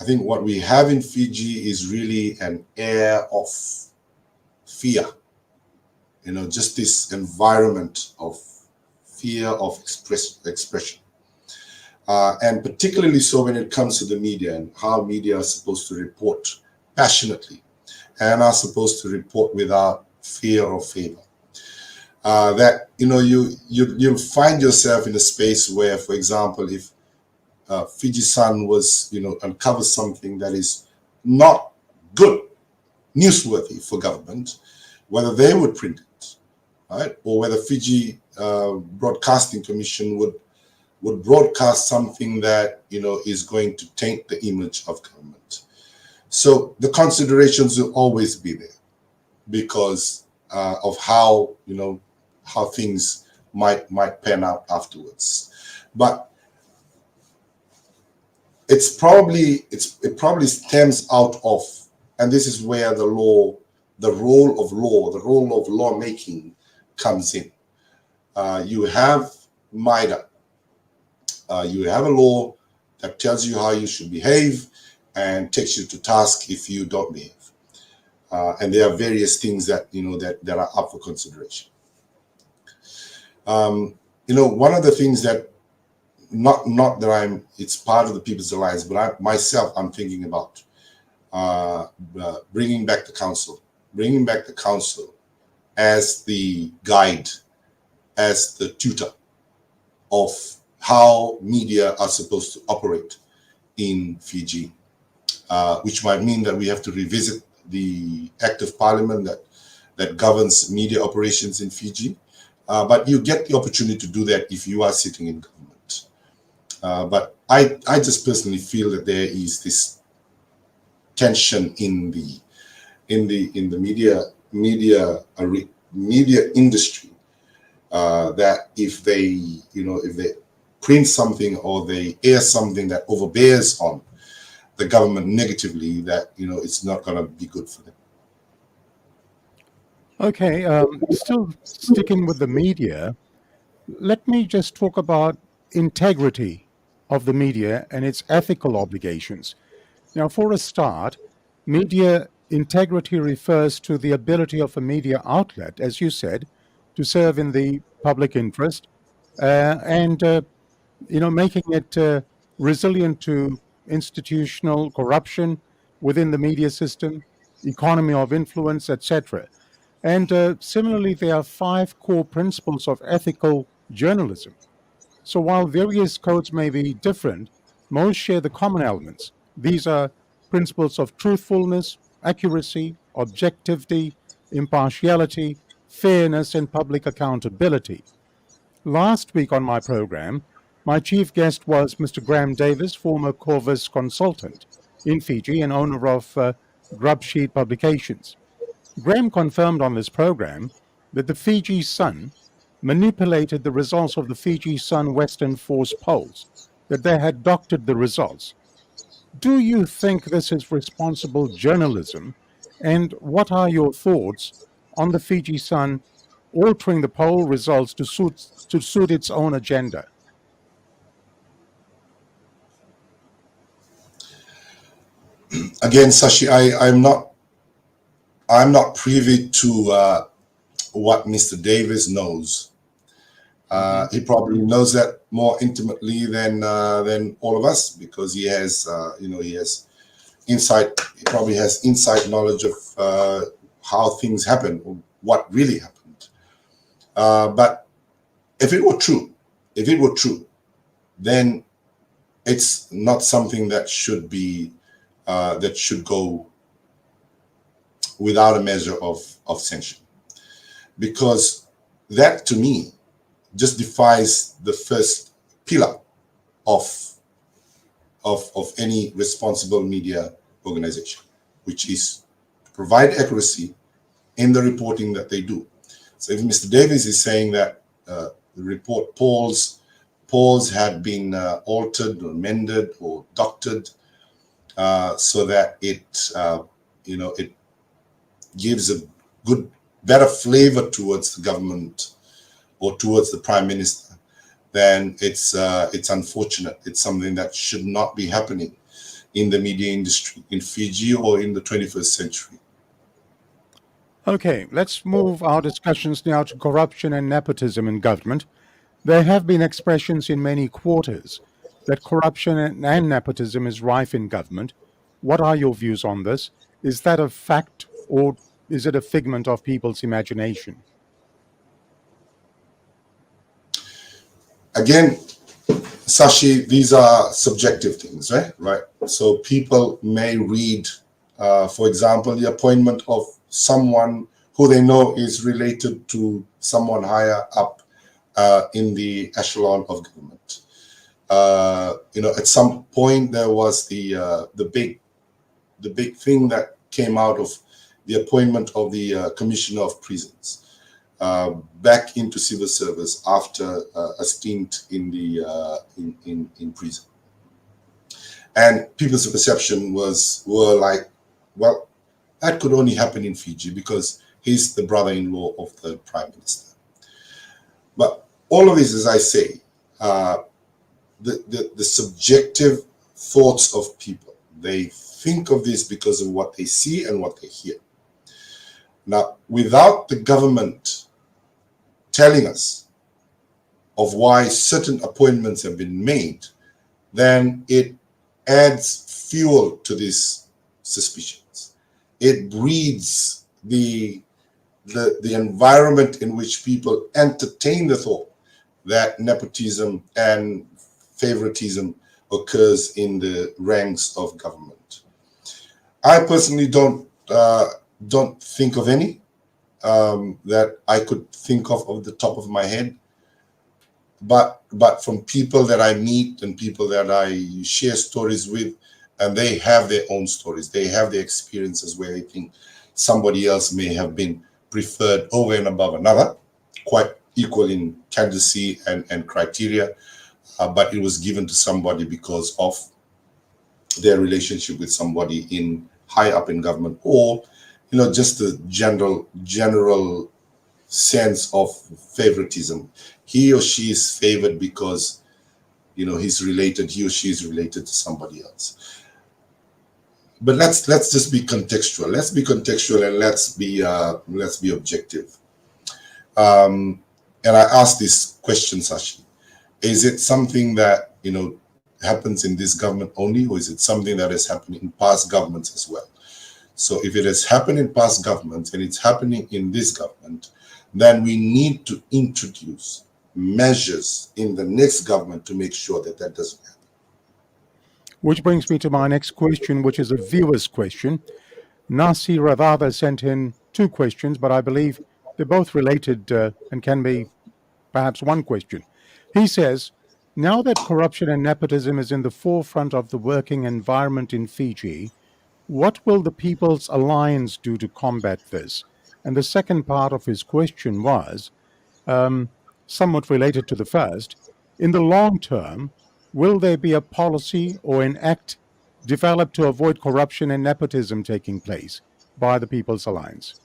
I think what we have in Fiji is really an air of fear, just this environment of fear of expression. And particularly so when it comes to the media and how media are supposed to report passionately and are supposed to report without fear or favor. That you'll find yourself in a space where, for example, if Fiji Sun was uncovers something that is not good, newsworthy for government, whether they would print it, right, or whether Fiji Broadcasting Commission would broadcast something that is going to taint the image of government. So the considerations will always be there because of how how things might pan out afterwards. But it probably stems out of, and this is where the role of lawmaking comes in. You have MIDA. You have a law that tells you how you should behave and takes you to task if you don't behave. And there are various things that that are up for consideration. One of the things that not that it's part of the People's Alliance, but I'm thinking about bringing back the council as the guide, as the tutor of how media are supposed to operate in Fiji, which might mean that we have to revisit the Act of Parliament that governs media operations in Fiji. But you get the opportunity to do that if you are sitting in government. But I just personally feel that there is this tension in the media industry that if they print something or they air something that overbears on the government negatively, that it's not going to be good for them. Okay, still sticking with the media, let me just talk about integrity of the media and its ethical obligations. Now, for a start, media integrity refers to the ability of a media outlet, as you said, to serve in the public interest and making it resilient to institutional corruption within the media system, economy of influence, etc. And similarly, there are 5 core principles of ethical journalism. So while various codes may be different, most share the common elements. These are principles of truthfulness, accuracy, objectivity, impartiality, fairness, and public accountability. Last week on my program, my chief guest was Mr. Graham Davis, former Corvus consultant in Fiji and owner of Grubsheet Publications. Graham confirmed on this program that the Fiji Sun manipulated the results of the Fiji Sun Western Force polls, that they had doctored the results. Do you think this is responsible journalism? And what are your thoughts on the Fiji Sun altering the poll results to suit its own agenda? Again, Sashi, I'm not privy to what Mr. Davis knows. He probably knows that more intimately than all of us, because he has he has insight. He probably has inside knowledge of how things happen or what really happened. But if it were true, then it's not something that should be that should go without a measure of censure, because that to me just defies the first pillar of any responsible media organization, which is to provide accuracy in the reporting that they do. So if Mr. Davis is saying that the report polls had been altered or amended or doctored so that it it gives a better flavor towards the government or towards the Prime Minister, then it's unfortunate. It's something that should not be happening in the media industry in Fiji or in the 21st century. Okay, let's move our discussions now to corruption and nepotism in government. There have been expressions in many quarters that corruption and nepotism is rife in government. What are your views on this? Is that a fact or is it a figment of people's imagination? Again, Sashi, these are subjective things, right? So people may read, for example, the appointment of someone who they know is related to someone higher up in the echelon of government. At some point there was the big thing that came out of the appointment of the Commissioner of Prisons back into civil service after a stint in the in prison, and people's perception were like, well, that could only happen in Fiji because he's the brother-in-law of the Prime Minister. But all of this, as I say, the subjective thoughts of people. They think of this because of what they see and what they hear. Now, without the government telling us of why certain appointments have been made, then it adds fuel to these suspicions. It breeds the environment in which people entertain the thought that nepotism and favoritism occurs in the ranks of government. I personally don't think of any that I could think of the top of my head, but from people that I meet and people that I share stories with, and they have their own stories, they have their experiences where they think somebody else may have been preferred over and above another, quite equal in candidacy and criteria, but it was given to somebody because of their relationship with somebody in high up in government, or just the general sense of favoritism. He or she is favored because he or she is related to somebody else. But let's just be contextual. Let's be contextual and let's be objective. And I ask this question, Sashi: is it something that happens in this government only, or is it something that has happened in past governments as well? So if it has happened in past governments and it's happening in this government, then we need to introduce measures in the next government to make sure that that doesn't happen. Which brings me to my next question, which is a viewer's question. Nasi Radhava sent in two questions, but I believe they're both related and can be perhaps one question. He says, now that corruption and nepotism is in the forefront of the working environment in Fiji, what will the People's Alliance do to combat this? And the second part of his question was, somewhat related to the first, in the long term, will there be a policy or an act developed to avoid corruption and nepotism taking place by the People's Alliance?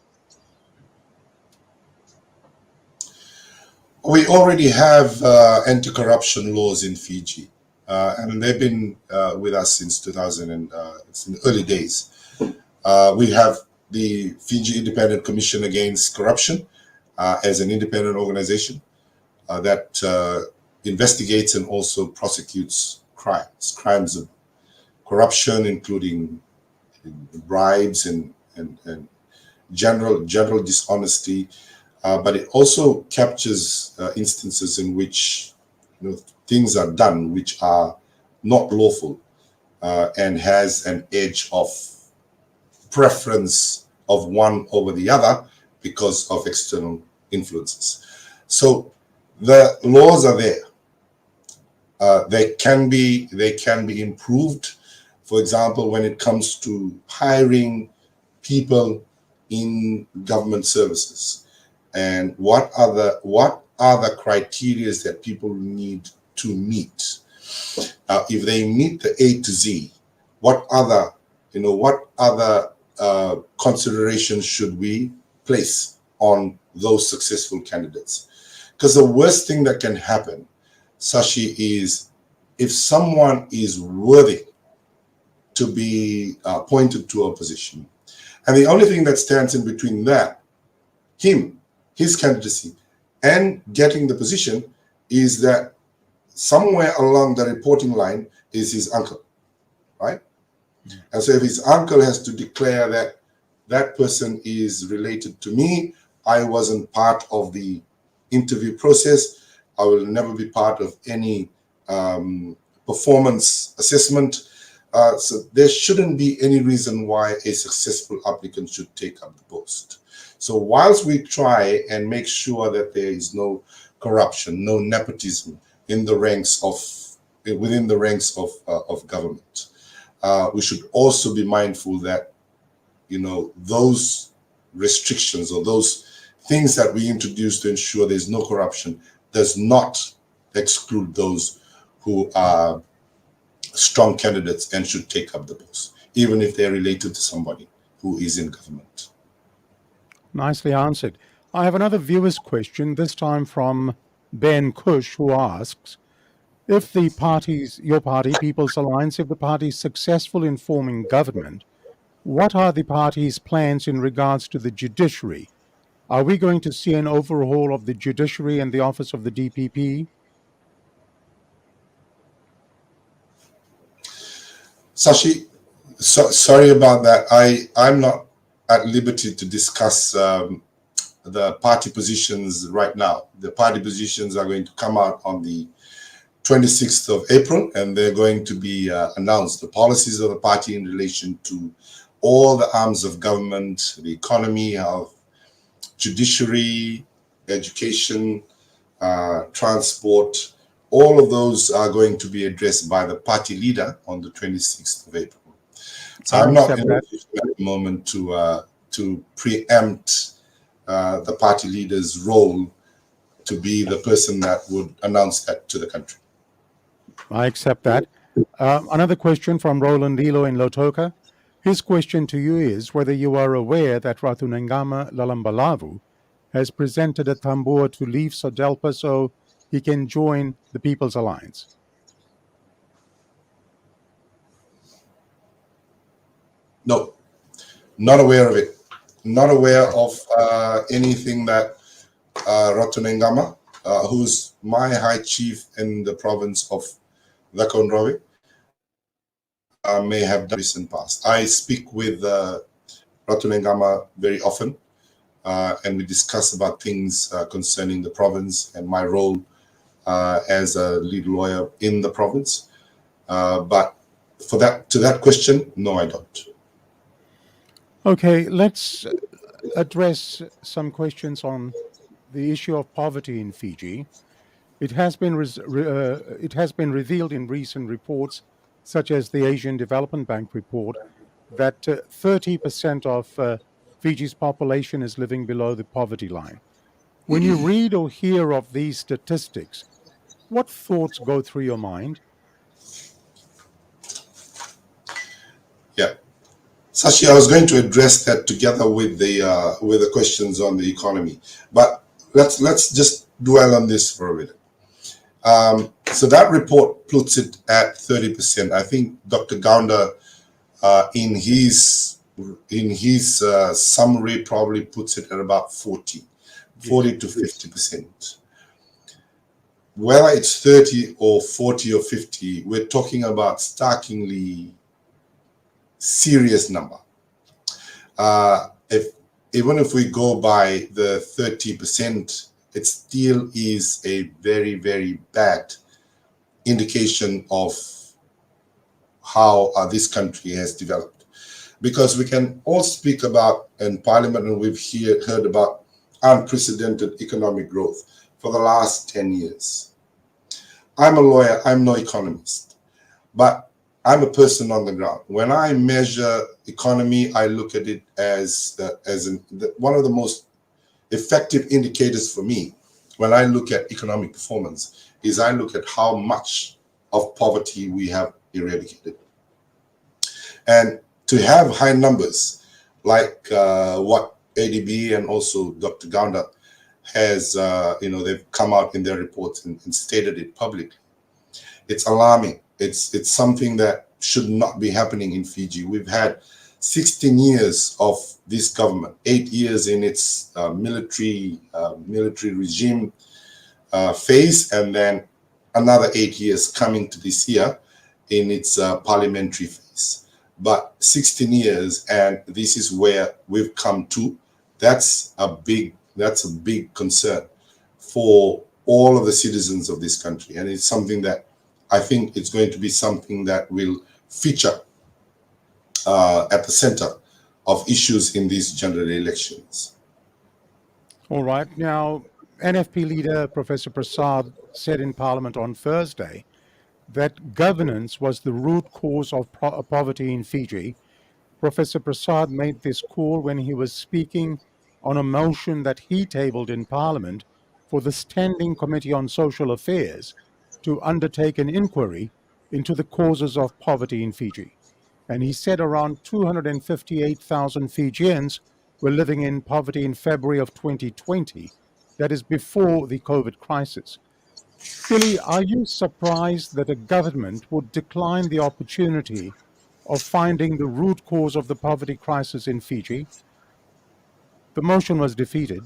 We already have anti-corruption laws in Fiji, and they've been with us since 2000, and it's in the early days. We have the Fiji Independent Commission Against Corruption as an independent organization that investigates and also prosecutes crimes of corruption, including bribes and general dishonesty. But it also captures instances in which things are done which are not lawful and has an edge of preference of one over the other because of external influences. So The laws are there. They can be improved. For example, when it comes to hiring people in government services, and what are the criteria that people need to meet? If they meet the A to Z, what other considerations should we place on those successful candidates? Because the worst thing that can happen, Sashi, is if someone is worthy to be appointed to a position, and the only thing that stands in between that, his candidacy, and getting the position, is that somewhere along the reporting line is his uncle, right? And so if his uncle has to declare that that person is related to me, I wasn't part of the interview process, I will never be part of any performance assessment. So there shouldn't be any reason why a successful applicant should take up the post. So whilst we try and make sure that there is no corruption, no nepotism in the ranks within the ranks of government, we should also be mindful that those restrictions or those things that we introduce to ensure there's no corruption does not exclude those who are strong candidates and should take up the post, even if they're related to somebody who is in government. Nicely answered. I have another viewer's question, this time from Ben Cush, who asks, if your party, People's Alliance, if the party is successful in forming government, what are the party's plans in regards to the judiciary? Are we going to see an overhaul of the judiciary and the office of the DPP? Sashi, sorry about that. I'm not at liberty to discuss the party positions right now. The party positions are going to come out on the 26th of April, and they're going to be announced. The policies of the party in relation to all the arms of government, the economy, health, judiciary, education, transport, all of those are going to be addressed by the party leader on the 26th of April. So I'm not in a position at the moment to preempt the party leader's role to be the person that would announce that to the country. I accept that. Another question from Roland Lilo in Lotoka. His question to you is whether you are aware that Ratunengama Lalambalavu has presented a tambua to leave SODELPA so he can join the People's Alliance. No, not aware of it. Not aware of anything that Ratunengama, who's my high chief in the province of Lakonrowe, may have done in recent past. I speak with Ratunengama very often, and we discuss about things concerning the province and my role as a lead lawyer in the province. But to that question, no, I don't. Okay, let's address some questions on the issue of poverty in Fiji. It has been revealed in recent reports, such as the Asian Development Bank report, that 30% of Fiji's population is living below the poverty line. When you read or hear of these statistics, what thoughts go through your mind? Yeah, Sashi, I was going to address that together with the questions on the economy, but let's just dwell on this for a minute. So that report puts it at 30%. I think Dr. Gaunda, in his summary, probably puts it at about 40 to 50%. Whether it's 30 or 40 or 50, we're talking about starkly serious number. Even if we go by the 30%, it still is a very, very bad indication of how this country has developed. Because we can all speak about in Parliament, and we've heard about unprecedented economic growth. for the last 10 years. I'm a lawyer, I'm no economist, but I'm a person on the ground. When I measure economy, I look at it as one of the most effective indicators for me when I look at economic performance is I look at how much of poverty we have eradicated. And to have high numbers like what ADB and also Dr. Ganda has, they've come out in their reports and stated it publicly. It's alarming. It's something that should not be happening in Fiji. We've had 16 years of this government, 8 years in its military regime phase, and then another 8 years coming to this year in its parliamentary phase. But 16 years, and this is where we've come to. That's a big concern for all of the citizens of this country, and it's something that I think it's going to be something that will feature at the center of issues in these general elections. All right. Now, NFP leader Professor Prasad said in Parliament on Thursday that governance was the root cause of poverty in Fiji. Professor Prasad made this call when he was speaking on a motion that he tabled in Parliament for the Standing Committee on Social Affairs to undertake an inquiry into the causes of poverty in Fiji. And he said around 258,000 Fijians were living in poverty in February of 2020, that is before the COVID crisis. Philly, are you surprised that a government would decline the opportunity of finding the root cause of the poverty crisis in Fiji? The motion was defeated.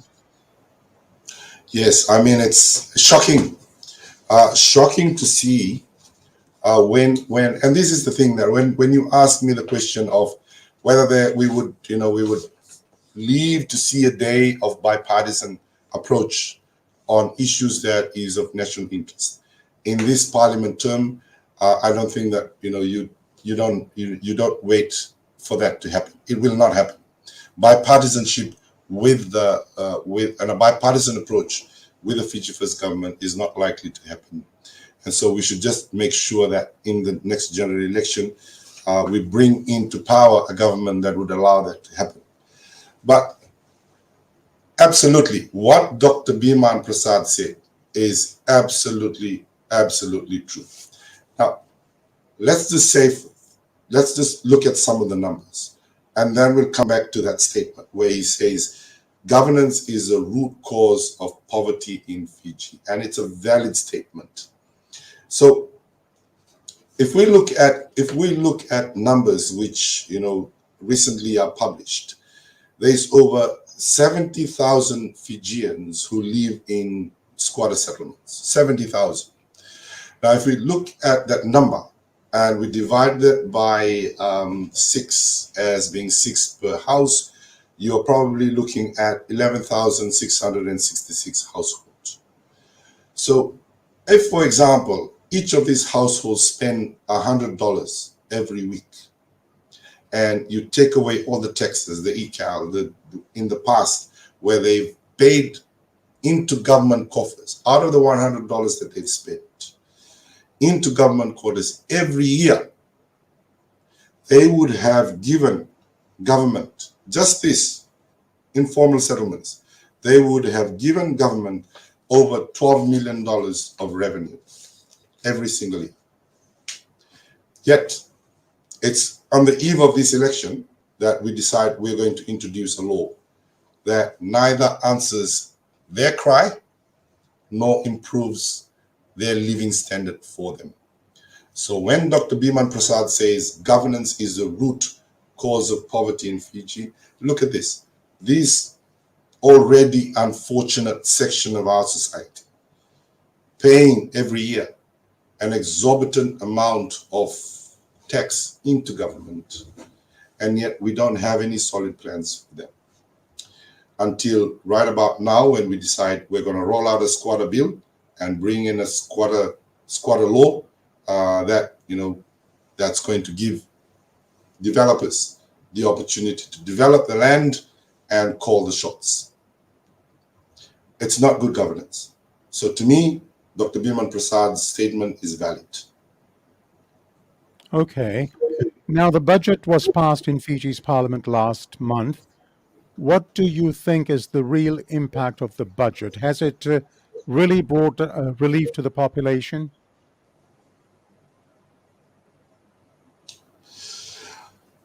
Yes, I mean, it's shocking. Shocking to see when and this is the thing that when you ask me the question of whether we would leave to see a day of bipartisan approach on issues that is of national interest in this parliament term, I don't think that you don't wait for that to happen. It will not happen. Bipartisanship with a bipartisan approach with the Fiji First government is not likely to happen. And so we should just make sure that in the next general election, we bring into power a government that would allow that to happen. But absolutely, what Dr. Biman Prasad said is absolutely true. Now, let's just look at some of the numbers, and then we'll come back to that statement where he says governance is a root cause of poverty in Fiji, and it's a valid statement. So if we look at numbers which recently are published, there's over 70,000 Fijians who live in squatter settlements. 70,000. Now, if we look at that number and we divide it by 6 as being 6 per house, you're probably looking at 11,666 households. So if, for example, each of these households spend $100 every week, and you take away all the taxes, the ECAL, in the past, where they've paid into government coffers, out of the $100 that they've spent, into government coffers every year, they would have given government, just this, informal settlements, they would have given government over $12 million of revenue every single year. Yet, it's on the eve of this election that we decide we're going to introduce a law that neither answers their cry nor improves their living standard for them. So when Dr. Biman Prasad says governance is the root cause of poverty in Fiji, look at this. This already unfortunate section of our society, paying every year an exorbitant amount of tax into government, and yet we don't have any solid plans for them. Until right about now, when we decide we're going to roll out a squatter bill and bring in a squatter law that's going to give developers the opportunity to develop the land and call the shots. It's not good governance. So to me, Dr. Biman Prasad's statement is valid. Okay. Now, the budget was passed in Fiji's parliament last month. What do you think is the real impact of the budget? Has it really brought relief to the population?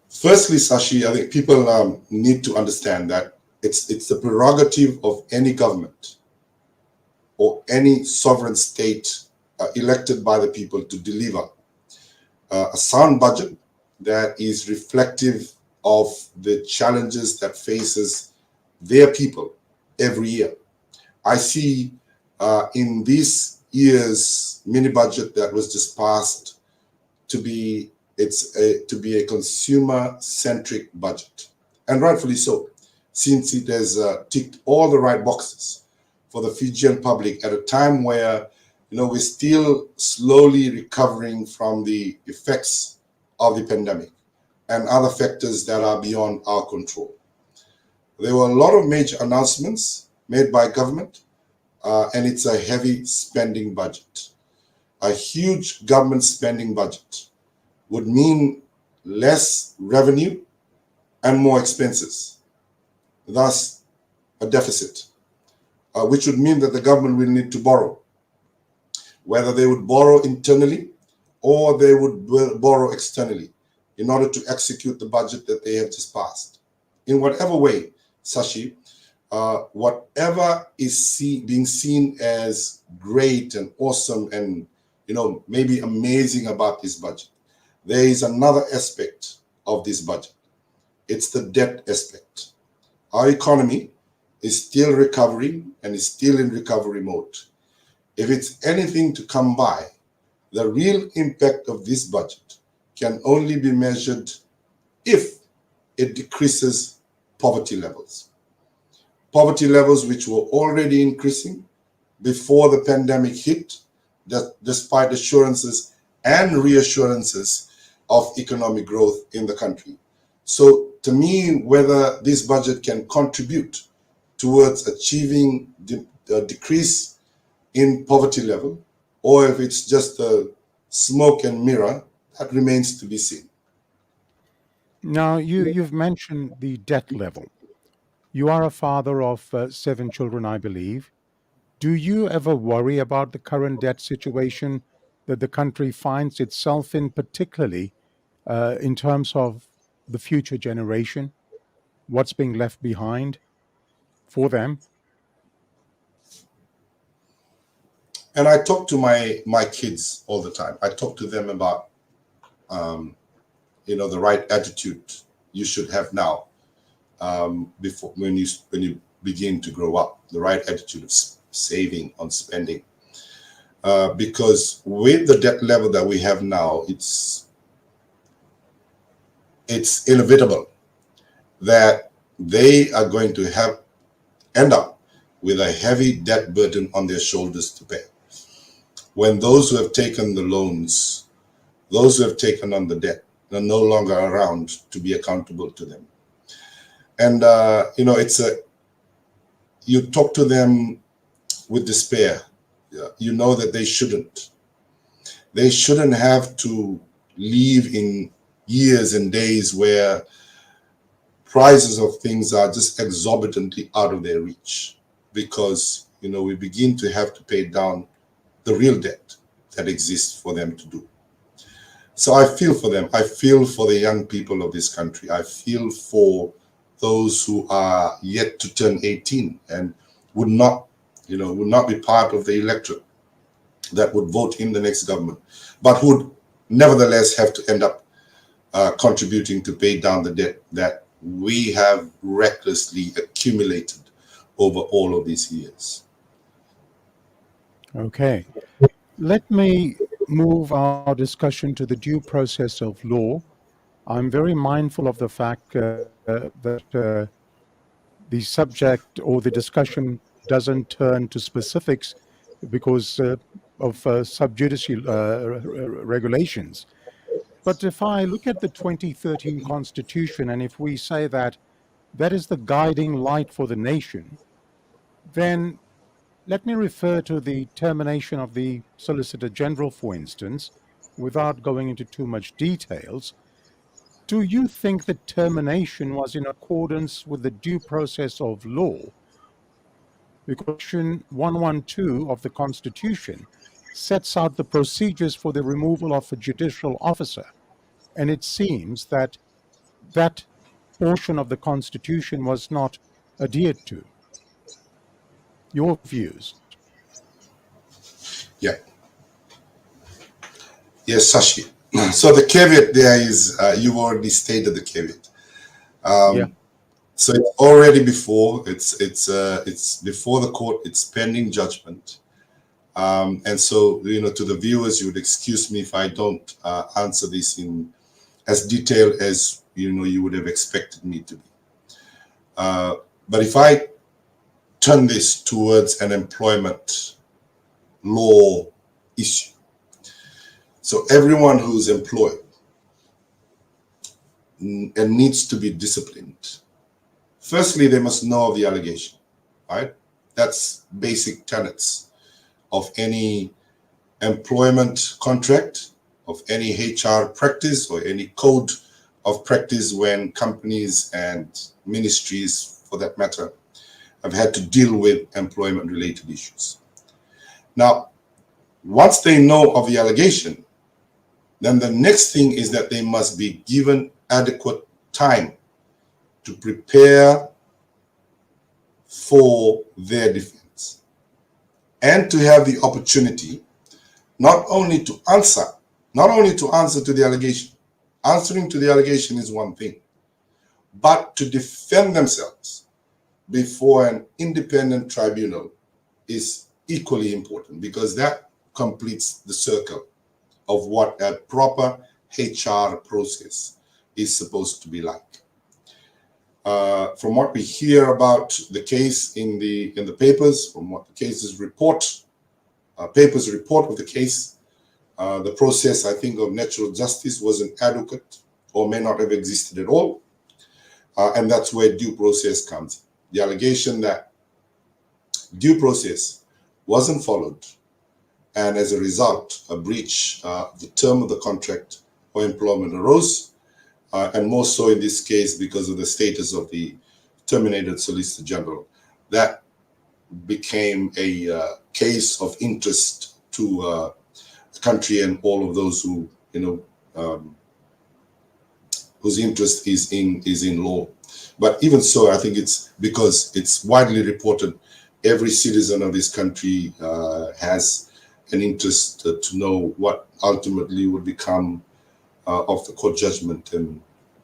Firstly, Sashi, I think people need to understand that it's the prerogative of any government or any sovereign state elected by the people to deliver a sound budget that is reflective of the challenges that faces their people every year. I see in this year's mini budget that was just passed to be a consumer-centric budget, and rightfully so, since it has ticked all the right boxes for the Fijian public at a time where we're still slowly recovering from the effects of the pandemic and other factors that are beyond our control. There were a lot of major announcements made by government, and it's a heavy spending budget. A huge government spending budget would mean less revenue and more expenses, thus a deficit, which would mean that the government will need to borrow, whether they would borrow internally or they would borrow externally in order to execute the budget that they have just passed. In whatever way, Sashi, whatever is being seen as great and awesome and maybe amazing about this budget, there is another aspect of this budget. It's the debt aspect. Our economy is still recovering and is still in recovery mode. If it's anything to come by, the real impact of this budget can only be measured if it decreases poverty levels. Poverty levels which were already increasing before the pandemic hit, despite assurances and reassurances of economic growth in the country. So to me, whether this budget can contribute towards achieving a decrease in poverty level, or if it's just a smoke and mirror, that remains to be seen. Now, you've mentioned the debt level. You are a father of 7 children, I believe. Do you ever worry about the current debt situation that the country finds itself in, particularly in terms of the future generation? What's being left behind for them? And I talk to my kids all the time. I talk to them about the right attitude you should have now, before when you begin to grow up, the right attitude of saving, on spending, because with the debt level that we have now, it's inevitable that they are going to end up with a heavy debt burden on their shoulders to pay. When those who have taken the loans, those who have taken on the debt, are no longer around to be accountable to them. And you talk to them with despair. You know that they shouldn't have to live in years and days where prices of things are just exorbitantly out of their reach, because we begin to have to pay down the real debt that exists for them to do. So I feel for them. I feel for the young people of this country. I feel for those who are yet to turn 18 and would not be part of the electorate that would vote in the next government, but would nevertheless have to end up contributing to pay down the debt that we have recklessly accumulated over all of these years. Okay. Let me move our discussion to the due process of law. I'm very mindful of the fact that the subject or the discussion doesn't turn to specifics because of sub judice regulations. But if I look at the 2013 Constitution, and if we say that that is the guiding light for the nation, then Let me refer to the termination of the Solicitor General, for instance, without going into too much details. Do you think the termination was in accordance with the due process of law? Because Section 112 of the Constitution sets out the procedures for the removal of a judicial officer, and it seems that that portion of the Constitution was not adhered to. Your views? Yeah. Yes, Sashi. So the caveat there is, you've already stated the caveat. Yeah. So it's already before, it's before the court, it's pending judgment. And so, to the viewers, you would excuse me if I don't answer this in as detailed as, you would have expected me to be. But if I turn this towards an employment law issue, so everyone who's employed and needs to be disciplined, firstly, they must know of the allegation, right? That's basic tenets of any employment contract, of any HR practice, or any code of practice when companies and ministries, for that matter, have had to deal with employment-related issues. Now, once they know of the allegation, then the next thing is that they must be given adequate time to prepare for their defense and to have the opportunity not only to answer to the allegation. Answering to the allegation is one thing, but to defend themselves before an independent tribunal is equally important, because that completes the circle of what a proper HR process is supposed to be like. From what we hear about the case in the papers, from what the papers report of the case, the process, I think, of natural justice wasn't adequate or may not have existed at all. And that's where due process comes. The allegation that due process wasn't followed, and as a result, a breach of the term of the contract or employment arose, and more so in this case because of the status of the terminated Solicitor General. That became a case of interest to the country and all of those who, whose interest is in law. But even so, I think it's because it's widely reported, every citizen of this country has an interest to know what ultimately would become of the court judgment. And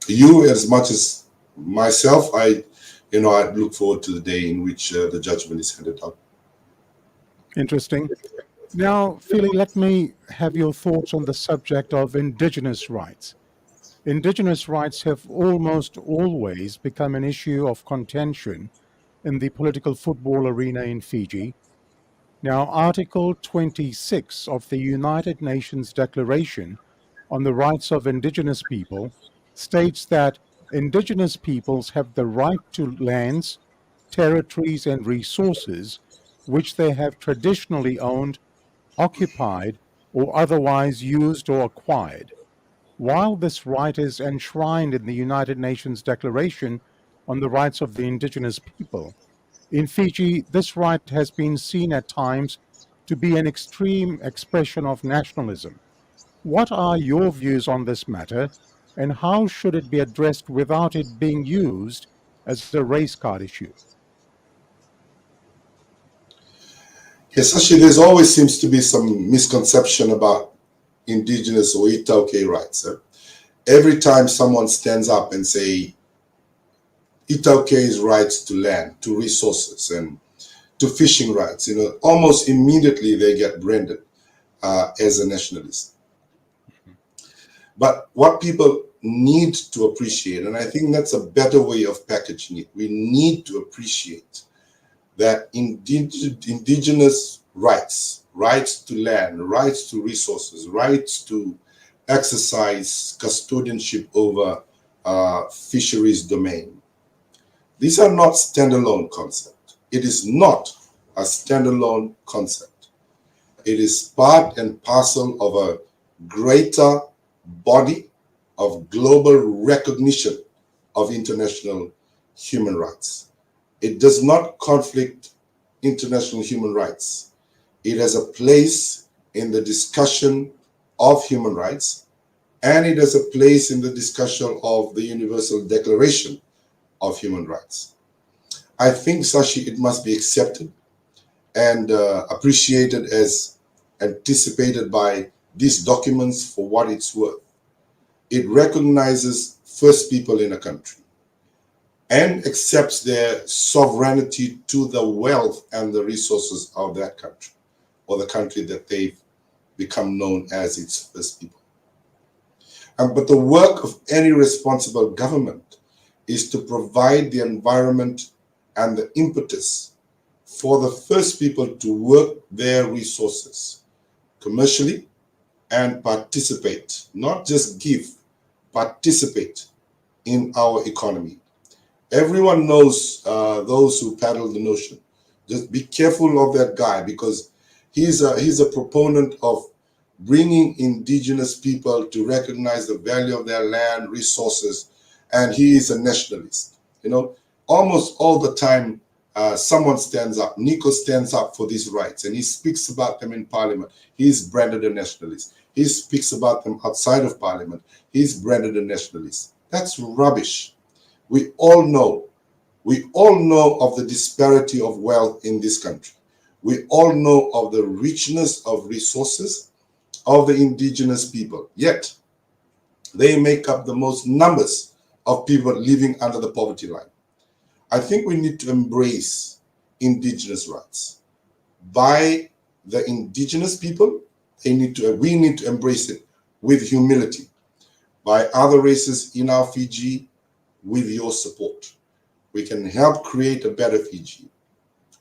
you, as much as myself, I look forward to the day in which the judgment is handed out. Interesting. Now, Philly, let me have your thoughts on the subject of Indigenous rights. Indigenous rights have almost always become an issue of contention in the political football arena in Fiji. Now, Article 26 of the United Nations Declaration on the Rights of Indigenous People states that Indigenous peoples have the right to lands, territories, and resources which they have traditionally owned, occupied, or otherwise used or acquired. While this right is enshrined in the United Nations Declaration on the Rights of the Indigenous People, in Fiji, this right has been seen at times to be an extreme expression of nationalism. What are your views on this matter, and how should it be addressed without it being used as a race card issue? Yes, actually, there's always seems to be some misconception about Indigenous or Itauke rights. Every time someone stands up and say Itauke's rights to land, to resources, and to fishing rights, almost immediately they get branded as a nationalist. But what people need to appreciate, and I think that's a better way of packaging it, we need to appreciate that indigenous rights, rights to land, rights to resources, rights to exercise custodianship over fisheries domain, these are not standalone concepts. It is not a standalone concept. It is part and parcel of a greater body of global recognition of international human rights. It does not conflict international human rights. It has a place in the discussion of human rights, and it has a place in the discussion of the Universal Declaration of Human Rights. I think, Sashi, it must be accepted and appreciated as anticipated by these documents for what it's worth. It recognizes first people in a country and accepts their sovereignty to the wealth and the resources of that country, or the country that they've become known as its first people. But the work of any responsible government is to provide the environment and the impetus for the first people to work their resources commercially and participate, not just give, participate in our economy. Everyone knows those who paddle the notion. Just be careful of that guy, because he's a proponent of bringing indigenous people to recognize the value of their land, resources, and he is a nationalist. You know, almost all the time, someone stands up. Nico stands up for these rights, and he speaks about them in Parliament. He's branded a nationalist. He speaks about them outside of Parliament. He's branded a nationalist. That's rubbish. We all know of the disparity of wealth in this country. We all know of the richness of resources of the indigenous people. Yet, they make up the most numbers of people living under the poverty line. I think we need to embrace indigenous rights. By the indigenous people, we need to embrace it with humility. By other races in our Fiji, with your support. We can help create a better Fiji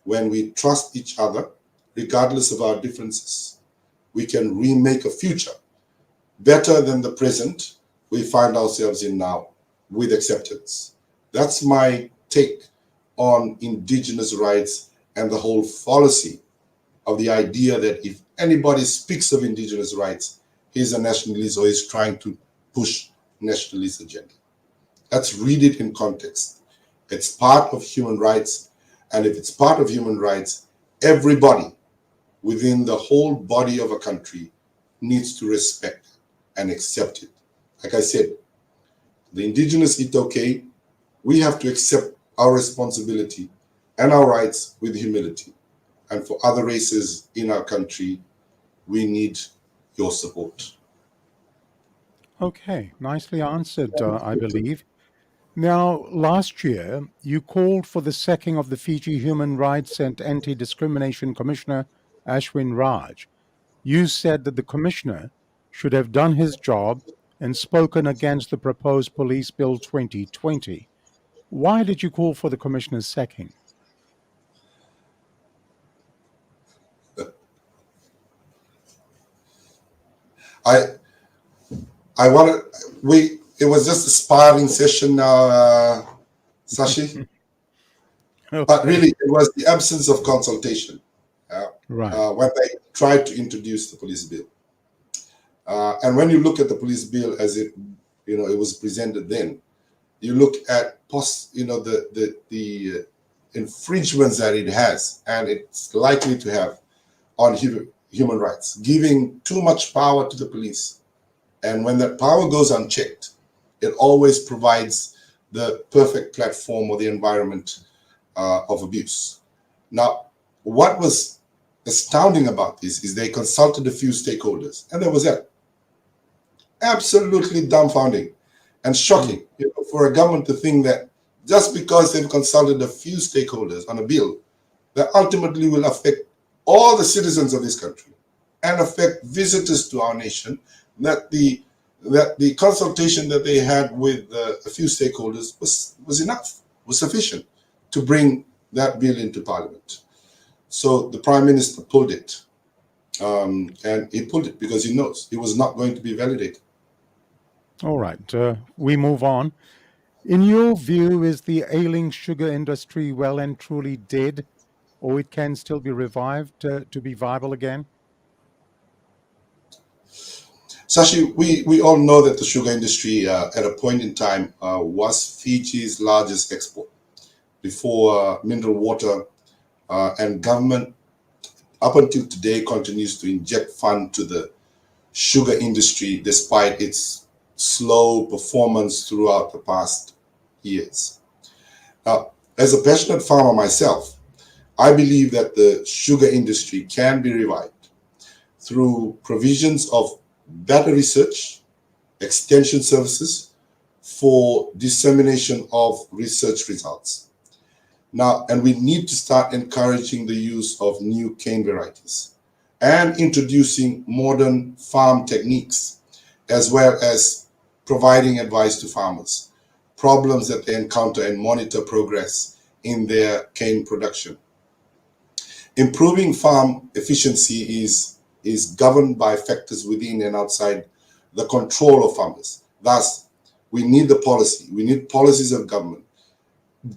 when we trust each other, regardless of our differences. We can remake a future better than the present we find ourselves in now, with acceptance. That's my take on indigenous rights and the whole fallacy of the idea that if anybody speaks of indigenous rights, he's a nationalist or he's trying to push nationalist agenda. Let's read it in context. It's part of human rights, and if it's part of human rights, everybody within the whole body of a country needs to respect and accept it. Like I said, the indigenous eat okay. We have to accept our responsibility and our rights with humility. And for other races in our country, we need your support. Okay, nicely answered, I believe. Now, last year, you called for the sacking of the Fiji Human Rights and Anti-Discrimination Commissioner, Ashwin Raj. You said that the commissioner should have done his job and spoken against the proposed Police Bill 2020. Why did you call for the commissioner's sacking? I wanted it was just a sparring session now, Sashi. But really, it was the absence of consultation Right. when they tried to introduce the police bill. And when you look at the police bill as it was presented then, you look at the infringements that it has, and it's likely to have on human rights, giving too much power to the police. And when that power goes unchecked, it always provides the perfect platform or the environment of abuse. Now, what was astounding about this is they consulted a few stakeholders, and there was that. Absolutely dumbfounding and shocking for a government to think that just because they've consulted a few stakeholders on a bill that ultimately will affect all the citizens of this country and affect visitors to our nation, that the consultation that they had with a few stakeholders was enough, was sufficient to bring that bill into Parliament. So the Prime Minister pulled it, and he pulled it because he knows it was not going to be validated. All right, we move on. In your view, is the ailing sugar industry well and truly dead? or it can still be revived to be viable again? Sashi, we all know that the sugar industry at a point in time was Fiji's largest export before mineral water and government up until today continues to inject fund to the sugar industry despite its slow performance throughout the past years. Now, as a passionate farmer myself, I believe that the sugar industry can be revived through provisions of better research, extension services for dissemination of research results. Now, and we need to start encouraging the use of new cane varieties and introducing modern farm techniques, as well as providing advice to farmers, problems that they encounter, and monitor progress in their cane production. Improving farm efficiency is governed by factors within and outside the control of farmers. Thus, we need the policy. We need policies of government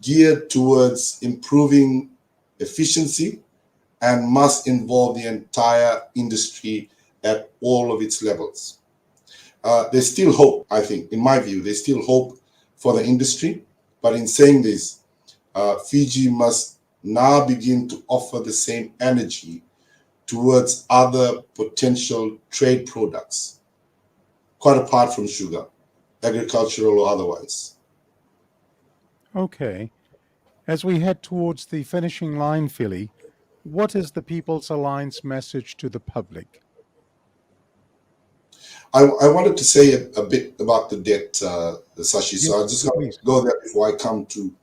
geared towards improving efficiency and must involve the entire industry at all of its levels. There's still hope, I think, in my view, there's still hope for the industry. But in saying this, Fiji must now begin to offer the same energy towards other potential trade products, quite apart from sugar, agricultural or otherwise. Okay. As we head towards the finishing line, Philly, what is the People's Alliance message to the public? I wanted to say a bit about the debt, Sashi. So Yes, I just got to please. go there before I come to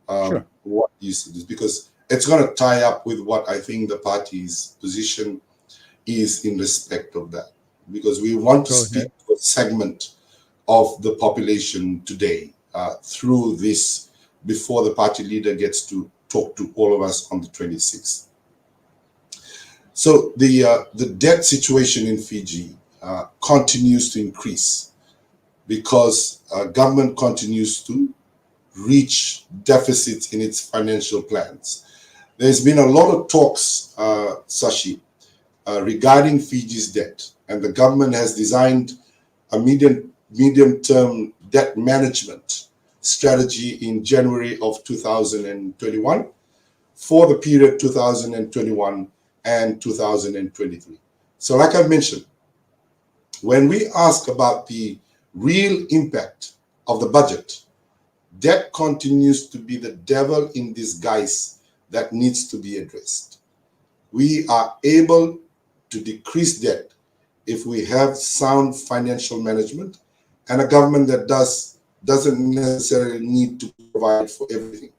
Sure. what you said, because it's going to tie up with what I think the party's position is in respect of that. Because we want to Go speak ahead. to a segment of the population today through this before the party leader gets to talk to all of us on the 26th. So the debt situation in Fiji continues to increase because government continues to reach deficits in its financial plans. There's been a lot of talks, Sashi, regarding Fiji's debt, and the government has designed a medium-term debt management strategy in January of 2021 for the period 2021 and 2023. So like I've mentioned, when we ask about the real impact of the budget, debt continues to be the devil in disguise that needs to be addressed. We are able to decrease debt if we have sound financial management and a government that doesn't necessarily need to provide for everything.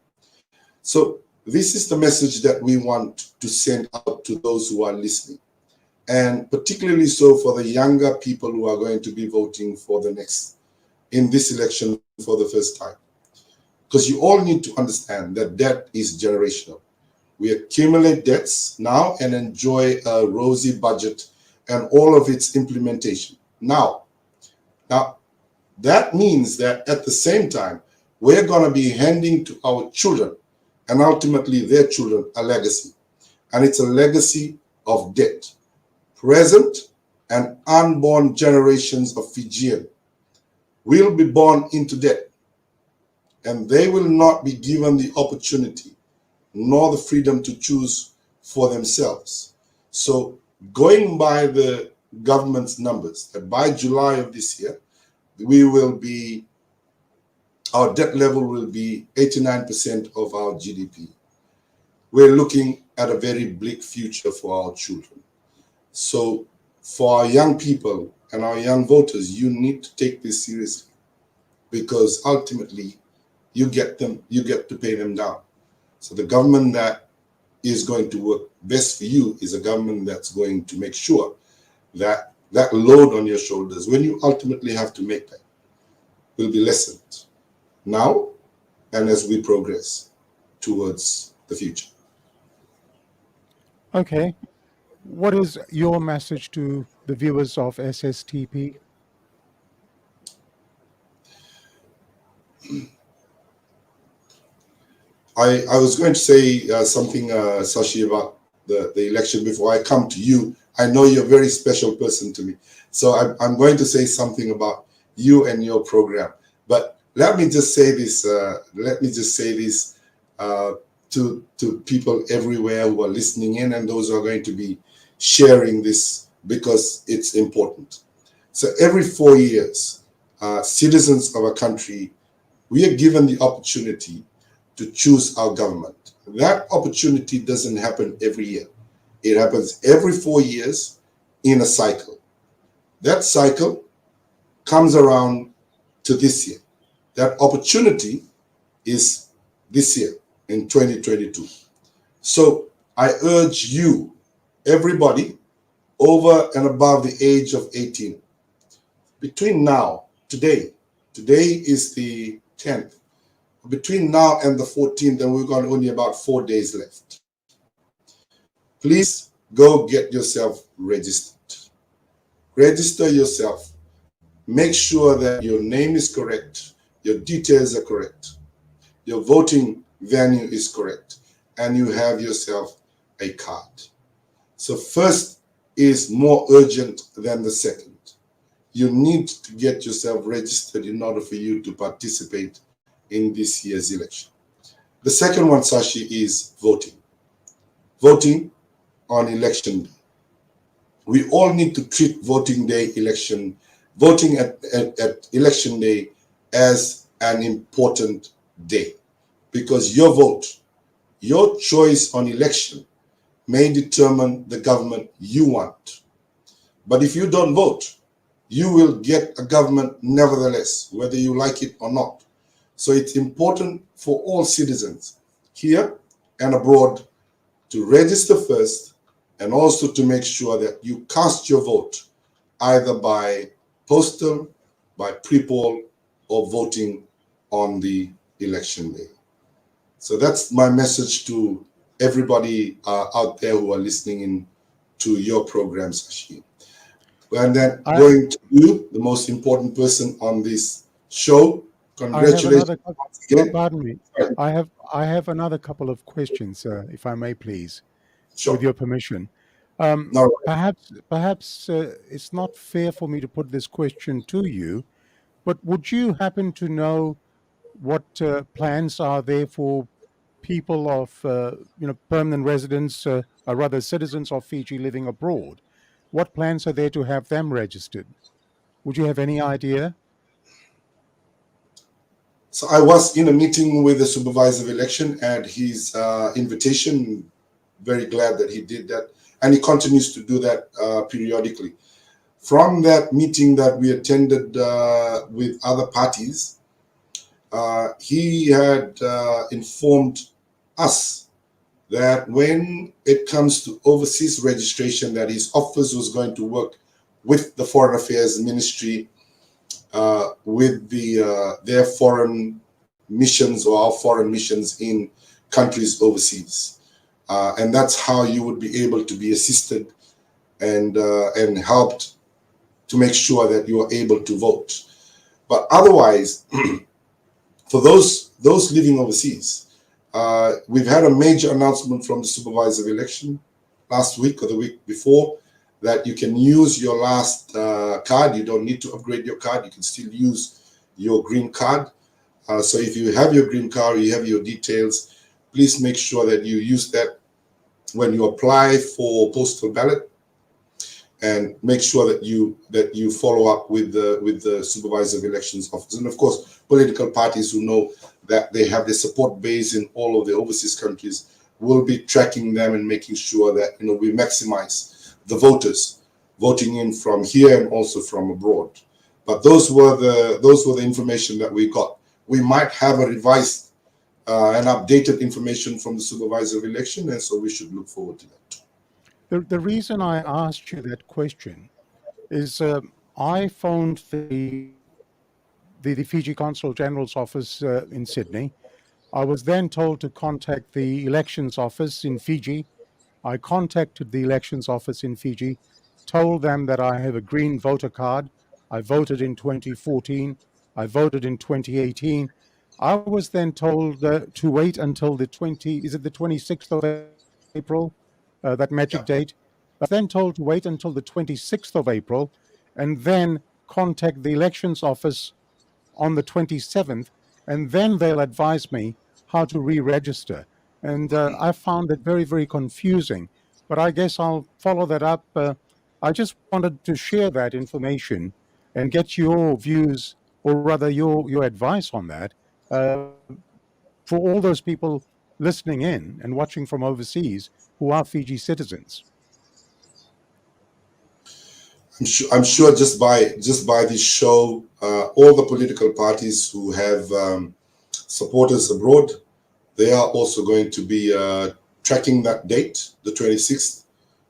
So this is the message that we want to send out to those who are listening, and particularly so for the younger people who are going to be voting in this election for the first time. Because you all need to understand that debt is generational. We accumulate debts now and enjoy a rosy budget and all of its implementation. Now, that means that at the same time, we're going to be handing to our children and ultimately their children a legacy. And it's a legacy of debt. Present and unborn generations of Fijian will be born into debt, and they will not be given the opportunity nor the freedom to choose for themselves. So going by the government's numbers, that by July of this year, our debt level will be 89% of our GDP. We're looking at a very bleak future for our children. So for our young people and our young voters, you need to take this seriously, because ultimately you get to pay them down. So the government that is going to work best for you is a government that's going to make sure that that load on your shoulders, when you ultimately have to make that, will be lessened now and as we progress towards the future. Okay. What is your message to the viewers of SSTP? I was going to say something, Sashi, about the election before I come to you. I know you're a very special person to me. So I'm going to say something about you and your program. But let me just say this, to people everywhere who are listening in and those who are going to be sharing this, because it's important. So every 4 years, citizens of a country, we are given the opportunity to choose our government. That opportunity doesn't happen every year. It happens every 4 years in a cycle. That cycle comes around to this year. That opportunity is this year in 2022. So I urge you, everybody over and above the age of 18, between now, today is the 10th, between now and the 14th, and we've got only about 4 days left. Please go get yourself registered. Register yourself. Make sure that your name is correct, your details are correct, your voting venue is correct, and you have yourself a card. So first is more urgent than the second. You need to get yourself registered in order for you to participate in this year's election. The second one, Sashi, is voting. Voting on election day. We all need to treat voting at election day as an important day, because your vote, your choice on election may determine the government you want. But if you don't vote, you will get a government nevertheless, whether you like it or not. So it's important for all citizens here and abroad to register first, and also to make sure that you cast your vote either by postal, by pre-poll, or voting on the election day. So that's my message to everybody out there who are listening in to your program, Sashi. And then going to you, the most important person on this show. Congratulations once again. Pardon me. I have another couple of questions, if I may, please, Sure. with your permission. No. Perhaps it's not fair for me to put this question to you, but would you happen to know what plans are there for people of permanent residents, or rather citizens of Fiji living abroad? What plans are there to have them registered? Would you have any idea? So I was in a meeting with the supervisor of election at his invitation. Very glad that he did that, and he continues to do that periodically. From that meeting that we attended with other parties, he had informed us that when it comes to overseas registration, that his office was going to work with the Foreign Affairs Ministry, with their foreign missions or our foreign missions in countries overseas. And that's how you would be able to be assisted and helped to make sure that you are able to vote. But otherwise, for those living overseas, we've had a major announcement from the supervisor of election last week or the week before, that you can use your last card. You don't need to upgrade your card. You can still use your green card. So if you have your green card, you have your details, please make sure that you use that when you apply for postal ballot, and make sure that you follow up with the supervisor of elections office. And of course, political parties who know that they have their support base in all of the overseas countries will be tracking them and making sure that we maximize the voters voting in from here and also from abroad. But those were the information that we got. We might have a revised and updated information from the supervisor of election, and so we should look forward to that. The reason I asked you that question is I phoned the Fiji Consul General's office in Sydney. I was then told to contact the elections office in Fiji. I contacted the elections office in Fiji, told them that I have a green voter card. I voted in 2014. I voted in 2018. I was then told to wait until the 26th of April, that Yeah. magic date. I was then told to wait until the 26th of April and then contact the elections office on the 27th, and then they'll advise me how to re-register. And I found it very, very confusing, but I guess I'll follow that up. I just wanted to share that information and get your views, or rather your advice on that, uh, for all those people listening in and watching from overseas who are Fiji citizens. I'm sure just by this show, all the political parties who have supporters abroad, they are also going to be tracking that date, the 26th,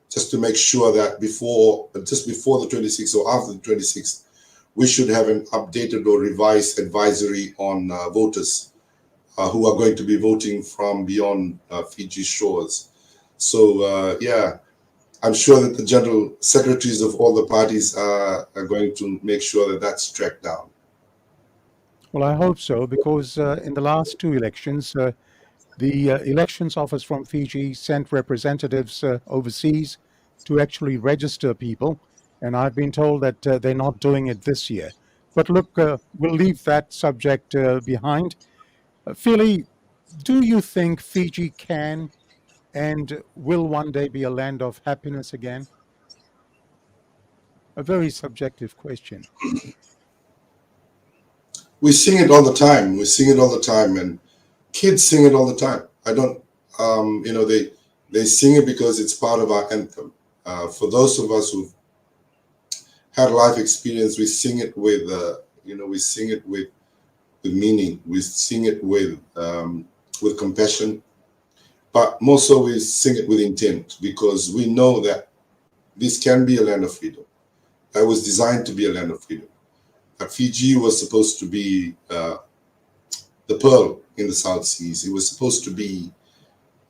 just to make sure that just before the 26th or after the 26th, we should have an updated or revised advisory on voters who are going to be voting from beyond Fiji shores. So yeah, I'm sure that the general secretaries of all the parties are going to make sure that that's tracked down. Well, I hope so, because in the last two elections, the elections office from Fiji sent representatives overseas to actually register people, and I've been told that they're not doing it this year. But look, we'll leave that subject behind. Philly, do you think Fiji can and will one day be a land of happiness again? A very subjective question. We sing it all the time. We sing it all the time, and kids sing it all the time. I don't, they sing it because it's part of our anthem. For those of us who've had life experience, we sing it we sing it with meaning. We sing it with compassion, but more so we sing it with intent because we know that this can be a land of freedom. That was designed to be a land of freedom. That Fiji was supposed to be the pearl in the South Seas. It was supposed to be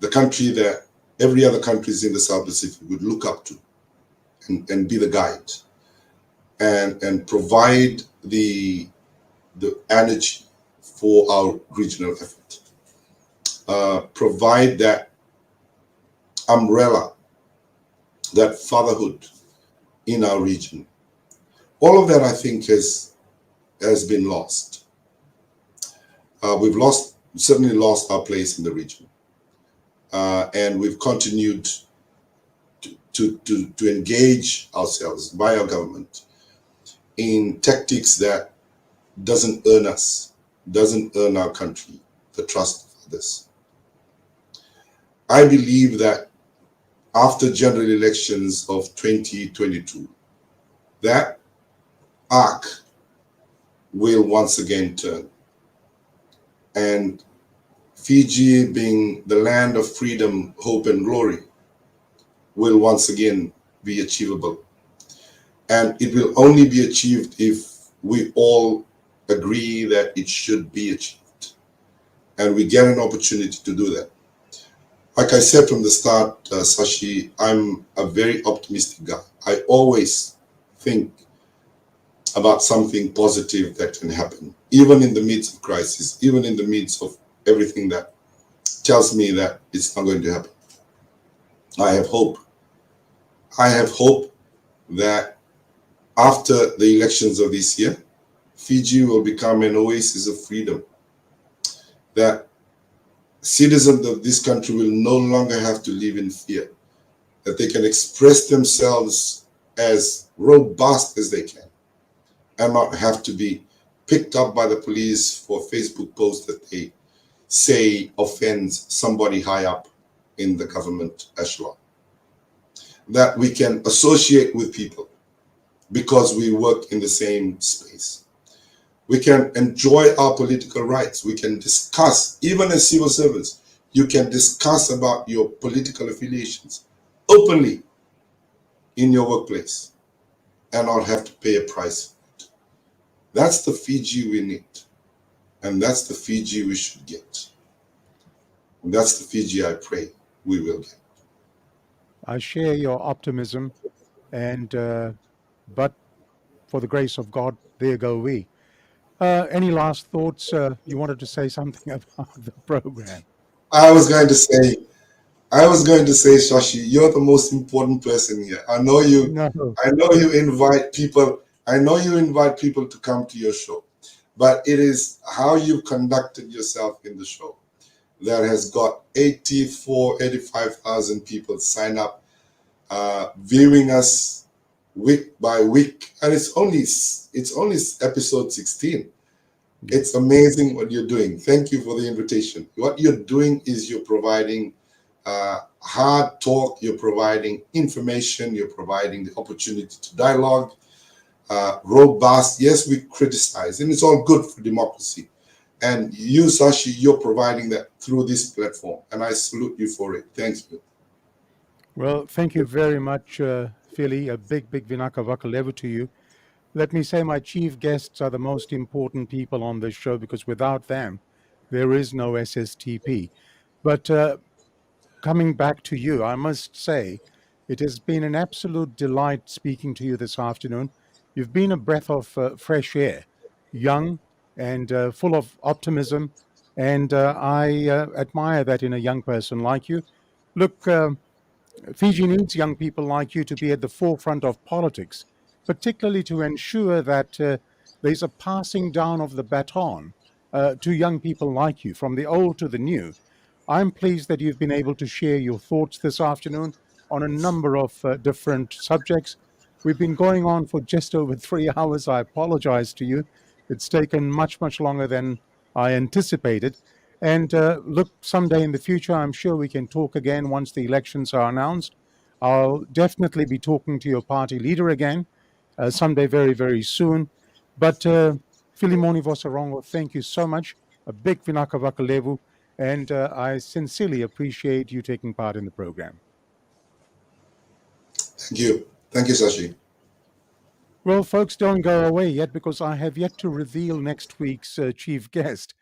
the country that every other countries in the South Pacific would look up to and be the guide and provide the energy for our regional effort. Provide that umbrella, that fatherhood in our region. All of that, I think, has been lost. We've certainly lost our place in the region. And we've continued to engage ourselves by our government in tactics that doesn't earn us, doesn't earn our country the trust of others. I believe that after general elections of 2022, that arc will once again turn. And Fiji, being the land of freedom, hope, and glory, will once again be achievable. And it will only be achieved if we all agree that it should be achieved. And we get an opportunity to do that. Like I said from the start, Sashi, I'm a very optimistic guy. I always think about something positive that can happen, even in the midst of crisis, even in the midst of everything that tells me that it's not going to happen. I have hope. I have hope that after the elections of this year, Fiji will become an oasis of freedom, that citizens of this country will no longer have to live in fear, that they can express themselves as robust as they can and not have to be picked up by the police for Facebook posts that they say offends somebody high up in the government echelon. That we can associate with people because we work in the same space. We can enjoy our political rights. We can discuss, even as civil servants, you can discuss about your political affiliations openly in your workplace and not have to pay a price for it. That's the Fiji we need. And that's the Fiji we should get. And that's the Fiji I pray we will get. I share your optimism, and but for the grace of God, there go we. Any last thoughts? You wanted to say something about the program? I was going to say, Shashi, you're the most important person here. No. I know you invite people. I know you invite people to come to your show, but it is how you conducted yourself in the show that has got 85,000 people sign up, viewing us week by week, and it's only episode 16. It's amazing what you're doing. Thank you for the invitation. What you're doing is you're providing hard talk, you're providing information, you're providing the opportunity to dialogue, robust. Yes, we criticize, and it's all good for democracy. And you, Sashi, you're providing that through this platform, and I salute you for it. Thank you. Well, thank you very much, Philly. A big Vinaka Vakalevu to you. Let me say my chief guests are the most important people on this show because without them, there is no SSTP. But coming back to you, I must say it has been an absolute delight speaking to you this afternoon. You've been a breath of fresh air, young and full of optimism. And I admire that in a young person like you. Look, Fiji needs young people like you to be at the forefront of politics, particularly to ensure that there's a passing down of the baton to young people like you, from the old to the new. I'm pleased that you've been able to share your thoughts this afternoon on a number of different subjects. We've been going on for just over 3 hours. I apologize to you. It's taken much longer than I anticipated. And look, someday in the future, I'm sure we can talk again once the elections are announced. I'll definitely be talking to your party leader again someday very soon. But Filimoni Vosarogo, thank you so much. A big Vinaka Vakalevu, and I sincerely appreciate you taking part in the program. Thank you. Thank you, Sashi. Well, folks, don't go away yet because I have yet to reveal next week's chief guest.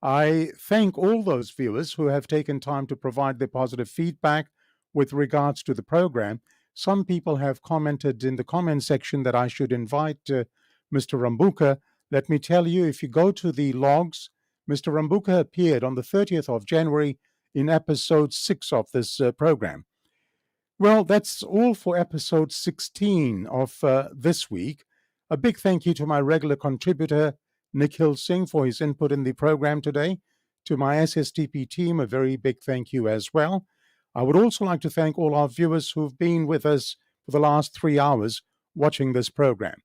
I thank all those viewers who have taken time to provide their positive feedback with regards to the program. Some people have commented in the comment section that I should invite Mr. Rabuka. Let me tell you, if you go to the logs, Mr. Rabuka appeared on the 30th of January in episode 6 of this program. Well, that's all for episode 16 of this week. A big thank you to my regular contributor, Nikhil Singh, for his input in the program today. To my SSTP team, a very big thank you as well. I would also like to thank all our viewers who've been with us for the last 3 hours watching this program.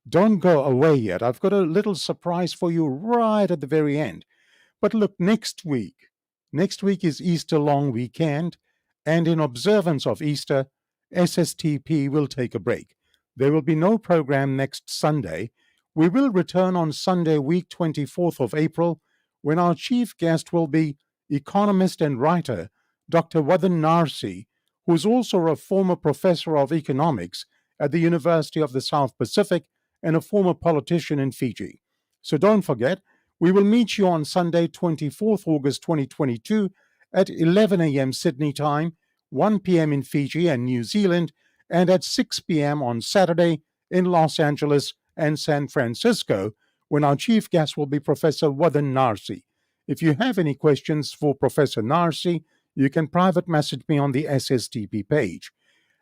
Don't go away yet. I've got a little surprise for you right at the very end. But look, next week is Easter long weekend, and in observance of Easter, SSTP will take a break. There will be no program next Sunday. We will return on Sunday, week 24th of April, when our chief guest will be economist and writer Dr. Wadan Narsi, who is also a former professor of economics at the University of the South Pacific and a former politician in Fiji. So don't forget, we will meet you on Sunday, 24th August 2022 at 11 a.m. Sydney time, 1 p.m. in Fiji and New Zealand, and at 6 p.m. on Saturday in Los Angeles and San Francisco, when our chief guest will be Professor Wadan Narsi. If you have any questions for Professor Narsi, you can private message me on the SSTP page.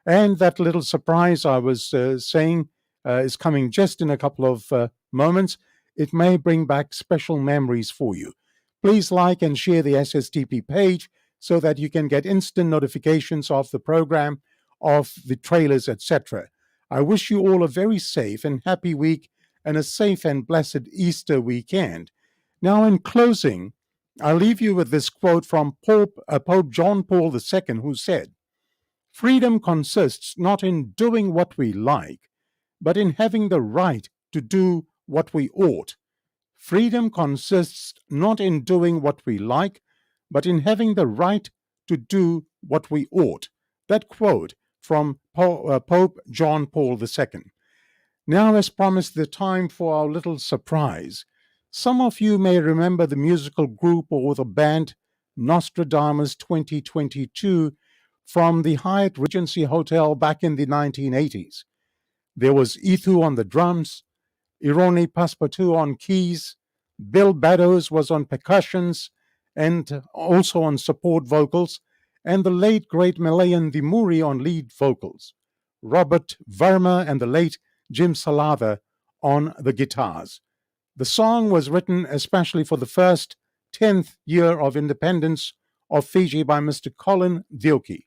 And that little surprise I was saying is coming just in a couple of moments. It may bring back special memories for you. Please like and share the SSTP page so that you can get instant notifications of the program, of the trailers, etc. I wish you all a very safe and happy week and a safe and blessed Easter weekend. Now, in closing, I'll leave you with this quote from Pope John Paul II, who said, "Freedom consists not in doing what we like, but in having the right to do what we ought. Freedom consists not in doing what we like, but in having the right to do what we ought." That quote from Pope John Paul II. Now, as promised, the time for our little surprise. Some of you may remember the musical group or the band Nostradamus 2022 from the Hyatt Regency Hotel back in the 1980s. There was Ethu on the drums, Ironi Passepartout on keys, Bill Baddoes was on percussions and also on support vocals, and the late great Malayan Dimuri on lead vocals, Robert Verma and the late Jim Salava on the guitars. The song was written especially for the first 10th year of independence of Fiji by Mr. Colin Dioki.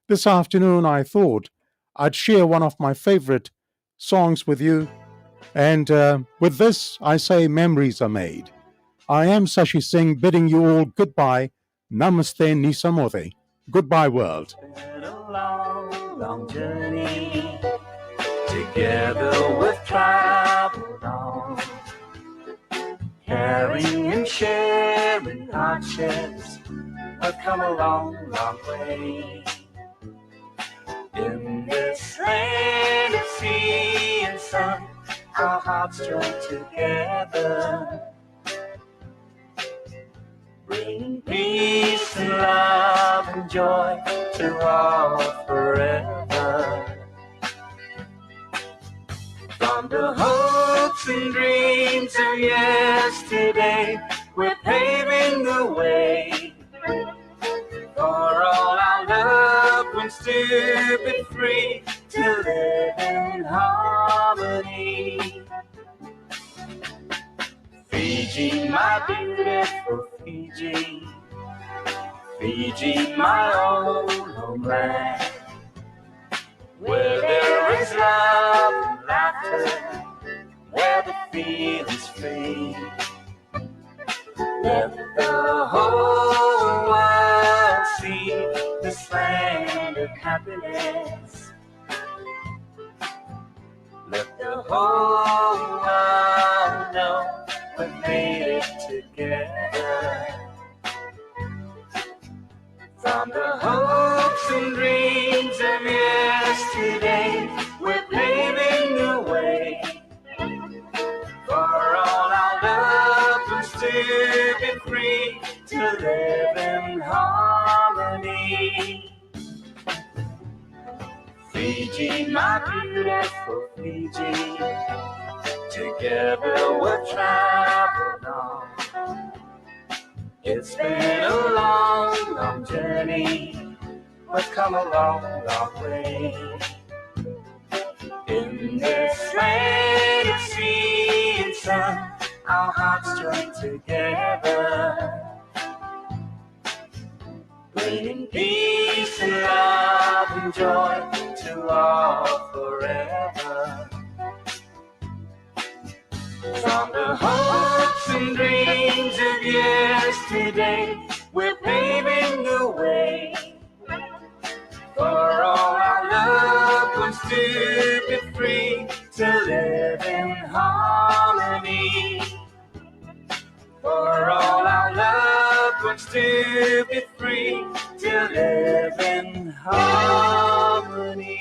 This afternoon, I thought I'd share one of my favorite songs with you. And with this, I say memories are made. I am Sashi Singh bidding you all goodbye. Namaste Nisamode. Goodbye, world. It's been a long, long journey. Together we've traveled on, caring and sharing hardships. We've come a long, long way. In this land of sea and sun, our hearts join together, bringing peace and love and joy to all forever. From the hopes and dreams of yesterday, we're paving the way for all our loved ones to be free, to live in harmony. Fiji, my beautiful Fiji, Fiji, my old homeland, where there is love and laughter, where the feelings free. Let the whole world see this land of happiness. Let the whole world know we made it together. From the hopes and dreams of yesterday, we're paving the way for all our loved ones to be free, to live in harmony. Fiji, my beautiful Fiji, together we've traveled on. It's been a long, long journey. We've come a long, long way. In this land of sea and sun, our hearts join together, bringing peace and love and joy to all forever. From the hopes and dreams of yesterday, we're paving the way for all our loved ones to be free, to live in harmony. For all our loved ones to be free, to live in harmony.